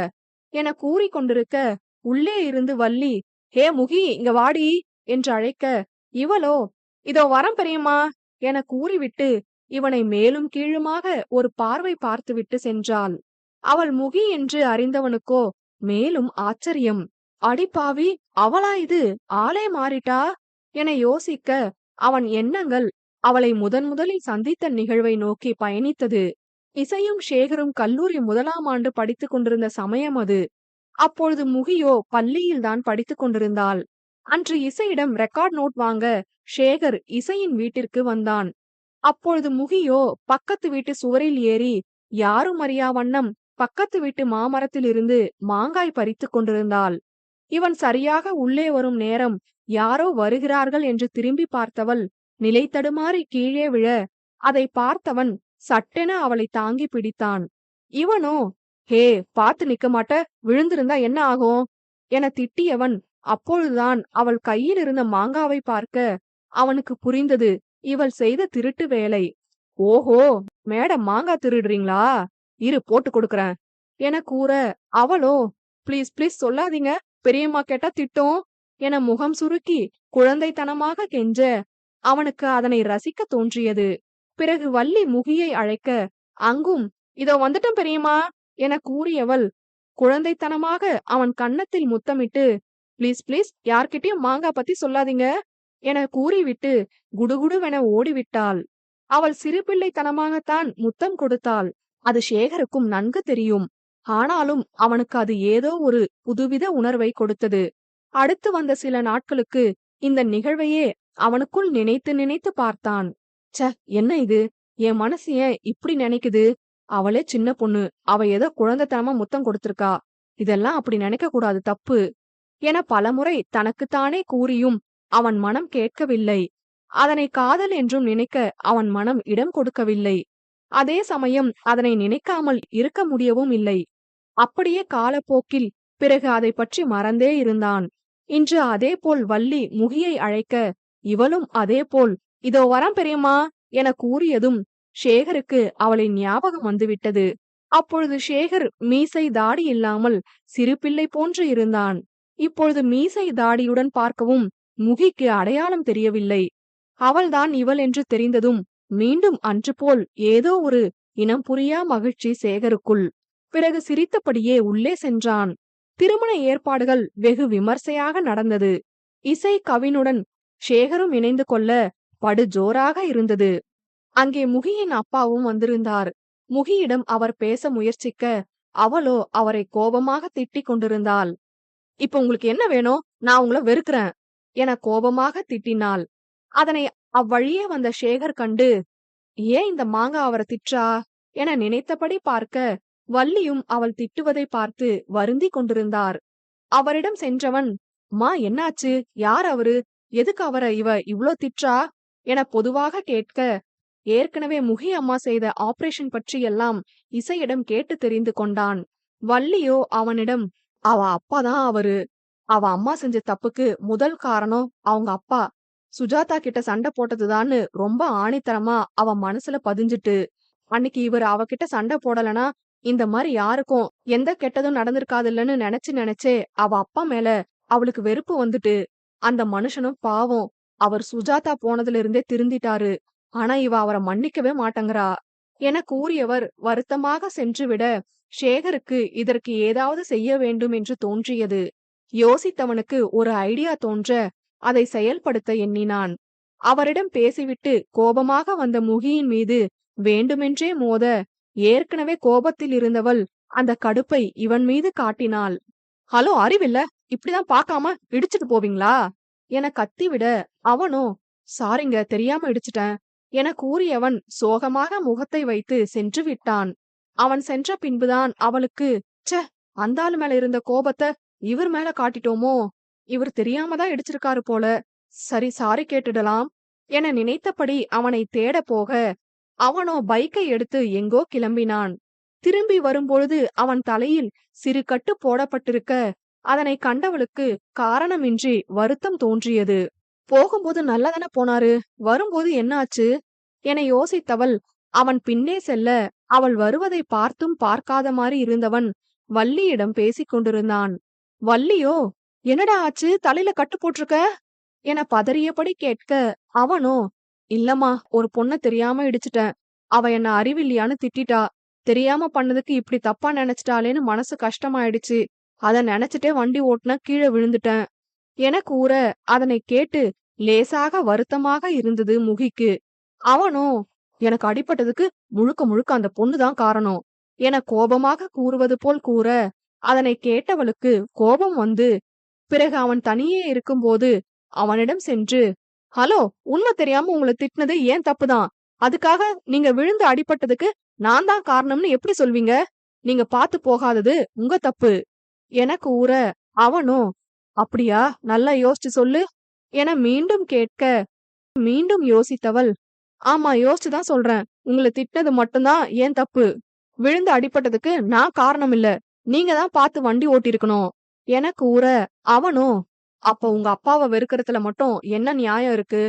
என கூறிக்கொண்டிருக்க, உள்ளே இருந்து வள்ளி, ஹே முகி, இங்க வாடி என்று அழைக்க, இவளோ இதோ வரம் பெரியம்மா என கூறிவிட்டு இவனை மேலும் கீழுமாக ஒரு பார்வை பார்த்துவிட்டு சென்றாள். அவள் முகி என்று அறிந்தவனுக்கோ மேலும் ஆச்சரியம். அடிப்பாவி, அவளா இது, ஆளே மாறிட்டா என யோசிக்க, அவன் எண்ணங்கள் அவளை முதலில் சந்தித்த நிகழ்வை நோக்கி பயணித்தது. இசையும் சேகரும் கல்லூரி 1ஆம் ஆண்டு படித்துக் கொண்டிருந்த சமயம் அது. அப்பொழுது முகியோ பள்ளியில்தான் படித்துக் கொண்டிருந்தாள். அன்று இசையிடம் ரெக்கார்ட் நோட் வாங்க சேகர் இசையின் வீட்டிற்கு வந்தான். அப்பொழுது முகியோ பக்கத்து வீட்டு சுவரில் ஏறி யாரும் அறியா வண்ணம் பக்கத்து வீட்டு மாமரத்திலிருந்து மாங்காய் பறித்துக் கொண்டிருந்தாள். இவன் சரியாக உள்ளே வரும் நேரம் யாரோ வருகிறார்கள் என்று திரும்பி பார்த்தவள் நிலை தடுமாறி கீழே விழ, அதை பார்த்தவன் சட்டென அவளை தாங்கி பிடித்தான். இவனோ, ஹே, பார்த்து நிக்க மாட்ட, விழுந்திருந்தா என்ன ஆகும் என திட்டியவன் அப்பொழுதுதான் அவள் கையில் இருந்த மாங்காவை பார்க்க அவனுக்கு புரிந்தது இவள் செய்த திருட்டு வேலை. ஓஹோ, மேடம் மாங்கா திருடுறீங்களா, இரு போட்டு கொடுக்கறேன் என கூற, அவளோ ப்ளீஸ் ப்ளீஸ் சொல்லாதீங்க, பெரியம்மா கேட்டா திட்டும் என முகம் சுருக்கி குழந்தைத்தனமாக கெஞ்ச, அவனுக்கு அதனை ரசிக்க தோன்றியது. பிறகு வள்ளி முகியை அழைக்க, அங்கும் இதோ வந்துட்டோம் பெரியம்மா என கூறியவள் குழந்தைத்தனமாக அவன் கன்னத்தில் முத்தமிட்டு, ப்ளீஸ் ப்ளீஸ் யார்கிட்டயும் மாங்கா பத்தி சொல்லாதீங்க என கூறிவிட்டு குடுகுடுவென ஓடிவிட்டாள். அவள் சிறுபிள்ளைத்தனமாகத்தான் முத்தம் கொடுத்தாள். அது சேகருக்கும் நன்கு தெரியும். ஆனாலும் அவனுக்கு அது ஏதோ ஒரு புதுவித உணர்வை கொடுத்தது. அடுத்து வந்த சில நாட்களுக்கு இந்த நிகழ்வையே அவனுக்குள் நினைத்து நினைத்து பார்த்தான். ச்ச, என்ன இது, என் மனசு ஏன் இப்படி நினைக்குது, அவளே சின்ன பொண்ணு, அவ ஏதோ குழந்தைத்தனமா முத்தம் கொடுத்திருக்கா, இதெல்லாம் அப்படி நினைக்க கூடாது, தப்பு என பலமுறை தனக்குத்தானே கூறியும் அவன் மனம் கேட்கவில்லை. அதனை காதல் என்றும் நினைக்க அவன் மனம் இடம் கொடுக்கவில்லை. அதே சமயம் அதனை நினைக்காமல் இருக்க முடியவும் இல்லை. அப்படியே காலப்போக்கில் பிறகு அதை பற்றி மறந்தே இருந்தான். இன்று அதேபோல் வள்ளி முகியை அழைக்க, இவளும் அதேபோல் இதோ வரம் பெரியம்மா என கூறியதும் சேகருக்கு அவளின் ஞாபகம் வந்துவிட்டது. அப்பொழுது சேகர் மீசை தாடி இல்லாமல் சிறு பிள்ளை போன்று இருந்தான். இப்பொழுது மீசை தாடியுடன் பார்க்கவும் முகிக்கு அடையாளம் தெரியவில்லை. அவள்தான் இவள் என்று தெரிந்ததும் மீண்டும் அன்று போல் ஏதோ ஒரு இனம் புரியா மகிழ்ச்சி சேகருக்குள். பிறகு சிரித்தபடியே உள்ளே சென்றான். திருமண ஏற்பாடுகள் வெகு விமர்சையாக நடந்தது. இசை கவினுடன் சேகரும் இணைந்து கொள்ள படு ஜோராக இருந்தது. அங்கே முகியின் அப்பாவும் வந்திருந்தார். முகியிடம் அவர் பேச முயற்சிக்க அவளோ அவரை கோபமாக திட்டிக் கொண்டிருந்தாள். இப்ப உங்களுக்கு என்ன வேணும், நான் உங்களை வெறுக்கிறேன் என கோபமாக திட்டினாள். அதனை அவ்வழியே வந்த சேகர் கண்டு, ஏன் இந்த மாங்கா அவரை திட்டா என நினைத்தபடி பார்க்க, வள்ளியும் அவள் திட்டுவதை பார்த்து வருந்தி கொண்டிருந்தார். அவரிடம் சென்றவன், "மா என்னாச்சு? யார் அவரு? எதுக்கு அவர இவ இவ்ளோ திட்றா?" என பொதுவாக கேட்க, ஏற்கனவே முகி அம்மா செய்த ஆபரேஷன் பற்றியெல்லாம் இசையிடம் கேட்டு தெரிந்து கொண்டான். வள்ளியோ அவனிடம், "அவ அப்பா தான் அவரு. அவ அம்மா செஞ்ச தப்புக்கு முதல் காரணம் அவங்க அப்பா சுஜாதா கிட்ட சண்டை போட்டதுதான்னு ரொம்ப ஆணித்தரமா அவ மனசுல பதிஞ்சுட்டு. அன்னைக்கு இவரு அவகிட்ட சண்டை போடலனா இந்த மாதிரி யாருக்கும் எந்த கெட்டதும் நடந்திருக்காதுல்லன்னு நினைச்சு நினைச்சே அவ அப்பா மேல அவளுக்கு வெறுப்பு வந்துட்டு. அந்த மனுஷனும் பாவம், அவர் சுஜாதா போனதுல இருந்தே திருந்திட்டாரு. ஆனா இவ அவரை மன்னிக்கவே மாட்டேங்கிறா" என கூறியவர் வருத்தமாக சென்றுவிட, சேகருக்கு இதற்கு ஏதாவது செய்ய வேண்டும் என்று தோன்றியது. யோசித்தவனுக்கு ஒரு ஐடியா தோன்ற, அதை செயல்படுத்த எண்ணினான். அவரிடம் பேசிவிட்டு கோபமாக வந்த முகியின் மீது வேண்டுமென்றே மோத, ஏற்கனவே கோபத்தில் இருந்தவள் அந்த கடுப்பை இவன் மீது காட்டினாள். "ஹலோ, அறிவில்ல? இப்படிதான் பார்க்காம இடிச்சிட்டு போவீங்களா?" என கத்திவிட, அவனோ, "சாரிங்க, தெரியாம இடிச்சிட்டேன்" என கூறியவன் சோகமாக முகத்தை வைத்து சென்று விட்டான். அவன் சென்ற பின்புதான் அவளுக்கு, ச்சே, அந்த ஆளு மேல இருந்த கோபத்த இவர் மேல காட்டிட்டோமோ, இவர் தெரியாம தான் இடிச்சிருக்காரு போல, சரி சாரி கேட்டுடலாம் என நினைத்தபடி அவனை தேட போக, அவனோ பைக்கை எடுத்து எங்கோ கிளம்பினான். திரும்பி வரும்பொழுது அவன் தலையில் சிறு கட்டு போடப்பட்டிருக்க, அதனை கண்டவளுக்கு காரணமின்றி வருத்தம் தோன்றியது. போகும்போது நல்லதானே போனாரு, வரும்போது என்ன ஆச்சு என யோசித்தவள் அவன் பின்னே செல்ல, அவள் வருவதை பார்த்தும் பார்க்காத மாதிரி இருந்தவன் வள்ளியிடம் பேசிக் கொண்டிருந்தான். வள்ளியோ, "என்னடா ஆச்சு, தலையில கட்டு போட்டிருக்க" என பதறியபடி கேட்க, அவனோ, "இல்லம்மா, ஒரு பொண்ண தெரியாம இடிச்சிட்டேன். அவ என்ன அறிவில்லையான்னு திட்டிட்டா. தெரியாம பண்ணதுக்கு இப்படி தப்பா நினைச்சிட்டாளேன்னு மனசு கஷ்டமாயிடுச்சு. அத நினைச்சிட்டே வண்டி ஓட்டுன, கீழே விழுந்துட்டேன்" என கூற, அதனை கேட்டு லேசாக வருத்தமாக இருந்தது முகிக்கு. அவனோ, "எனக்கு அடிபட்டதுக்கு முழுக்க முழுக்க அந்த பொண்ணுதான் காரணம்" என கோபமாக கூறுவது போல் கூற, அதனை கேட்டவளுக்கு கோபம் வந்து, பிறகு அவன் தனியே இருக்கும்போது அவனிடம் சென்று, "ஹலோ, உண்மை தெரியாம உங்கள திட்டினது ஏன் தப்புதான். அதுக்காக நீங்க விழுந்து அடிபட்டதுக்கு நான் தான் காரணம்னு எப்படி சொல்வீங்க? நீங்க பார்த்து போகாதது உங்க தப்பு" என கூற, அவனோ, "அப்படியா, நல்லா யோசிச்சு சொல்லு" என மீண்டும் கேட்க, மீண்டும் யோசித்தவள், "ஆமா, யோசிச்சு தான் சொல்றேன். உங்கள திட்டினது மட்டும்தான் ஏன் தப்பு. விழுந்து அடிபட்டதுக்கு நான் காரணம் இல்ல. நீங்க தான் பார்த்து வண்டி ஓட்டியிருக்கணும்" என கூற, அவனோ, "அப்ப உங்க அப்பாவை வெறுக்கறதுல மட்டும் என்ன நியாயம் இருக்கு?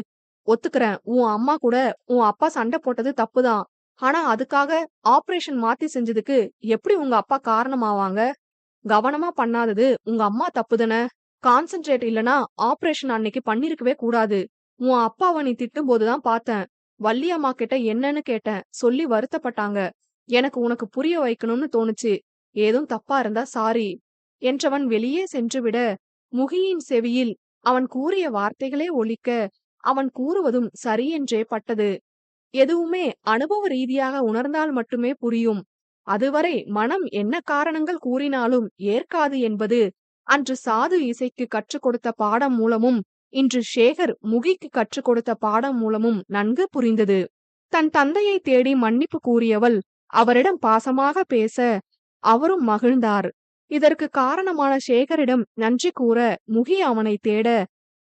ஒத்துக்கிறேன், உன் அம்மா கூட உன் அப்பா சண்டை போட்டது தப்புதான். ஆனா அதுக்காக ஆபரேஷன் மாத்தி செஞ்சதுக்கு எப்படி உங்க அப்பா காரணமாவாங்க? கவனமா பண்ணாதது உங்க அம்மா தப்புதானே? கான்சென்ட்ரேட் இல்லனா ஆபரேஷன் அன்னைக்கு பண்ணிருக்கவே கூடாது. உன் அப்பாவை நீ திட்டும்போதுதான் பார்த்தேன். வள்ளி அம்மா கிட்ட என்னன்னு கேட்டேன், சொல்லி வருத்தப்பட்டாங்க. எனக்கு உனக்கு புரிய வைக்கணும்னு தோணுச்சு. ஏதும் தப்பா இருந்தா சாரி" என்றவன் வெளியே சென்றுவிட, முகியின் செவியில் அவன் கூறிய வார்த்தைகளே ஒலிக்க, அவன் கூறுவதும் சரியென்றே பட்டது. எதுவுமே அனுபவ ரீதியாக உணர்ந்தால் மட்டுமே புரியும். அதுவரை மனம் என்ன காரணங்கள் கூறினாலும் ஏற்காது என்பது அன்று சாது இசைக்கு கற்றுக் கொடுத்த பாடம் மூலமும், இன்று சேகர் முகிக்கு கற்றுக் கொடுத்த பாடம் மூலமும் நன்கு புரிந்தது. தன் தந்தையை தேடி மன்னிப்பு கூறியவள் அவரிடம் பாசமாக பேச, அவரும் மகிழ்ந்தார். இதற்கு காரணமான சேகரிடம் நன்றி கூற முகி அவனை தேட,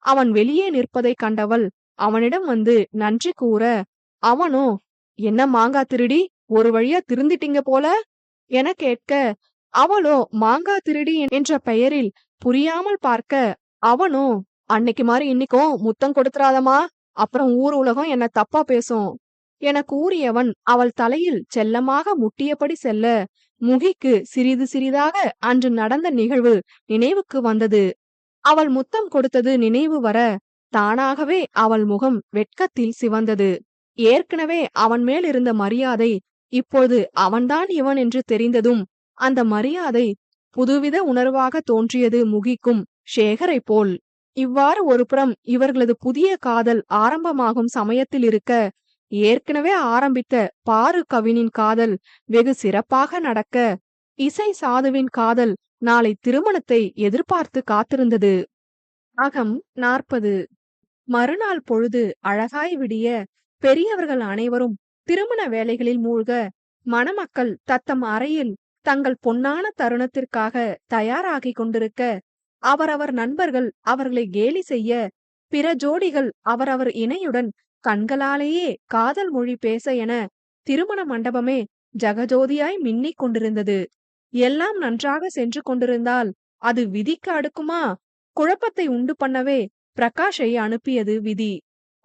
அவன் வெளியே நிற்பதைக் கண்டவள் அவனிடம் வந்து நன்றி கூற, அவனோ, "என்ன மாங்கா திருடி, ஒரு வழியா திருந்திட்டீங்க போல" என கேட்க, அவளோ மாங்கா திருடி என்ற பெயரில் புரியாமல் பார்க்க, அவனோ, "அன்னைக்கு மாதிரி இன்னைக்கும் முத்தம் கொடுத்துறாதமா, அப்புறம் ஊர் உலகம் என்ன தப்பா பேசும்" என கூறியவன் அவள் தலையில் செல்லமாக முட்டியபடி செல்ல, முகிக்கு சிறிது சிறிதாக அன்று நடந்த நிகழ்வு நினைவுக்கு வந்தது. அவள் முத்தம் கொடுத்தது நினைவு வர, தானாகவே அவள் முகம் வெட்கத்தில் சிவந்தது. ஏற்கனவே அவன் மேல் இருந்த மரியாதை இப்போது அவன்தான் இவன் என்று தெரிந்ததும் அந்த மரியாதை புதுவித உணர்வாக தோன்றியது முகிக்கும் சேகரை போல். இவ்வாறு ஒருபுறம் இவர்களது புதிய காதல் ஆரம்பமாகும் சமயத்தில் இருக்க, ஏற்கனவே ஆரம்பித்த பாரு கவினின் காதல் வெகு சிறப்பாக நடக்க, இசை சாதுவின் காதல் நாளை திருமணத்தை எதிர்பார்த்து காத்திருந்தது. அகம் 40. மறுநாள் பொழுது அழகாய் விடிய, பெரியவர்கள் அனைவரும் திருமண வேலைகளில் மூழ்க, மணமக்கள் தத்தம் அறையில் தங்கள் பொன்னான தருணத்திற்காக தயாராகிக் கொண்டிருக்க, அவரவர் நண்பர்கள் அவர்களை கேலி செய்ய, பிற ஜோடிகள் அவரவர் இணையுடன் கண்களாலேயே காதல் மொழி பேச என திருமண மண்டபமே ஜகஜோதியாய் மின்னிக் கொண்டிருந்தது. எல்லாம் நன்றாக சென்று கொண்டிருந்தால் அது விதிக்கு அடுக்குமா? குழப்பத்தை உண்டு பண்ணவே பிரகாஷை அனுப்பியது விதி.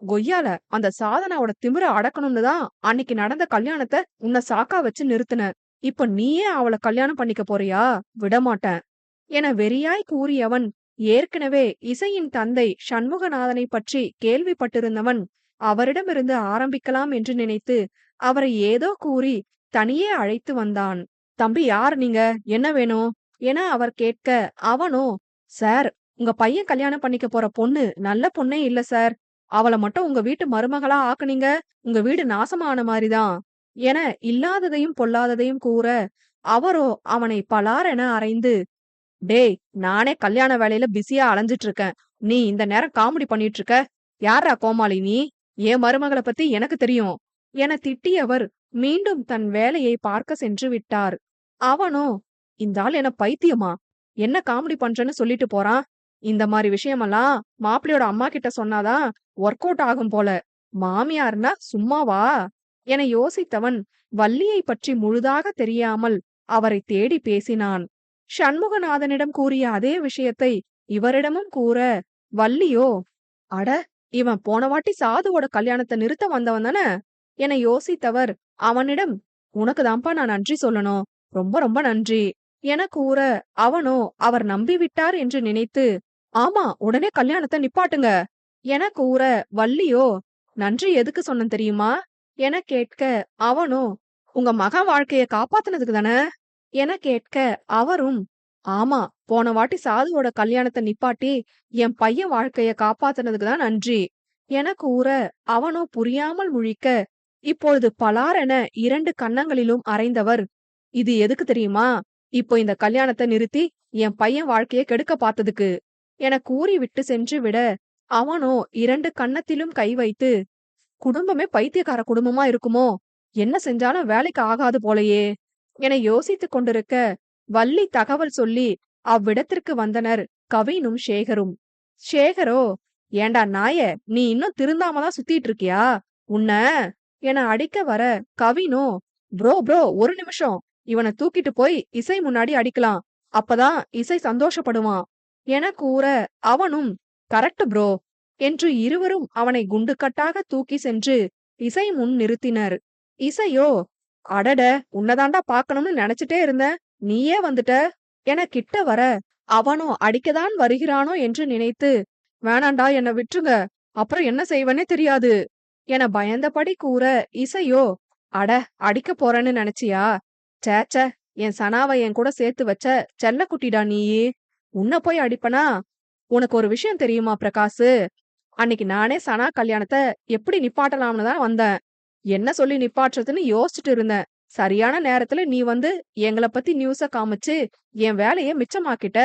கொய்யால, அந்த சாதனாவோட திமிர அடக்கணும்னு தான் அன்னைக்கு நடந்த கல்யாணத்தை உன்னை சாக்கா வச்சு நிறுத்தின. இப்ப நீயே அவளை கல்யாணம் பண்ணிக்க போறியா? விடமாட்டேன் என வெறியாய் கூறியவன், ஏற்கனவே இசையின் தந்தை சண்முகநாதனை பற்றி கேள்விப்பட்டிருந்தவன், அவரிடமிருந்து ஆரம்பிக்கலாம் என்று நினைத்து அவரை ஏதோ கூறி தனியே அழைத்து வந்தான். தம்பி, யார் நீங்க? என்ன வேணும் என அவர் கேட்க, அவனோ, சார், உங்க பையன் கல்யாணம் பண்ணிக்க போற பொண்ணு நல்ல பொண்ணே இல்ல சார். அவளை மட்டும் உங்க வீட்டு மருமகளா ஆக்குனீங்க, உங்க வீடு நாசமான மாதிரிதான் என இல்லாததையும் பொல்லாததையும் கூற, அவரோ அவனை பலாரென அறைந்து, டேய், நானே கல்யாண வேலையில பிஸியா அலைஞ்சிட்டு இருக்கேன். நீ இந்த நேரம் காமெடி பண்ணிட்டு இருக்க? யாரா கோமாளி நீ? என் மருமகளை பத்தி எனக்கு தெரியும் என திட்டியவர் மீண்டும் தன் வேலையை பார்க்க சென்று விட்டார். அவனோ, இந்த ஆள் என்ன பைத்தியமா? என்ன காமெடி பண்றேன்னு சொல்லிட்டு போறான். இந்த மாதிரி விஷயமெல்லாம் மாப்பிள்ளையோட அம்மா கிட்ட சொன்னாதான் ஒர்க் அவுட் ஆகும் போல. மாமியார்னா சும்மாவா என யோசித்தவன் வள்ளியை பற்றி முழுதாக தெரியாமல் அவரை தேடி பேசினான். சண்முகநாதனிடம் கூறிய அதே விஷயத்தை இவரிடமும் கூற, வள்ளியோ, அட, இவன் போன வாட்டி சாதுவோட கல்யாணத்தை நிறுத்த வந்தவன் தானே என யோசித்தவர் அவனிடம், உனக்கு தான்ப்பா நான் நன்றி சொல்லணும், ரொம்ப ரொம்ப நன்றி என கூற, அவனோ அவர் நம்பிவிட்டார் என்று நினைத்து, ஆமா, உடனே கல்யாணத்தை நிப்பாட்டுங்க என கூற, வள்ளியோ, நன்றி எதுக்கு சொன்னேன் தெரியுமா என கேட்க, அவனோ, உங்க மகா வாழ்க்கைய காப்பாத்துனதுக்கு தானே என கேட்க, அவரும், ஆமா, போன வாட்டி சாதுவோட கல்யாணத்தை நிப்பாட்டி என் பையன் வாழ்க்கைய காப்பாத்துனதுக்கு தான் நன்றி என கூற, அவனோ புரியாமல் முழிக்க, இப்பொழுது பலாரென 2 கன்னங்களிலும் அறைந்தவர், இது எதுக்கு தெரியுமா? இப்போ இந்த கல்யாணத்தை நிறுத்தி என் பையன் வாழ்க்கைய கெடுக்க பார்த்ததுக்கு என கூறிவிட்டு சென்று விட, அவனோ 2 கன்னத்திலும் கை வைத்து, குடும்பமே பைத்தியக்கார குடும்பமா இருக்குமோ, என்ன செஞ்சாலும் வேலைக்கு ஆகாது போலயே என யோசித்துக் கொண்டிருக்க, வள்ளி தகவல் சொல்லி அவ்விடத்திற்கு வந்தனர் கவினும் சேகரும். சேகரோ, ஏண்டா நாய, நீ இன்னும் திருந்தாமதான் சுத்திட்டு இருக்கியா உன்ன என அடிக்க வர, கவினோ, ப்ரோ ஒரு நிமிஷம், இவனை தூக்கிட்டு போய் இசை முன்னாடி அடிக்கலாம், அப்பதான் இசை சந்தோஷப்படுவான் என கூற, அவனும், கரெக்ட் ப்ரோ என்று இருவரும் அவனை குண்டுக்கட்டாக தூக்கி சென்று இசை முன் நிறுத்தினர். இசையோ, அடட, உன்னதாண்டா பாக்கணும்னு நினைச்சிட்டே இருந்தேன், நீயே வந்துட்ட என கிட்ட வர, அவனோ அடிக்கதான் வருகிறானோ என்று நினைத்து, வேணாண்டா, என்ன விட்டுருங்க, அப்புறம் என்ன செய்வனே தெரியாது என பயந்தபடி கூற, இசையோ, அட, அடிக்க போறேன்னு நினைச்சியா? சேச்ச, என் சனாவை என் கூட சேர்த்து வச்ச செல்லக்குட்டிடா நீயே, உன்னை போய் அடிப்பனா? உனக்கு ஒரு விஷயம் தெரியுமா பிரகாசு? அன்னைக்கு நானே சனா கல்யாணத்தை எப்படி நிப்பாட்டலாம்னு தான் வந்தேன். என்ன சொல்லி நிப்பாட்டுறதுன்னு யோசிச்சுட்டு இருந்தேன். சரியான நேரத்துல நீ வந்து எங்களை பத்தி நியூஸ காமிச்சு என் வேலைய மிச்சமாக்கிட்ட.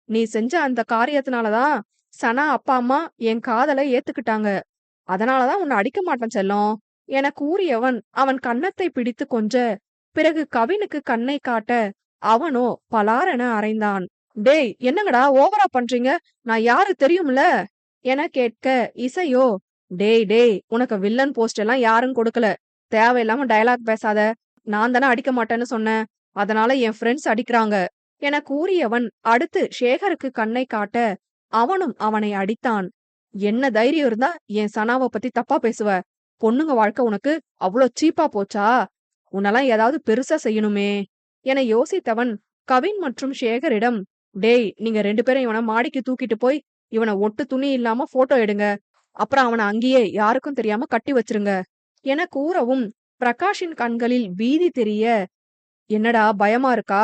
நீ செஞ்ச அந்த காரியத்தினாலதான் சனா அப்பா அம்மா என் காதலை ஏத்துக்கிட்டாங்க. அதனாலதான் உன்னை அடிக்க மாட்டேன் செல்லம் என கூறியவன் அவன் கன்னத்தை பிடித்து கொஞ்ச, பிறகு கவினுக்கு கண்ணை காட்ட, அவனோ பலாரென அறைந்தான். டேய், என்னங்கடா ஓவரா பண்றீங்க, நான் யாரு தெரியும்ல என கேட்க, இசையோ, டேய், உனக்கு வில்லன் போஸ்ட் எல்லாம் யாரும் கொடுக்கல, தேவையில்லாம டயலாக் பேசாத, நான் தானே அடிக்க மாட்டேன்னு சொன்னேன், அதனால என் ஃப்ரெண்ட்ஸ் அடிக்கிறாங்க என கூறியவன் அடுத்து சேகருக்கு கண்ணை காட்ட, அவனும் அவனை அடித்தான். என்ன தைரியம் இருந்தா என் சனாவை பத்தி தப்பா பேசுவ? பொண்ணுங்க வாழ்க்கை உனக்கு அவ்வளோ சீப்பா போச்சா? உன்னெல்லாம் ஏதாவது பெருசா செய்யணுமே என யோசித்தவன் கவின் மற்றும் சேகரிடம், டேய், நீங்க 2 பேரும் இவனை மாடிக்கு தூக்கிட்டு போய் இவனை ஒட்டு துணி இல்லாம போட்டோ எடுங்க, அப்புறம் அவனை அங்கேயே யாருக்கும் தெரியாம கட்டி வச்சிருங்க என கூறவும், பிரகாஷின் கண்களில் பீதி தெரிய, என்னடா பயமா இருக்கா?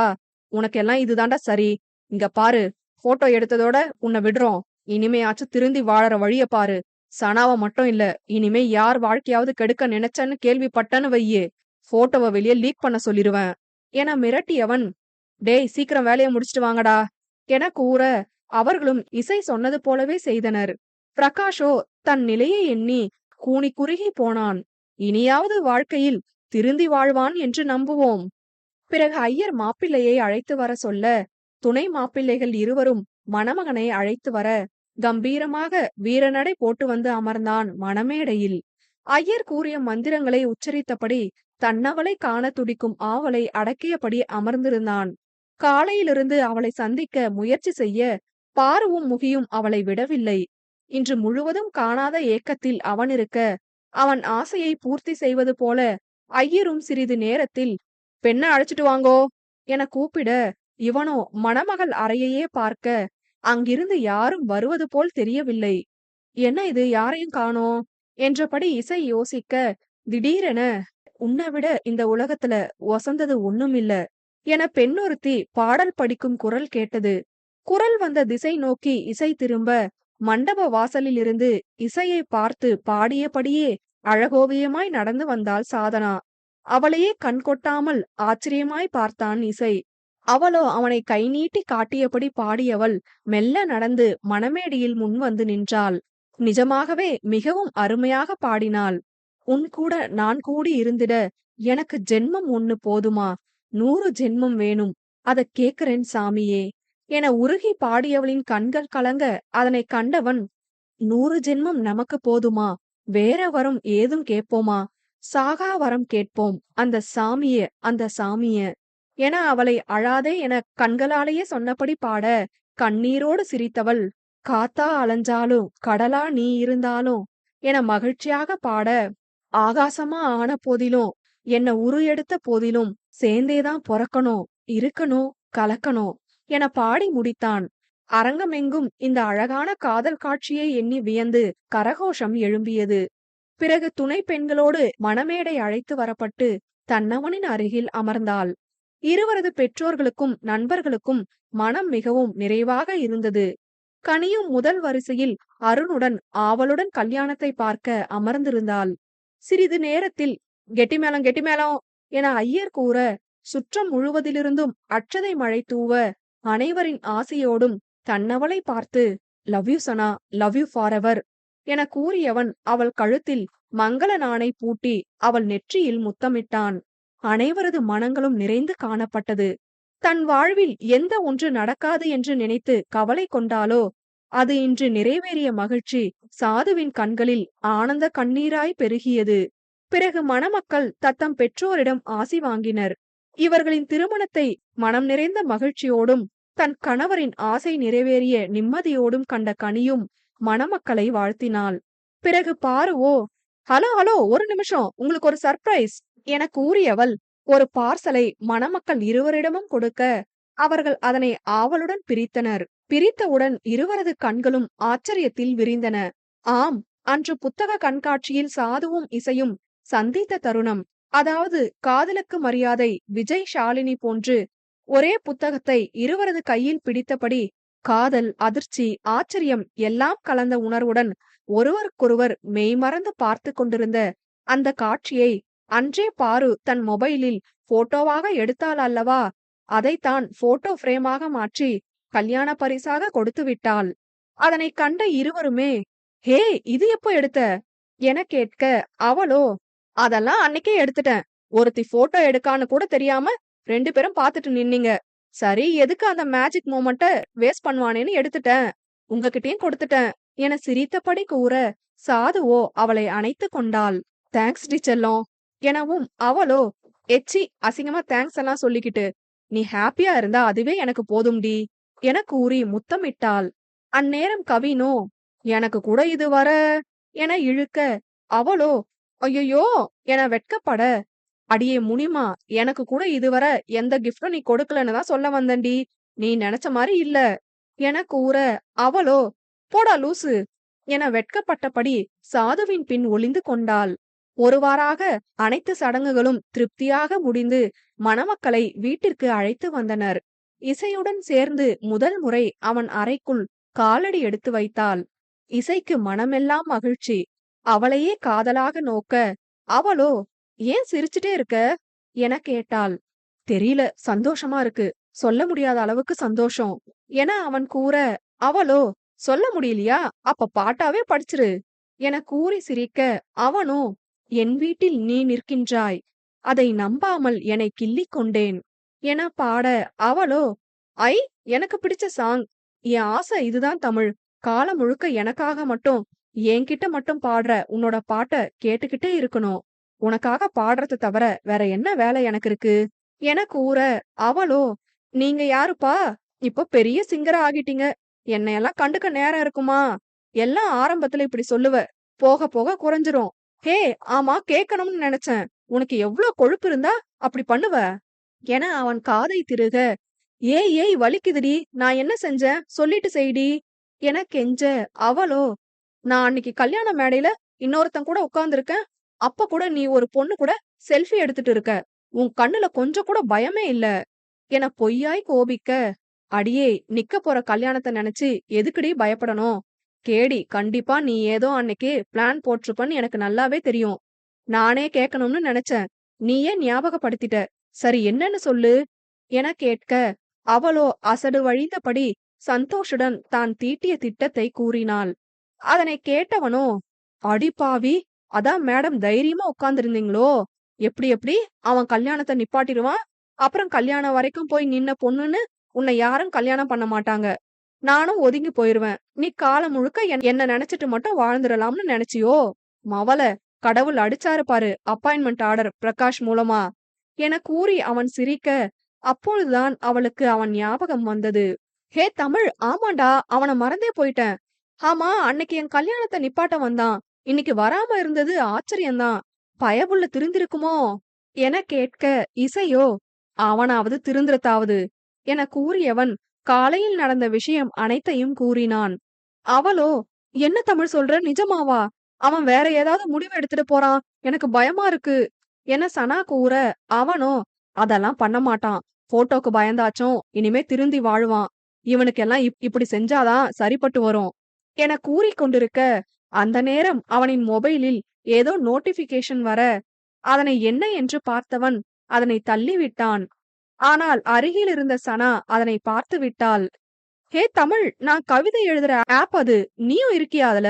உனக்கெல்லாம் இதுதாண்டா சரி. இங்க பாரு, போட்டோ எடுத்ததோட உன்னை விடுறோம். இனிமையாச்சும் திருந்தி வாழற வழிய பாரு. சனாவ மட்டும் இல்ல, இனிமே யார் வாழ்க்கையாவது கெடுக்க நினைச்சன்னு கேள்விப்பட்டன்னு வையே, போட்டோவை வெளியே லீக் பண்ண சொல்லிருவேன் என மிரட்டியவன், டேய், சீக்கிரம் வேலையை முடிச்சிட்டு வாங்கடா என கூற, அவர்களும் இசை சொன்னது போலவே செய்தனர். பிரகாஷோ தன் நிலையை எண்ணி கூனி குறுகி போனான். இனியாவது வாழ்க்கையில் திருந்தி வாழ்வான் என்று நம்புவோம். பிறகு ஐயர் மாப்பிள்ளையை அழைத்து வர சொல்ல, துணை மாப்பிள்ளைகள் இருவரும் மணமகனை அழைத்து வர கம்பீரமாக வீரநடை போட்டு வந்து அமர்ந்தான் மணமேடையில். ஐயர் கூறிய மந்திரங்களை உச்சரித்தபடி தன்னவளை காண துடிக்கும் ஆவலை அடக்கியபடி அமர்ந்திருந்தான். காலையிலிருந்து அவளை சந்திக்க முயற்சி செய்ய பாருவும் முகியும் அவளை விடவில்லை. இன்று முழுவதும் காணாத ஏக்கத்தில் அவன் இருக்க, அவன் ஆசையை பூர்த்தி செய்வது போல ஐயரும் சிறிது நேரத்தில் பெண்ண அழைச்சிட்டு வாங்கோ என கூப்பிட, இவனோ மணமகள் அறையையே பார்க்க அங்கிருந்து யாரும் வருவது போல் தெரியவில்லை. என்ன இது, யாரையும் காணோம் என்றபடி இசை யோசிக்க, திடீரென உன்னை விட இந்த உலகத்துல வசந்தது ஒண்ணுமில்ல என பெண்ணொருத்தி பாடல் படிக்கும் குரல் கேட்டது. குரல் வந்த திசை நோக்கி இசை திரும்ப, மண்டப வாசலில் இருந்து இசையை பார்த்து பாடியபடியே அழகோவியமாய் நடந்து வந்தாள் சாதனா. அவளையே கண் கொட்டாமல் ஆச்சரியமாய் பார்த்தான் இசை. அவளோ அவனை கை நீட்டி காட்டியபடி பாடியவள் மெல்ல நடந்து மணமேடையில் முன் வந்து நின்றாள். நிஜமாகவே மிகவும் அருமையாக பாடினாள். உன் கூட நான் கூடி இருந்திட எனக்கு ஜென்மம் ஒண்ணு போதுமா, 100 ஜென்மம் வேணும், அத கேக்குறேன் சாமியே என உருகி பாடியவளின் கண்கள் கலங்க அதனை கண்டவன், 100 ஜென்மம் நமக்கு போதுமா, வேற வரம் ஏதும் கேட்போமா, சாகா வரம் கேட்போம் அந்த சாமிய என அவளை அழாதே என கண்களாலேயே சொன்னபடி பாட, கண்ணீரோடு சிரித்தவள், காத்தா அலைஞ்சாலும் கடலா நீ இருந்தாலும் என மகிழ்ச்சியாக பாட, ஆகாசமா ஆன போதிலும் என்ன உரு எடுத்த போதிலும் சேர்ந்தேதான் பொறக்கணும், இருக்கணும், கலக்கணும் என பாடி முடித்தான். அரங்கமெங்கும் இந்த அழகான காதல் காட்சியை எண்ணி வியந்து கரகோஷம் எழும்பியது. பிறகு துணை பெண்களோடு மணமேடை அழைத்து வரப்பட்டு தன்னவனின் அருகில் அமர்ந்தாள். இருவரது பெற்றோர்களுக்கும் நண்பர்களுக்கும் மனம் மிகவும் நிறைவாக இருந்தது. கனியும் முதல் வரிசையில் அருணுடன் ஆவலுடன் கல்யாணத்தை பார்க்க அமர்ந்திருந்தாள். சிறிது நேரத்தில் கெட்டிமேளம் கெட்டிமேளம் என ஐயர் கூற, சுற்றம் முழுவதிலிருந்தும் அட்சதை மழை தூவ, அனைவரின் ஆசையோடும் தன்னவளை பார்த்து, love you Sana, love you for ever என கூறியவன் அவள் கழுத்தில் மங்கள நாணை பூட்டி அவள் நெற்றியில் முத்தமிட்டான். அனைவரது மனங்களும் நிறைந்து காணப்பட்டது. தன் வாழ்வில் எந்த ஒன்று நடக்காது என்று நினைத்து கவலை கொண்டாலோ அது இன்று நிறைவேறிய மகிழ்ச்சி சாதுவின் கண்களில் ஆனந்த கண்ணீராய் பெருகியது. பிறகு மணமக்கள் தத்தம் பெற்றோரிடம் ஆசி வாங்கினர். இவர்களின் திருமணத்தை மனம் நிறைந்த மகிழ்ச்சியோடும் தன் கணவரின் ஆசை நிறைவேறிய நிம்மதியோடும் கண்ட கனியும் மணமக்களை வாழ்த்தினாள். பிறகு பாருவோ, ஹலோ ஹலோ, ஒரு நிமிஷம், உங்களுக்கு ஒரு சர்ப்ரைஸ் என கூறியவள் ஒரு பார்சலை மணமக்கள் இருவரிடமும் கொடுக்க, அவர்கள் அதனை ஆவலுடன் பிரித்தனர். பிரித்தவுடன் இருவரது கண்களும் ஆச்சரியத்தில் விரிந்தன. ஆம், அன்று புத்தக கண்காட்சியில் சாதுவும் இசையும் சந்தித்த தருணம். அதாவது காதலுக்கு மரியாதை விஜய் ஷாலினி போன்று ஒரே புத்தகத்தை இருவரது கையில் பிடித்தபடி காதல், அதிர்ச்சி, ஆச்சரியம் எல்லாம் கலந்த உணர்வுடன் ஒருவருக்கொருவர் மெய்மறந்து பார்த்து கொண்டிருந்த அந்த காட்சியை அன்றே பாரு தன் மொபைலில் போட்டோவாக எடுத்தாள் அல்லவா, அதைத்தான் போட்டோ பிரேமாக மாற்றி கல்யாண பரிசாக கொடுத்து விட்டாள். அதனை கண்ட இருவருமே, ஹே, இது எப்போ எடுத்த என கேட்க, அவளோ, அதெல்லாம் அன்னைக்கே எடுத்துட்டேன், ஒருத்தி போட்டோ எடுக்கான்னு கூட தெரியாம 2 பேரும் பார்த்துட்டு நின்னீங்க, சரி எதுக்கு அந்த மேஜிக் மூமெண்ட்ட வேஸ்ட் பண்ணுவானேன்னு எடுத்துட்டேன், உங்ககிட்டயும் கொடுத்துட்டேன் என சிரித்தபடி கூற, சாதுவோ அவளை அணைத்து கொண்டாள். தேங்க்ஸ் டி செல்லம் எனவும் அவளோ, எச்சி, அசிங்கமா தேங்க்ஸ் எல்லாம் சொல்லிக்கிட்டு, நீ ஹாப்பியா இருந்தா அதுவே எனக்கு போதும்டி என கூறி முத்தமிட்டாள். அந்நேரம் கவினோ, எனக்கு கூட இது வர என இழுக்க, அவளோ ஐயோ என வெட்கப்பட, அடியே முனிமா, எனக்கு கூட இதுவரை எந்த கிஃப்டும் நீ கொடுக்கலன்னு தான் சொல்ல வந்தண்டி, நீ நினைச்ச மாதிரி இல்ல என கூற, அவளோ போடா லூசு என வெட்கப்பட்டபடி சாதுவின் பின் ஒளிந்து கொண்டாள். ஒருவாறாக அனைத்து சடங்குகளும் திருப்தியாக முடிந்து மணமக்களை வீட்டிற்கு அழைத்து வந்தனர். இசையுடன் சேர்ந்து முதல் முறை அவன் அறைக்குள் காலடி எடுத்து வைத்தாள். இசைக்கு மனமெல்லாம் மகிழ்ச்சி. அவளையே காதலாக நோக்க, அவளோ, ஏன் சிரிச்சுட்டே இருக்க என கேட்டாள். தெரியல, சந்தோஷமா இருக்கு, சொல்ல முடியாத அளவுக்கு சந்தோஷம் என அவன் கூற, அவளோ, சொல்ல முடியலையா, அப்ப பாட்டாவே படிச்சிரு என கூறி சிரிக்க, அவனோ, என் வீட்டில் நீ நிற்கின்றாய், அதை நம்பாமல் என்னை கிள்ளிக் கொண்டேன் என பாட, அவளோ, ஐ, எனக்கு பிடிச்ச சாங் என் ஆசை இதுதான் தமிழ். காலம் முழுக்க எனக்காக மட்டும், என்கிட்ட மட்டும் பாடுற உன்னோட பாட்ட கேட்டுக்கிட்டே இருக்கணும். உனக்காக பாடுறத தவிர வேற என்ன வேலை எனக்கு இருக்கு? என கூற, அவளோ, நீங்க யாருப்பா? இப்போ பெரிய சிங்கரா ஆகிட்டீங்க. என்னையெல்லாம் கண்டுக்க நேரம் இருக்குமா? எல்லாம் ஆரம்பத்துல இப்படி சொல்லுவ. போக போக குறைஞ்சிரும். ஹே, ஆமா கேட்கணும்னு நினைச்சேன். உனக்கு எவ்ளோ கொழுப்பு இருந்தா அப்படி பண்ணுவ? என அவன் காதை திருக, ஏய் ஏய் வலிக்குதுடி, நான் என்ன செஞ்சேன் சொல்லிட்டு செய்டி என கெஞ்ச, அவளோ, நான் அன்னைக்கு கல்யாண மேடையில இன்னொருத்தன் கூட உட்கார்ந்திருக்கேன். அப்ப கூட நீ ஒரு பொண்ணு கூட செல்ஃபி எடுத்துட்டு இருக்க. உன் கண்ணுல கொஞ்சம் கூட பயமே இல்ல என பொய்யாய் கோபிக்க, அடியே நிக்க போற கல்யாணத்தை நினைச்சு எதுக்குடி பயப்படணும்? கேடி, கண்டிப்பா நீ ஏதோ அன்னைக்கு பிளான் போட்டிருப்பன்னு எனக்கு நல்லாவே தெரியும். நானே கேட்கணும்னு நினைச்சேன். நீயே ஞாபகப்படுத்திட்ட. சரி என்னன்னு சொல்லு என கேட்க, அவளோ அசடு வழிந்தபடி சந்தோஷுடன் தான் தீட்டிய திட்டத்தை கூறினாள். அதனை கேட்டவனோ, அடி பாவி, அதான் மேடம் தைரியமா உட்கார்ந்திருந்தீங்களோ? எப்படி எப்படி அவன் கல்யாணத்தை நிப்பாட்டிடுவான், அப்புறம் கல்யாணம் வரைக்கும் போய் நின்ன பொண்ணுன்னு உன்னை யாரும் கல்யாணம் பண்ண மாட்டாங்க. நானும் ஒதுங்கி போயிருவேன். நீ காலம் முழுக்க என்ன நினைச்சிட்டு மட்டும் வாழ்ந்துடலாம்னு நினைச்சியோ? மவள, கடவுள் அடிச்சாரு பாரு அப்பாயின்மெண்ட் ஆர்டர் பிரகாஷ் மூலமா என கூறி அவன் சிரிக்க, அப்பொழுதுதான் அவளுக்கு அவன் ஞாபகம் வந்தது. ஹே தமிழ், ஆமாண்டா, அவனை மறந்தே போயிட்டேன். ஆமா, அன்னைக்கு என் கல்யாணத்தை நிப்பாட்ட வந்தான். இன்னைக்கு வராம இருந்தது ஆச்சரியம்தான். பயபுள்ள திருந்திருக்குமோ என கேட்க, இசையோ, அவனாவது திருந்திரத்தாவது என கூறியவன் காலையில் நடந்த விஷயம் அனைத்தையும் கூறினான். அவளோ, என்ன தமிழ் சொல்ற, நிஜமாவா? அவன் வேற ஏதாவது முடிவு எடுத்துட்டு போறான், எனக்கு பயமா இருக்கு என சனா கூற, அவனோ, அதெல்லாம் பண்ண மாட்டான். போட்டோக்கு பயந்தாச்சும் இனிமே திருந்தி வாழ்வான். இவனுக்கெல்லாம் இப்படி செஞ்சாதான் சரிப்பட்டு வரும் என கூறிக்கொண்டிருக்க, அந்த நேரம் அவனின் மொபைலில் ஏதோ நோட்டிபிகேஷன் வர, அதனை என்ன என்று பார்த்தவன் அதனை தள்ளிவிட்டான். ஆனால் அருகில் இருந்த சனா அதனை பார்த்து விட்டாள். ஹே தமிழ், நான் கவிதை எழுதுற ஆப் அது, நீயும் இருக்கியா அதுல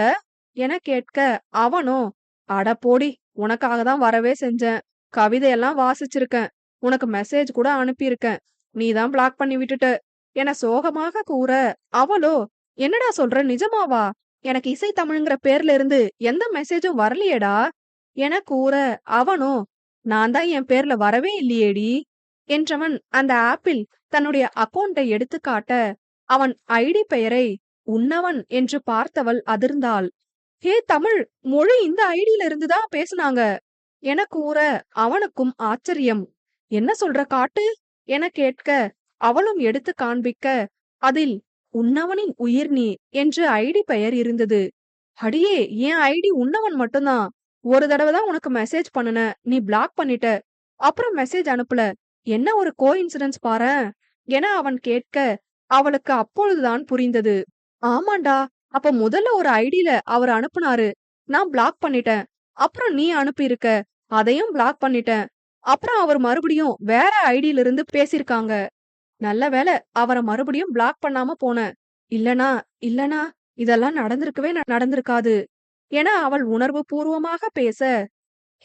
என கேட்க, அவனோ, அட போடி, உனக்காக தான் வரவே செஞ்சேன். கவிதையெல்லாம் வாசிச்சிருக்கேன். உனக்கு மெசேஜ் கூட அனுப்பியிருக்கேன். நீதான் பிளாக் பண்ணி விட்டுட்ட என சோகமாக கூற, அவளோ, என்னடா சொல்ற, நிஜமாவா? எனக்கு இசை தமிழ்ங்கிற பேர்ல இருந்து எந்த மெசேஜும் வரலையேடா என கூற, அவனோ, நான் தான் என் பேர்ல வரவே இல்லையேடி என்றவன் அந்த ஆப்பில் தன்னுடைய அக்கவுண்டை எடுத்து காட்ட, அவன் ஐடி பெயரை உன்னவன் என்று பார்த்தவள் அதிர்ந்தாள். ஹே தமிழ், மொழி இந்த ஐடியில இருந்துதான் பேசுனாங்க என கூற, அவனுக்கும் ஆச்சரியம். என்ன சொல்ற காட்டு என கேட்க, அவளும் எடுத்து காண்பிக்க, அதில் உன்னவனின் உயிர் நீ என்று ஐடி பெயர் இருந்தது. அடியே, என் ஐடி உன்னவன் மட்டும்தான். ஒரு தடவை தான் உனக்கு மெசேஜ் பண்ணுன, நீ பிளாக் பண்ணிட்ட. அப்புறம் மெசேஜ் அனுப்பல. என்ன ஒரு கோஇன்சிடன்ஸ் பாரேன் என அவன் கேட்க, அவளுக்கு அப்பொழுதுதான் புரிந்தது. ஆமாண்டா, அப்ப முதல்ல ஒரு ஐடியில அவர் அனுப்புனாரு, நான் பிளாக் பண்ணிட்டேன். அப்புறம் நீ அனுப்பியிருக்க, அதையும் பிளாக் பண்ணிட்டேன். அப்புறம் அவர் மறுபடியும் வேற ஐடியில இருந்து பேசிருக்காங்க. நல்ல வேளை அவரை மறுபடியும் பிளாக் பண்ணாம போனேன். இல்லனா இல்லனா இதெல்லாம் நடந்திருக்கவே நடந்திருக்காது என அவள் உணர்வு பூர்வமாக பேச,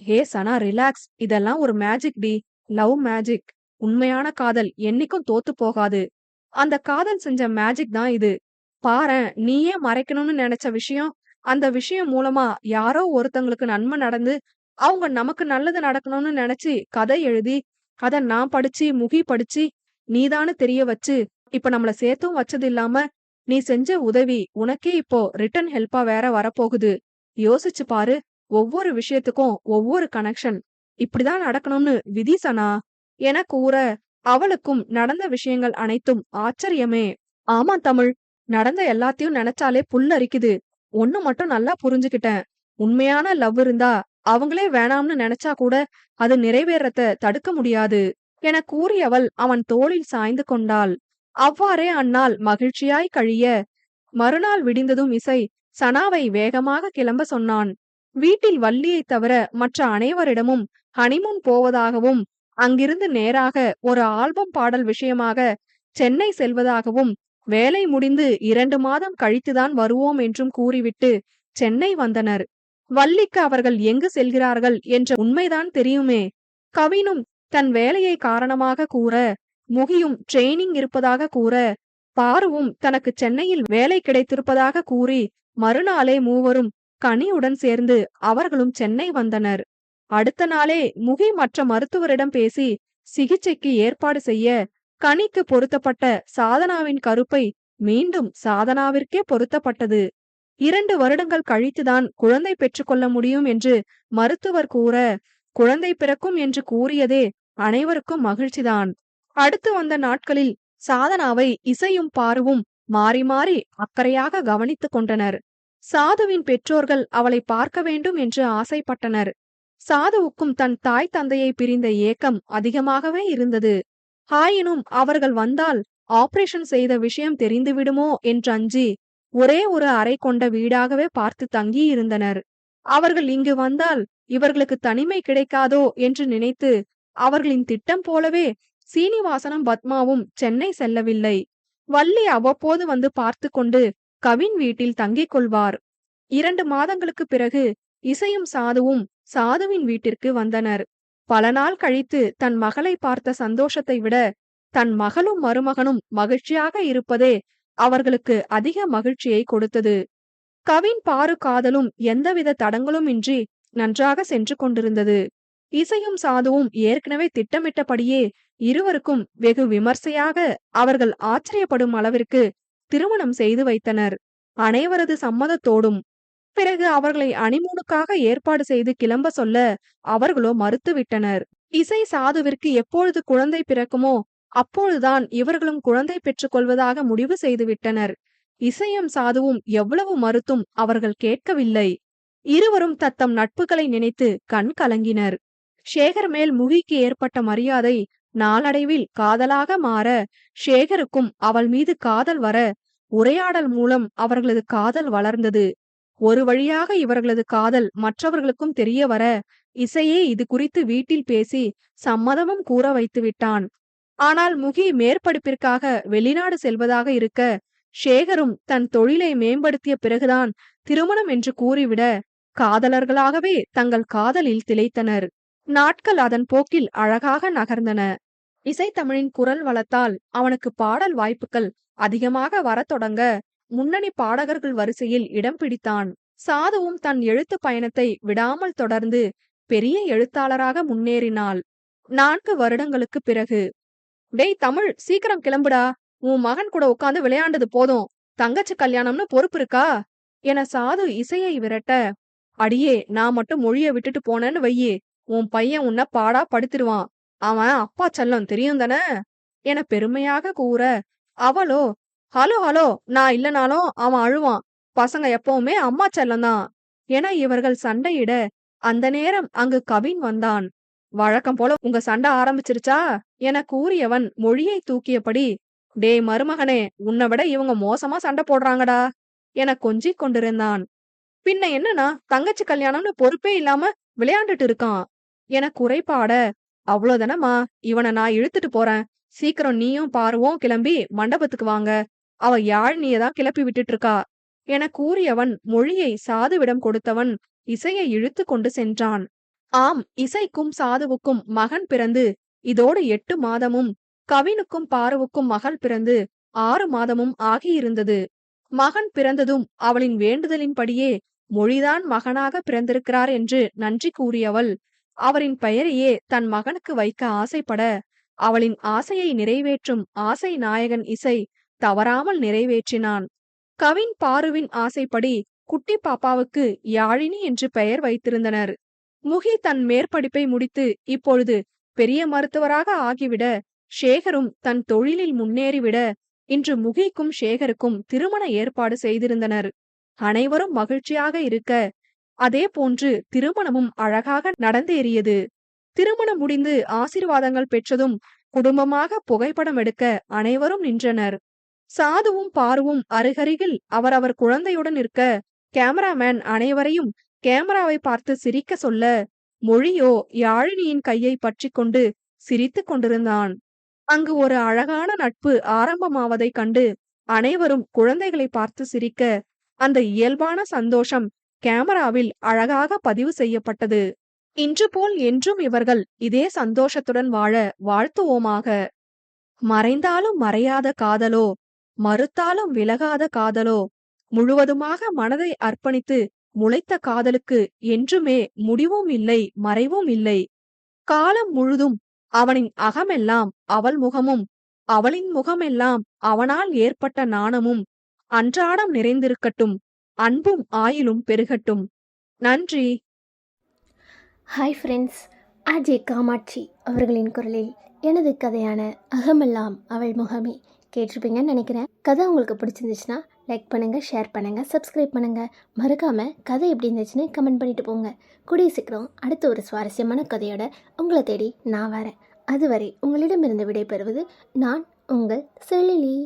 ஹே சனா, ரிலாக்ஸ், இதெல்லாம் ஒரு மேஜிக் டி, லவ் மேஜிக். உண்மையான காதல் என்னைக்கும் தோத்து போகாது. அந்த காதல் செஞ்ச மேஜிக் தான் இது. பாரேன், நீயே மறைக்கணும்னு நினைச்ச விஷயம், அந்த விஷயம் மூலமா யாரோ ஒருத்தங்களுக்கு நன்மை நடந்து, அவங்க நமக்கு நல்லது நடக்கணும்னு நினைச்சு கதை எழுதி, அத நான் படிச்சு முகி படிச்சு நீதான்னு தெரிய வச்சு, இப்ப நம்மள சேர்த்தும் வச்சது இல்லாம, நீ செஞ்ச உதவி உனக்கே இப்போ ரிட்டர்ன் ஹெல்ப்பா வேற வரப்போகுது. யோசிச்சு பாரு, ஒவ்வொரு விஷயத்துக்கும் ஒவ்வொரு கனெக்ஷன். இப்படிதான் நடக்கணும்னு விதி சனா என கூற, அவளுக்கும் நடந்த விஷயங்கள் அனைத்தும் ஆச்சரியமே. ஆமா தமிழ், நடந்த எல்லாத்தையும் நினைச்சாலே புல்லரிக்குது. ஒண்ணு மட்டும் நல்லா புரிஞ்சுக்கிட்டேன். உண்மையான லவ் இருந்தா அவங்களே வேணாம்னு நினைச்சா கூட அது நிறைவேறத தடுக்க முடியாது என கூறியவள் அவன் தோளில் சாய்ந்து கொண்டாள். அவ்வாறே அந்நாள் மகிழ்ச்சியாய் கழிய, மறுநாள் விடிந்ததும் இசை சனாவை வேகமாக கிளம்ப சொன்னான். வீட்டில் வள்ளியைத் தவிர மற்ற அனைவரிடமும் ஹனிமூன் போவதாகவும், அங்கிருந்து நேராக ஒரு ஆல்பம் பாடல் விஷயமாக சென்னை செல்வதாகவும், வேலை முடிந்து 2 மாதம் கழித்துதான் வருவோம் என்றும் கூறிவிட்டு சென்னை வந்தனர். வள்ளிக்கு அவர்கள் எங்கு செல்கிறார்கள் என்ற உண்மைதான் தெரியுமே. கவினும் தன் வேலையை காரணமாக கூற, முகியும் ட்ரெய்னிங் இருப்பதாக கூற, பாருவும் தனக்கு சென்னையில் வேலை கிடைத்திருப்பதாக கூறி மறுநாளே மூவரும் கனியுடன் சேர்ந்து அவர்களும் சென்னை வந்தனர். அடுத்த நாளே முகி மற்ற மருத்துவரிடம் பேசி சிகிச்சைக்கு ஏற்பாடு செய்ய கனிக்கு பொருத்தப்பட்ட சாதனாவின் கருப்பை மீண்டும் சாதனாவிற்கே பொருத்தப்பட்டது. 2 வருடங்கள் கழித்துதான் குழந்தை பெற்றுக்கொள்ள முடியும் என்று மருத்துவர் கூற, குழந்தை பிறக்கும் என்று கூறியதே அனைவருக்கும் மகிழ்ச்சிதான். அடுத்து வந்த நாட்களில் சாதனாவை இசையும் பாருவும் மாறி மாறி அக்கறையாக கவனித்துக் கொண்டனர். சாதுவின் பெற்றோர்கள் அவளை பார்க்க வேண்டும் என்று ஆசைப்பட்டனர். சாதுவுக்கும் தன் தாய் தந்தையை பிரிந்த ஏக்கம் அதிகமாகவே இருந்தது. ஆயினும் அவர்கள் வந்தால் ஆபரேஷன் செய்த விஷயம் தெரிந்துவிடுமோ என்று அஞ்சி ஒரே ஒரு அறை கொண்ட வீடாகவே பார்த்து தங்கியிருந்தனர். அவர்கள் இங்கு வந்தால் இவர்களுக்கு தனிமை கிடைக்காதோ என்று நினைத்து அவர்களின் திட்டம் போலவே சீனிவாசனும் பத்மாவும் சென்னை செல்லவில்லை. வள்ளி அவ்வப்போது வந்து பார்த்து கொண்டு கவின் வீட்டில் தங்கிக் கொள்வார். 2 மாதங்களுக்கு பிறகு இசையும் சாதுவும் சாதுவின் வீட்டிற்கு வந்தனர். பல நாள் கழித்து தன் மகளை பார்த்த சந்தோஷத்தை விட தன் மகளும் மருமகனும் மகிழ்ச்சியாக இருப்பதே அவர்களுக்கு அதிக மகிழ்ச்சியை கொடுத்தது. கவின் பாரு காதலும் எந்தவித தடங்களும் இன்றி நன்றாக சென்று கொண்டிருந்தது. இசையும் சாதுவும் ஏற்கனவே திட்டமிட்டபடியே இருவருக்கும் வெகு விமர்சையாக அவர்கள் ஆச்சரியப்படும் அளவிற்கு திருமணம் செய்து வைத்தனர். அனைவரது சம்மதத்தோடும். பிறகு அவர்களை அனிமூனுக்காக ஏற்பாடு செய்து கிளம்ப சொல்ல அவர்களோ மறுத்துவிட்டனர். இசை சாதுவிற்கு எப்பொழுது குழந்தை பிறக்குமோ அப்பொழுதுதான் இவர்களும் குழந்தை பெற்றுக் கொள்வதாக முடிவு செய்துவிட்டனர். இசையும் சாதுவும் எவ்வளவு மறுத்தும் அவர்கள் கேட்கவில்லை. இருவரும் தத்தம் நட்புகளை நினைத்து கண் கலங்கினர். சேகர் மேல் முகிக்கு ஏற்பட்ட மரியாதை நாளடைவில் காதலாக மாற, சேகருக்கும் அவள் மீது காதல் வர, உரையாடல் மூலம் அவர்களது காதல் வளர்ந்தது. ஒரு வழியாக இவர்களது காதல் மற்றவர்களுக்கும் தெரிய வர, இசையே இது குறித்து வீட்டில் பேசி சம்மதமும் கூற வைத்து விட்டான். ஆனால் முகி மேற்படிப்பிற்காக வெளிநாடு செல்வதாக இருக்க, சேகரும் தன் தொழிலை மேம்படுத்திய பிறகுதான் திருமணம் என்று கூறிவிட, காதலர்களாகவே தங்கள் காதலில் திளைத்தனர். நாட்கள் அதன் போக்கில் அழகாக நகர்ந்தன. இசைத்தமிழின் குரல் வளத்தால் அவனுக்கு பாடல் வாய்ப்புகள் அதிகமாக வரத் தொடங்க முன்னணி பாடகர்கள் வரிசையில் இடம் பிடித்தான். சாதுவும் தன் எழுத்து பயணத்தை விடாமல் தொடர்ந்து பெரிய எழுத்தாளராக முன்னேறினாள். 4 வருடங்களுக்கு பிறகு, டேய் தமிழ், சீக்கிரம் கிளம்புடா, உன் மகன் கூட உட்காந்து விளையாண்டது போதும், தங்கச்சி கல்யாணம்னு பொறுப்பு இருக்கா என சாது இசையை விரட்ட, அடியே நான் மட்டும் மொழிய விட்டுட்டு போனேன்னு வையே, உன் பையன் உன்னை பாடா படுத்திடுவான், அவன் அப்பா செல்லம் தெரியும் தானே என பெருமையாக கூற, அவளோ ஹலோ ஹலோ, நான் இல்லனாலும் அவன் அழுவான், பசங்க எப்பவுமே அம்மா செல்லம்தான் என இவர்கள் சண்டையிட, அந்த நேரம் அங்கு கவின் வந்தான். வழக்கம் போல உங்க சண்டை ஆரம்பிச்சிருச்சா என கூறியவன் மொழியை தூக்கியபடி, டேய் மருமகனே, உன்னை விட இவங்க மோசமா சண்டை போடுறாங்கடா என கொஞ்சிக் கொண்டிருந்தான். பின்ன என்னன்னா, தங்கச்சி கல்யாணம்னு பொறுப்பே இல்லாம விளையாண்டுட்டு இருக்கான் என குறைபாட, அவ்வளவுதானமா, இவனை நான் இழுத்துட்டு போறேன், சீக்கிரம் நீயும் பாருவோம் கிளம்பி மண்டபத்துக்கு வாங்க, அவ யாழினியதான் கிளப்பி விட்டுட்டு இருக்கா என கூறியவன் மொழியை சாதுவிடம் கொடுத்தவன் இசையை இழுத்து கொண்டு சென்றான். ஆம், இசைக்கும் சாதுவுக்கும் மகன் பிறந்து இதோடு 8 மாதமும், கவினுக்கும் பாருவுக்கும் மகள் பிறந்து 6 மாதமும் ஆகியிருந்தது. மகன் பிறந்ததும் அவளின் வேண்டுதலின்படியே மொழிதான் மகனாக பிறந்திருக்கிறார் என்று நன்றி கூறியவள் அவரின் பெயரையே தன் மகனுக்கு வைக்க ஆசைப்பட, அவளின் ஆசையை நிறைவேற்றும் ஆசை நாயகன் இசை தவறாமல் நிறைவேற்றினான். கவின் பாருவின் ஆசைப்படி குட்டி பாப்பாவுக்கு யாழினி என்று பெயர் வைத்திருந்தனர். முகி தன் மேற்படிப்பை முடித்து இப்பொழுது பெரிய மருத்துவராக ஆகிவிட, சேகரும் தன் தொழிலில் முன்னேறிவிட, இன்று முகிக்கும் சேகருக்கும் திருமண ஏற்பாடு செய்திருந்தனர். அனைவரும் மகிழ்ச்சியாக இருக்க, அதே போன்று திருமணமும் அழகாக நடந்தேறியது. திருமணம் முடிந்து ஆசீர்வாதங்கள் பெற்றதும் குடும்பமாக புகைப்படம் எடுக்க அனைவரும் நின்றனர். சாதுவும் பாருவும் அருகருகில் அவரவர் குழந்தையுடன் இருக்க, கேமராமேன் அனைவரையும் கேமராவை பார்த்து சிரிக்க சொல்ல, மொழியோ யாழினியின் கையை பற்றி கொண்டு சிரித்துக் கொண்டிருந்தான். அங்கு ஒரு அழகான நட்பு ஆரம்பமாவதைக் கண்டு அனைவரும் குழந்தைகளை பார்த்து சிரிக்க, அந்த இயல்பான சந்தோஷம் கேமராவில் அழகாக பதிவு செய்யப்பட்டது. இன்று போல் என்றும் இவர்கள் இதே சந்தோஷத்துடன் வாழ வாழ்த்துவோமாக. மறைந்தாலும் மறையாத காதலோ, மறுத்தாலும் விலகாத காதலோ, முழுவதுமாக மனதை அர்ப்பணித்து முளைத்த காதலுக்கு என்றுமே முடிவும் இல்லை, மறைவும் இல்லை. காலம் முழுதும் அவனின் அகமெல்லாம் அவள் முகமும், அவளின் முகமெல்லாம் அவனால் ஏற்பட்ட நாணமும் அன்றாடம் நிறைந்திருக்கட்டும். அன்பும் ஆயுளும் பெருகட்டும். நன்றி. ஹாய் ஃப்ரெண்ட்ஸ், அஜய் காமாட்சி அவர்களின் குரலில் எனது கதையான அகமெல்லாம் அவள் முகமே கேட்டிருப்பீங்கன்னு நினைக்கிறேன். கதை உங்களுக்கு பிடிச்சிருந்துச்சுன்னா லைக் பண்ணுங்கள், ஷேர் பண்ணுங்கள், சப்ஸ்கிரைப் பண்ணுங்கள். மறக்காமல் கதை எப்படி இருந்துச்சுன்னு கமெண்ட் பண்ணிட்டு போங்க. கூடிய சீக்கிரம் அடுத்த ஒரு சுவாரஸ்யமான கதையோட உங்களை தேடி நான் வரேன். அதுவரை உங்களிடமிருந்து விடைபெறுவது நான் உங்கள் செலிலி.